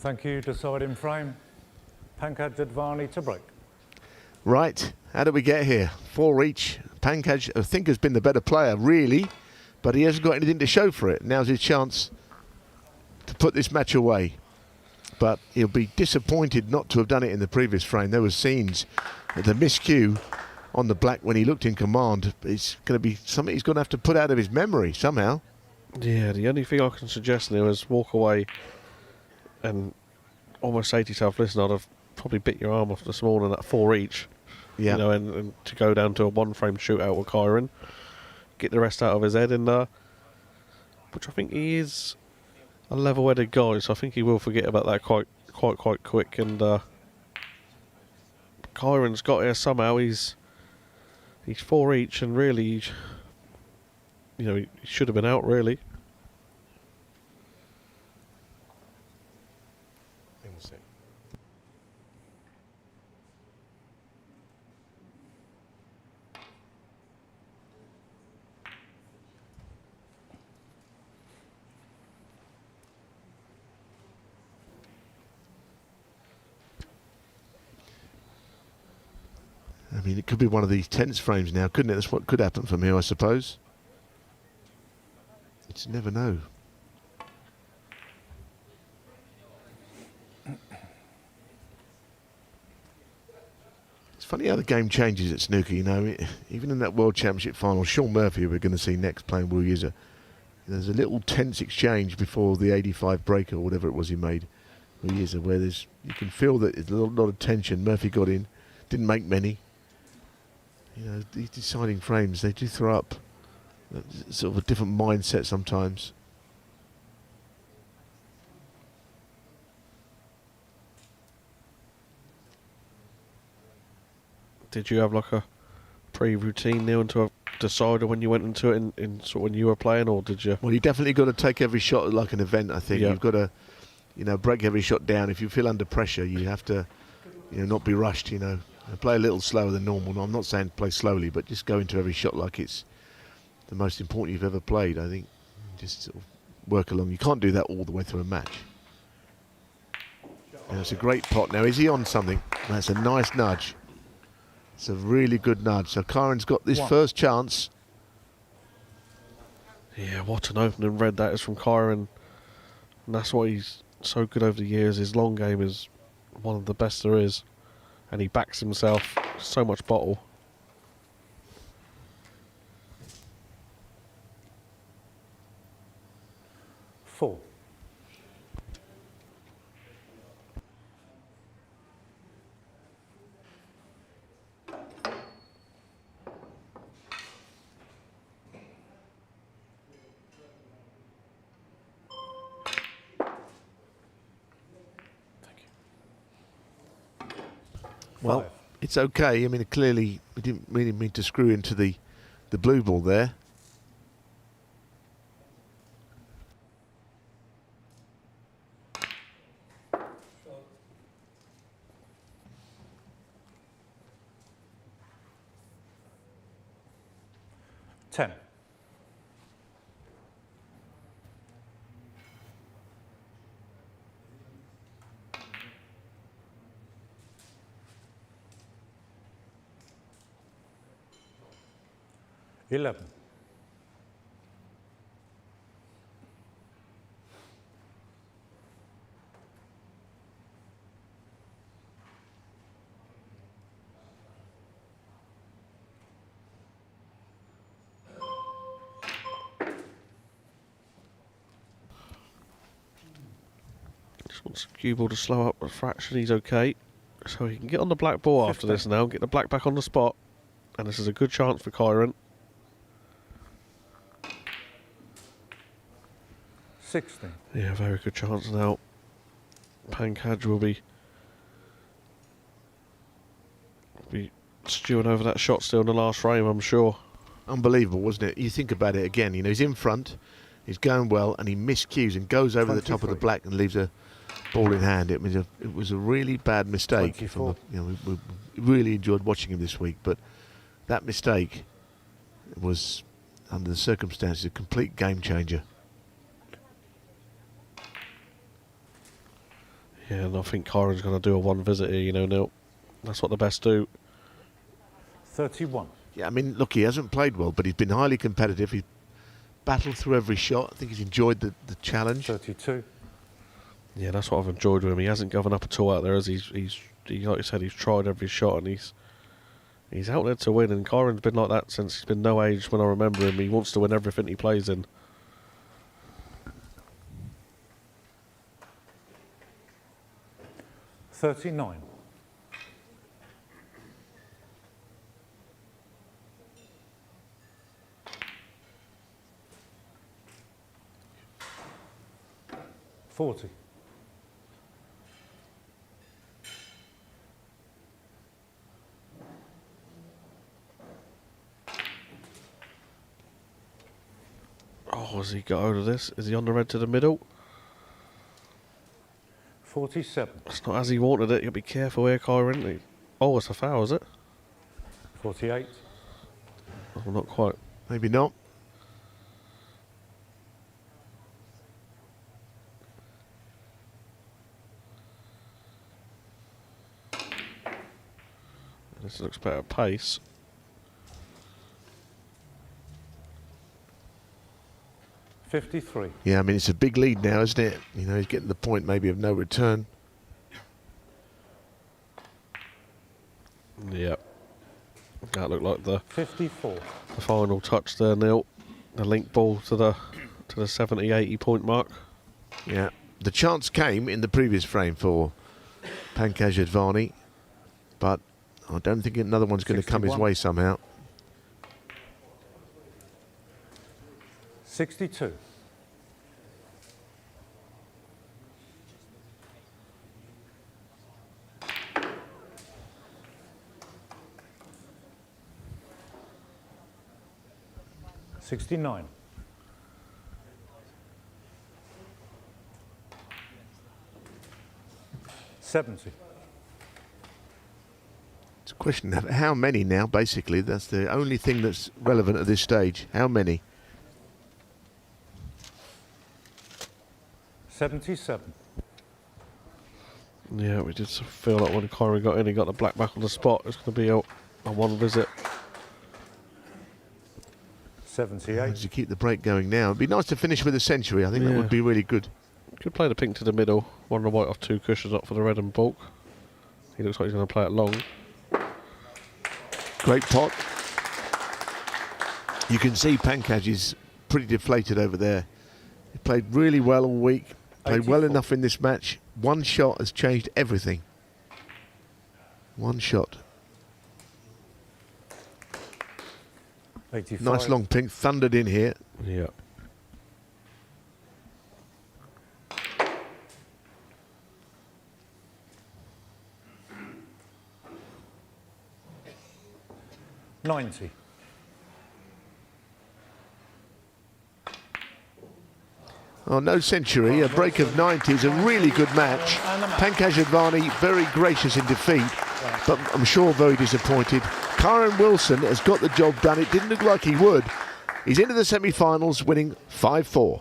Thank you. Deciding frame. Pankaj Advani to break. Right, how did we get here? 4 each. Pankaj, I think, has been the better player, really, but he hasn't got anything to show for it. Now's his chance to put this match away. But he'll be disappointed not to have done it in the previous frame. There were scenes, the miscue on the black when he looked in command. It's going to be something he's going to have to put out of his memory somehow. Yeah, the only thing I can suggest now is walk away and almost say to yourself, listen, I'd have probably bit your arm off this morning at 4 each. Yeah. You know, and to go down to a one-frame shootout with Kyren, get the rest out of his head, and which I think he is a level-headed guy, so I think he will forget about that quite quick. And Kyren's got here somehow. He's 4 each, and really, you know, he should have been out really. I mean, it could be one of these tense frames now, couldn't it? That's what could happen from here, I suppose. You just never know. It's funny how the game changes at snooker, you know. Even in that World Championship final, Sean Murphy, we're going to see next playing Wu Yiza. There's a little tense exchange before the 85 break or whatever it was he made, Wu Yiza, where you can feel that there's a lot of tension. Murphy got in, didn't make many. You know, these deciding frames, they do throw up sort of a different mindset sometimes. Did you have like a pre-routine now into a decider when you went into it in sort of when you were playing, or did you? Well, you definitely got to take every shot like an event, I think. Yeah. You've got to, you know, break every shot down. If you feel under pressure, you have to, you know, not be rushed, you know. Play a little slower than normal. No, I'm not saying play slowly, but just go into every shot like it's the most important you've ever played, I think. Just sort of work along. You can't do that all the way through a match. And it's a great pot. Now, is he on something? That's a nice nudge. It's a really good nudge. So Kyren's got this first chance. Yeah, what an opening red that is from Kyren. And that's why he's so good over the years. His long game is one of the best there is. And he backs himself so much bottle. Four. Well, it's okay. I mean, clearly we didn't really mean to screw into the blue ball there. Ten. Eleven. Just wants cue ball to slow up a fraction. He's okay. So he can get on the black ball after this now, get the black back on the spot. And this is a good chance for Kyren. 16. Yeah, very good chance now. Pankaj will be stewing over that shot still in the last frame, I'm sure. Unbelievable, wasn't it? You think about it again. You know, he's in front, he's going well, and he miscues and goes over the top of the black and leaves a ball in hand. It was a really bad mistake. From you know, we really enjoyed watching him this week, but that mistake was, under the circumstances, a complete game changer. Yeah, and I think Kyren's going to do a one visit here, you know, Neil. That's what the best do. 31. Yeah, I mean, look, he hasn't played well, but he's been highly competitive. He's battled through every shot. I think he's enjoyed the challenge. 32. Yeah, that's what I've enjoyed with him. He hasn't given up at all out there. As he's like you said, he's tried every shot and he's He's out there to win, and Kyren's been like that since he's been no age when I remember him. He wants to win everything he plays in. $39. $40. Oh, has he got out of this? Is he on the red to the middle? 47. It's not as he wanted it. You'll be careful here, Kyren. Oh, it's a foul, is it? 48. Oh, not quite. Maybe not. This looks better pace. $53. Yeah, I mean, it's a big lead now, isn't it? You know, he's getting the point maybe of no return. Yep. That looked like the 54. the final touch there, Neil. The link ball to the 70-80 point mark. Yeah. The chance came in the previous frame for Pankaj Advani, but I don't think another one's going to come his 61. way somehow. 62. $69. 70. It's a question of how many now, basically. That's the only thing that's relevant at this stage. How many? 77. Yeah, we did feel like when Kyren got in, he got the black back on the spot. It's going to be a one visit. 78. As you keep the break going now, it'd be nice to finish with a century. I think that Yeah. would be really good. Could play the pink to the middle. One the white off two cushions up for the red and bulk. He looks like he's going to play it long. Great pot. You can see Pankaj is pretty deflated over there. He played really well all week. Played well 84. enough in this match. One shot has changed everything. One shot. 85. Nice long pink. Thundered in here. Yeah. $90. Oh, no century. A break of 90 is a really good match. Pankaj Advani very gracious in defeat, but I'm sure very disappointed. Kyren Wilson has got the job done. It didn't look like he would. He's into the semi-finals, winning 5-4.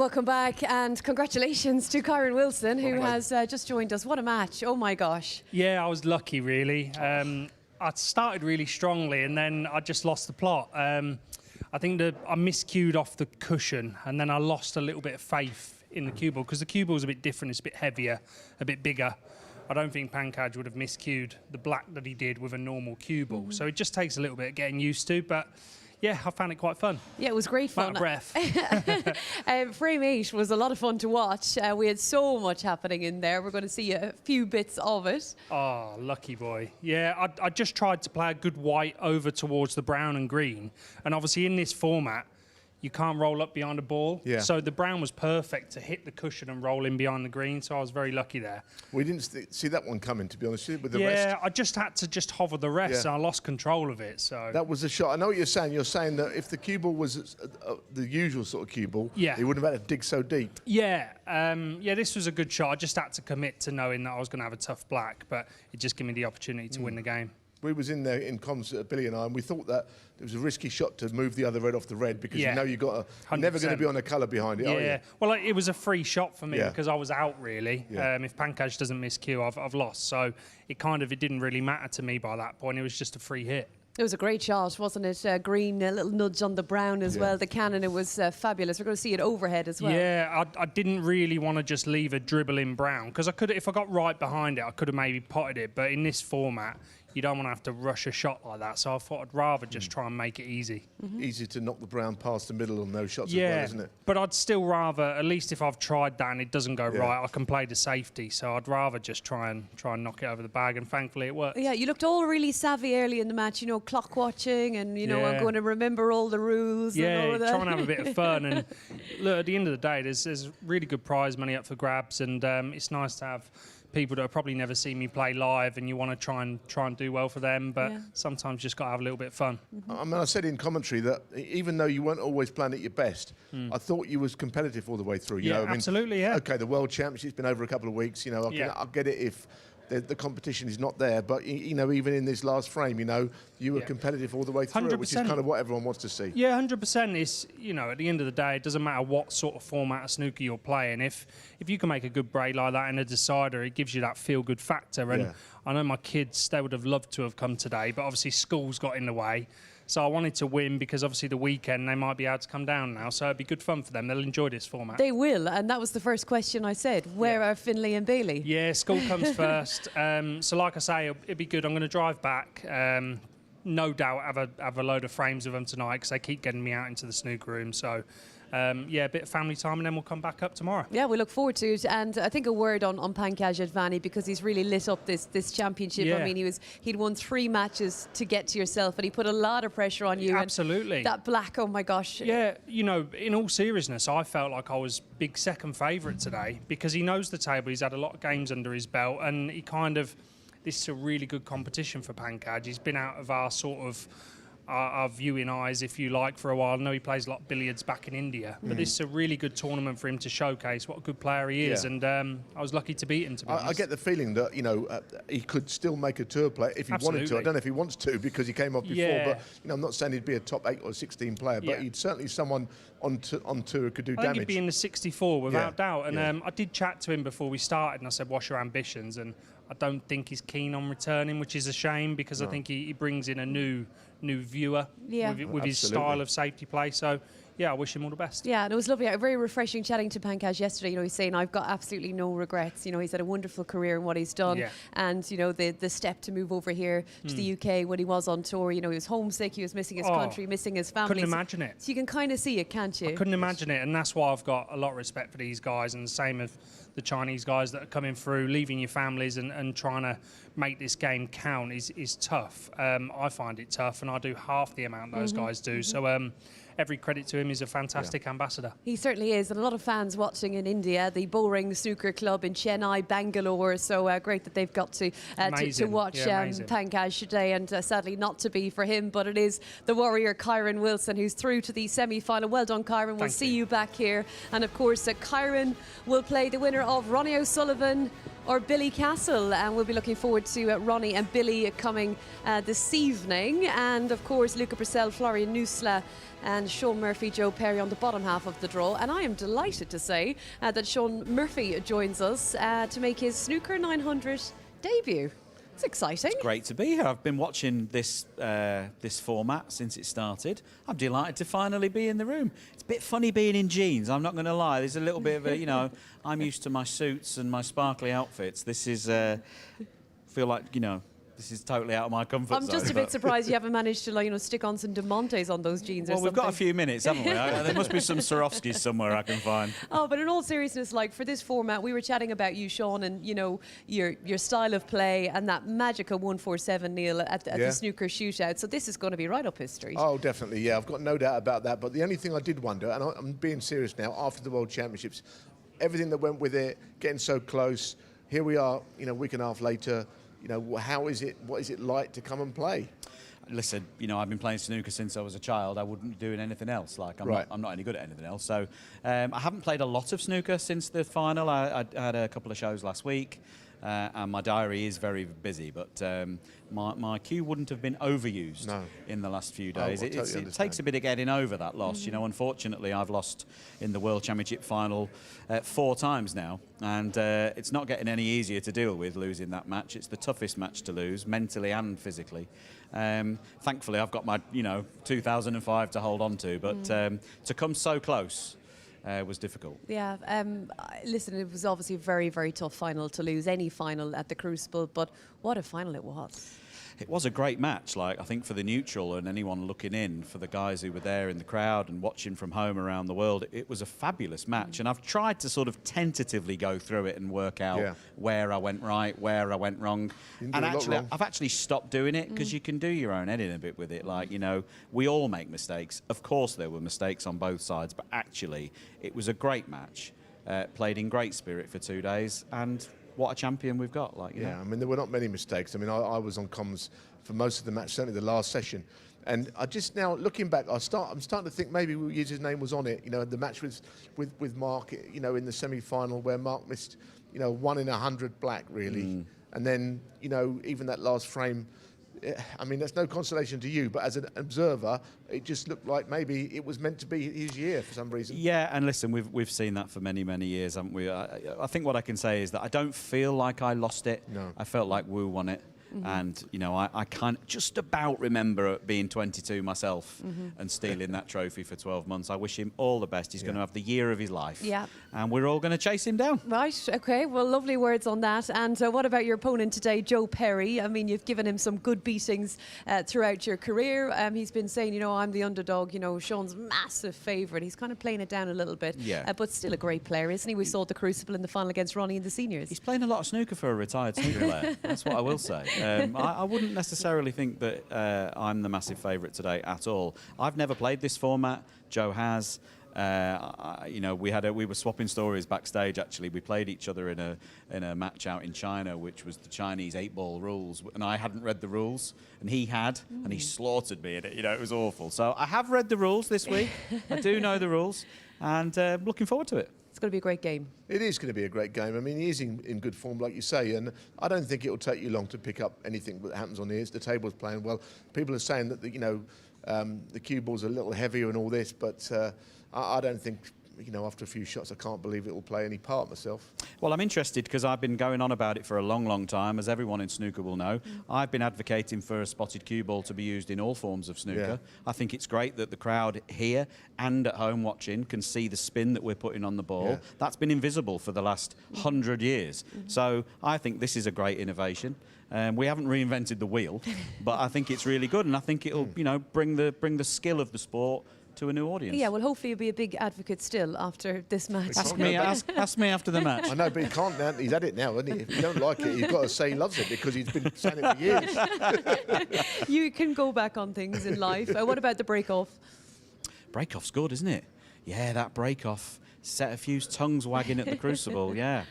Welcome back, and congratulations to Kyren Wilson, who has just joined us. What a match. Oh, my gosh. Yeah, I was lucky, really. I started really strongly, and then I just lost the plot. I think that I miscued off the cushion, and then I lost a little bit of faith in the cue ball, because the cue ball is a bit different. It's a bit heavier, a bit bigger. I don't think Pankaj would have miscued the black that he did with a normal cue ball. So it just takes a little bit of getting used to, but yeah, I found it quite fun. Yeah, it was great fun. Out of breath. Frame 8 was a lot of fun to watch. We had so much happening in there. We're going to see a few bits of it. Oh, lucky boy. Yeah, I just tried to play a good white over towards the brown and green. And obviously in this format, you can't roll up behind a ball. Yeah. So the brown was perfect to hit the cushion and roll in behind the green, so I was very lucky there. We didn't see that one coming, to be honest with you, with the yeah, rest. I just had to just hover the rest, and I lost control of it. So that was a shot. I know what you're saying. You're saying that if the cue ball was the usual sort of cue ball, yeah, he wouldn't have had to dig so deep. Yeah, yeah, this was a good shot. I just had to commit to knowing that I was going to have a tough black, but it just gave me the opportunity to win the game. We was in there in concert, Billy and I, and we thought that it was a risky shot to move the other red off the red, because you know you're never going to be on a colour behind it, are you? Well, it was a free shot for me because I was out, really. If Pankaj doesn't miss cue, I've lost. So it didn't really matter to me by that point. It was just a free hit. It was a great shot, wasn't it? Green, a little nudge on the brown as well. The cannon, it was fabulous. We're going to see it overhead as well. Yeah, I didn't really want to just leave a dribble in brown, because I could, if I got right behind it, I could have maybe potted it. But in this format, you don't want to have to rush a shot like that. So I thought I'd rather just try and make it easy. Easy to knock the brown past the middle on those shots as well, isn't it? But I'd still rather, at least if I've tried that and it doesn't go right, I can play the safety. So I'd rather just try and knock it over the bag, and thankfully it worked. Yeah, you looked all really savvy early in the match, clock watching, and, I'm going to remember all the rules and all of that. Try and have a bit of fun. And look, at the end of the day, there's really good prize money up for grabs, and it's nice to have people that have probably never seen me play live, and you want to try and do well for them, but sometimes you just got to have a little bit of fun. I mean, I said in commentary that even though you weren't always playing at your best, I thought you was competitive all the way through. You know? I mean, absolutely, yeah. Okay, the World Championship's been over a couple of weeks. I'll get it if the competition is not there, but even in this last frame, you were competitive all the way through, 100%. Which is kind of what everyone wants to see. Yeah, 100% is, at the end of the day, it doesn't matter what sort of format of snooker you're playing. If you can make a good break like that in a decider, it gives you that feel-good factor. And I know my kids, they would have loved to have come today, but obviously school's got in the way. So I wanted to win, because obviously the weekend they might be able to come down now. So it'd be good fun for them. They'll enjoy this format. They will, and that was the first question I said. Where are Finlay and Bailey? Yeah, school comes first. So like I say, it'd be good. I'm going to drive back. No doubt have a load of frames of them tonight, because they keep getting me out into the snooker room. So a bit of family time, and then we'll come back up tomorrow. Yeah, we look forward to it. And I think a word on Pankaj Advani, because he's really lit up this championship. Yeah. I mean, he'd won 3 matches to get to yourself, and he put a lot of pressure on you. Absolutely. And that black, oh my gosh. Yeah, in all seriousness, I felt like I was big second favourite today, because he knows the table. He's had a lot of games under his belt, and this is a really good competition for Pankaj. He's been out of our sort of our viewing eyes, if you like, for a while. I know he plays a lot of billiards back in India, but this is a really good tournament for him to showcase what a good player he is, and I was lucky to beat him, to be honest. I get the feeling that, he could still make a tour play if he wanted to. I don't know if he wants to, because he came off before, but I'm not saying he'd be a top 8 or 16 player, but he'd certainly someone on tour who could do damage. I think he'd be in the 64 without doubt, and I did chat to him before we started, and I said, what's your ambitions? And I don't think he's keen on returning, which is a shame, because I think he brings in a new viewer with his style of safety play. So, I wish him all the best. Yeah, and it was lovely. Very refreshing chatting to Pankaj yesterday. He's saying, I've got absolutely no regrets. He's had a wonderful career in what he's done. Yeah. And, the step to move over here to the UK when he was on tour, he was homesick, he was missing his country, missing his family. Couldn't imagine it. So you can kind of see it, can't you? I couldn't imagine it, and that's why I've got a lot of respect for these guys, and the same as the Chinese guys that are coming through, leaving your families and trying to make this game count is tough. I find it tough, and I do half the amount those guys do. So every credit to him. He's a fantastic ambassador. He certainly is, and a lot of fans watching in India, the Bowring Snooker Club in Chennai, Bangalore. So great that they've got to watch Pankaj today, and sadly not to be for him, but it is the warrior Kyren Wilson who's through to the semi-final. Well done, Kyren. We'll see you back here, and of course Kyren will play the winner of Ronnie O'Sullivan or Billy Castle. And we'll be looking forward to Ronnie and Billy coming this evening. And of course, Luca Purcell, Florian Nusla, and Sean Murphy, Joe Perry on the bottom half of the draw. And I am delighted to say that Sean Murphy joins us to make his Snooker 900 debut. It's exciting. It's great to be here. I've been watching this format since it started. I'm delighted to finally be in the room. It's a bit funny being in jeans, I'm not going to lie. There's a little bit of a, you know, I'm used to my suits and my sparkly outfits. This is, feel like, you know, this is totally out of my comfort zone. I'm just a bit surprised you haven't managed to, like, you know, stick on some Demontes on those jeans or something. Well, we've got a few minutes, haven't we? There must be some Swarovskis somewhere I can find. Oh, but in all seriousness, like, for this format, we were chatting about you, Sean, and, you know, your style of play and that magical 147 Neil at the snooker shootout. So this is going to be right up his street. Oh, definitely, yeah. I've got no doubt about that. But the only thing I did wonder, and I'm being serious now, after the World Championships, everything that went with it, getting so close, here we are, you know, a week and a half later. You know, how is it? What is it like to come and play? Listen, you know, I've been playing snooker since I was a child. I wouldn't be doing anything else. Like, I'm not any good at anything else. So, I haven't played a lot of snooker since the final. I had a couple of shows last week, and my diary is very busy. But my cue wouldn't have been overused in the last few days. It takes a bit of getting over that loss. You know, unfortunately, I've lost in the World Championship final 4 times now, and it's not getting any easier to deal with losing that match. It's the toughest match to lose, mentally and physically. Thankfully, I've got my, you know, 2005 to hold on to, but to come so close was difficult. Yeah, listen, it was obviously a very, very tough final to lose, any final at the Crucible, but what a final it was. It was a great match, like, I think for the neutral and anyone looking in, for the guys who were there in the crowd and watching from home around the world, it was a fabulous match. And I've tried to sort of tentatively go through it and work out where I went right, where I went wrong. And actually, I've actually stopped doing it because you can do your own editing a bit with it. Like, you know, we all make mistakes. Of course there were mistakes on both sides, but actually it was a great match, played in great spirit for 2 days, and what a champion we've got. Like, you know. I mean, there were not many mistakes. I mean, I was on comms for most of the match, certainly the last session. And I just now, looking back, I'm starting to think maybe his name was on it. You know, the match with Mark, you know, in the semi-final where Mark missed, you know, 1 in 100 black, really. And then, you know, even that last frame, I mean, that's no consolation to you, but as an observer, it just looked like maybe it was meant to be his year for some reason. Yeah, and listen, we've seen that for many, many years, haven't we? I think what I can say is that I don't feel like I lost it. No. I felt like Wu won it. And, you know, I can't just about remember being 22 myself and stealing that trophy for 12 months. I wish him all the best. He's going to have the year of his life. Yeah. And we're all going to chase him down. Right, okay, well, lovely words on that. And what about your opponent today, Joe Perry? I mean, you've given him some good beatings throughout your career. He's been saying, you know, I'm the underdog, you know, Sean's massive favourite. He's kind of playing it down a little bit. Yeah. But still a great player, isn't he? We saw at the Crucible in the final against Ronnie in the seniors. He's playing a lot of snooker for a retired snooker player. That's what I will say. I wouldn't necessarily think that I'm the massive favourite today at all. I've never played this format. Joe has. You know, we were swapping stories backstage. Actually, we played each other in a match out in China, which was the Chinese 8-ball rules, and I hadn't read the rules, and he had, and he slaughtered me in it. You know, it was awful. So I have read the rules this week. I do know the rules, and looking forward to it. It's going to be a great game. It is going to be a great game. I mean, he is in good form, like you say, and I don't think it will take you long to pick up anything that happens on here. The table's playing well. People are saying that the cue ball's a little heavier and all this, but I don't think, you know, after a few shots, I can't believe it will play any part myself. Well, I'm interested because I've been going on about it for a long, long time, as everyone in snooker will know. I've been advocating for a spotted cue ball to be used in all forms of snooker. I think it's great that the crowd here and at home watching can see the spin that we're putting on the ball. That's been invisible for the last 100 years. So I think this is a great innovation. We haven't reinvented the wheel, but I think it's really good, and I think it'll, you know, bring the skill of the sport to a new audience. Yeah, well, hopefully you'll be a big advocate still after this match. Ask me after the match. I know, but he can't now. He's had it now, hasn't he? If you don't like it, you've got to say he loves it because he's been saying it for years. You can go back on things in life. What about the break-off? Break-off's good, isn't it? Yeah, that break-off set a few tongues wagging at the Crucible, yeah.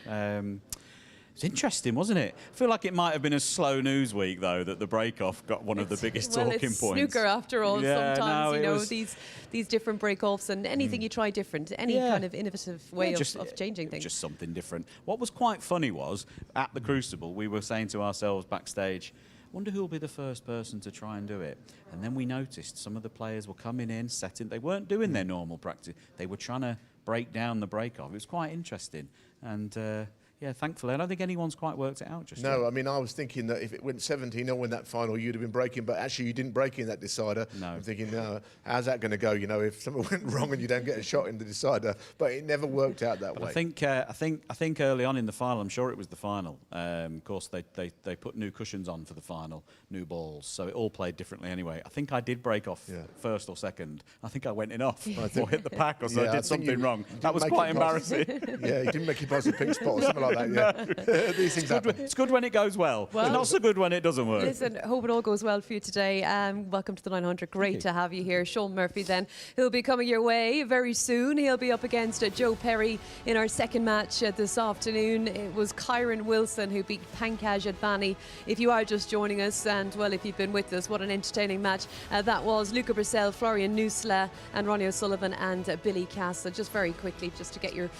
It's interesting, wasn't it? I feel like it might have been a slow news week, though, that the break-off got one of the biggest talking it's points. Snooker, after all. Yeah, Sometimes, no, you know, was... these different break-offs and anything you try different, any kind of innovative way of changing things. Just something different. What was quite funny was, at the Crucible, we were saying to ourselves backstage, wonder who will be the first person to try and do it. And then we noticed some of the players were coming in, setting. They weren't doing their normal practice. They were trying to break down the break-off. It was quite interesting. And... yeah, thankfully, I don't think anyone's quite worked it out just yet. No, I mean, I was thinking that if it went 17-0 in that final, you'd have been breaking, but actually you didn't break in that decider. No. I'm thinking, no, how's that going to go, you know, if something went wrong and you don't get a shot in the decider? But it never worked out that way. I think early on in the final, I'm sure it was the final, of course, they put new cushions on for the final, new balls, so it all played differently anyway. I think I did break off first or second. I think I went in off or hit the pack or so. I did something wrong. That was quite embarrassing. Yeah, you didn't make it past the pink spot or something like that, yeah. These things happen. It's good when it goes well. It's not so good when it doesn't work. Listen, hope it all goes well for you today. Welcome to the 900. Great to have you here. Sean Murphy then, he'll be coming your way very soon. He'll be up against Joe Perry in our second match this afternoon. It was Kyren Wilson who beat Pankaj Advani. If you are just joining us, and well, if you've been with us, what an entertaining match that was. Luca Brissell, Florian Nusla and Ronnie O'Sullivan and Billy Cass. So just very quickly, just to get your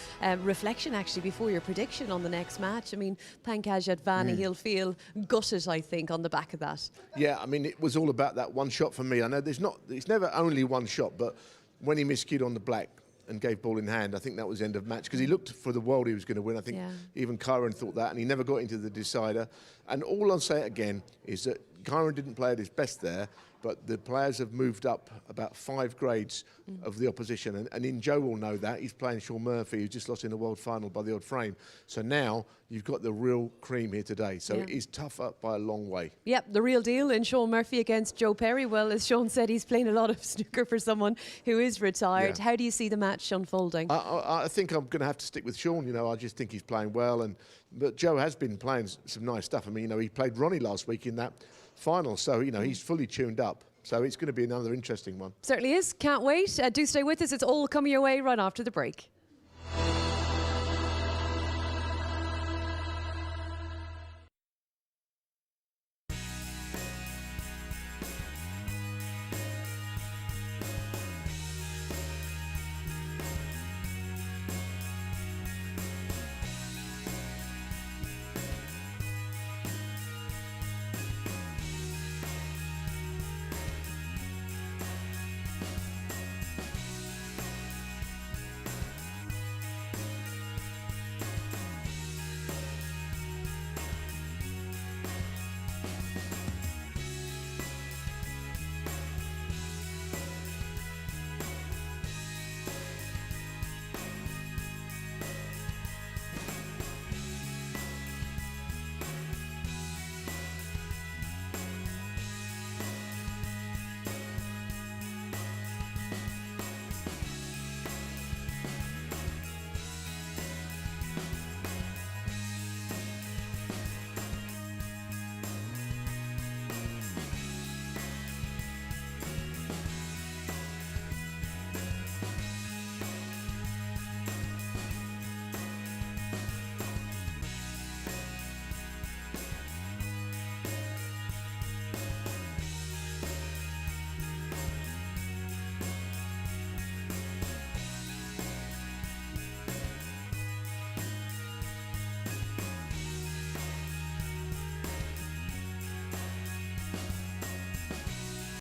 reflection actually before your prediction on the next match. I mean, Pankaj Advani, he'll feel gutted, I think, on the back of that. Yeah, I mean, it was all about that one shot for me. I know it's never only one shot, but when he miscued on the black and gave ball in hand, I think that was the end of match, because he looked for the world he was going to win. I think even Kyren thought that, and he never got into the decider. And all I'll say again is that Kyren didn't play at his best there, but the players have moved up about 5 grades of the opposition. And in Joe will know that. He's playing Sean Murphy, who just lost in the world final by the odd frame. So now you've got the real cream here today. So it is tougher by a long way. Yep, the real deal in Sean Murphy against Joe Perry. Well, as Sean said, he's playing a lot of snooker for someone who is retired. How do you see the match unfolding? I think I'm going to have to stick with Sean. You know, I just think he's playing well. But Joe has been playing some nice stuff. I mean, you know, he played Ronnie last week in that final. So, you know, he's fully tuned up. So it's going to be another interesting one. Certainly is. Can't wait. Do stay with us. It's all coming your way right after the break.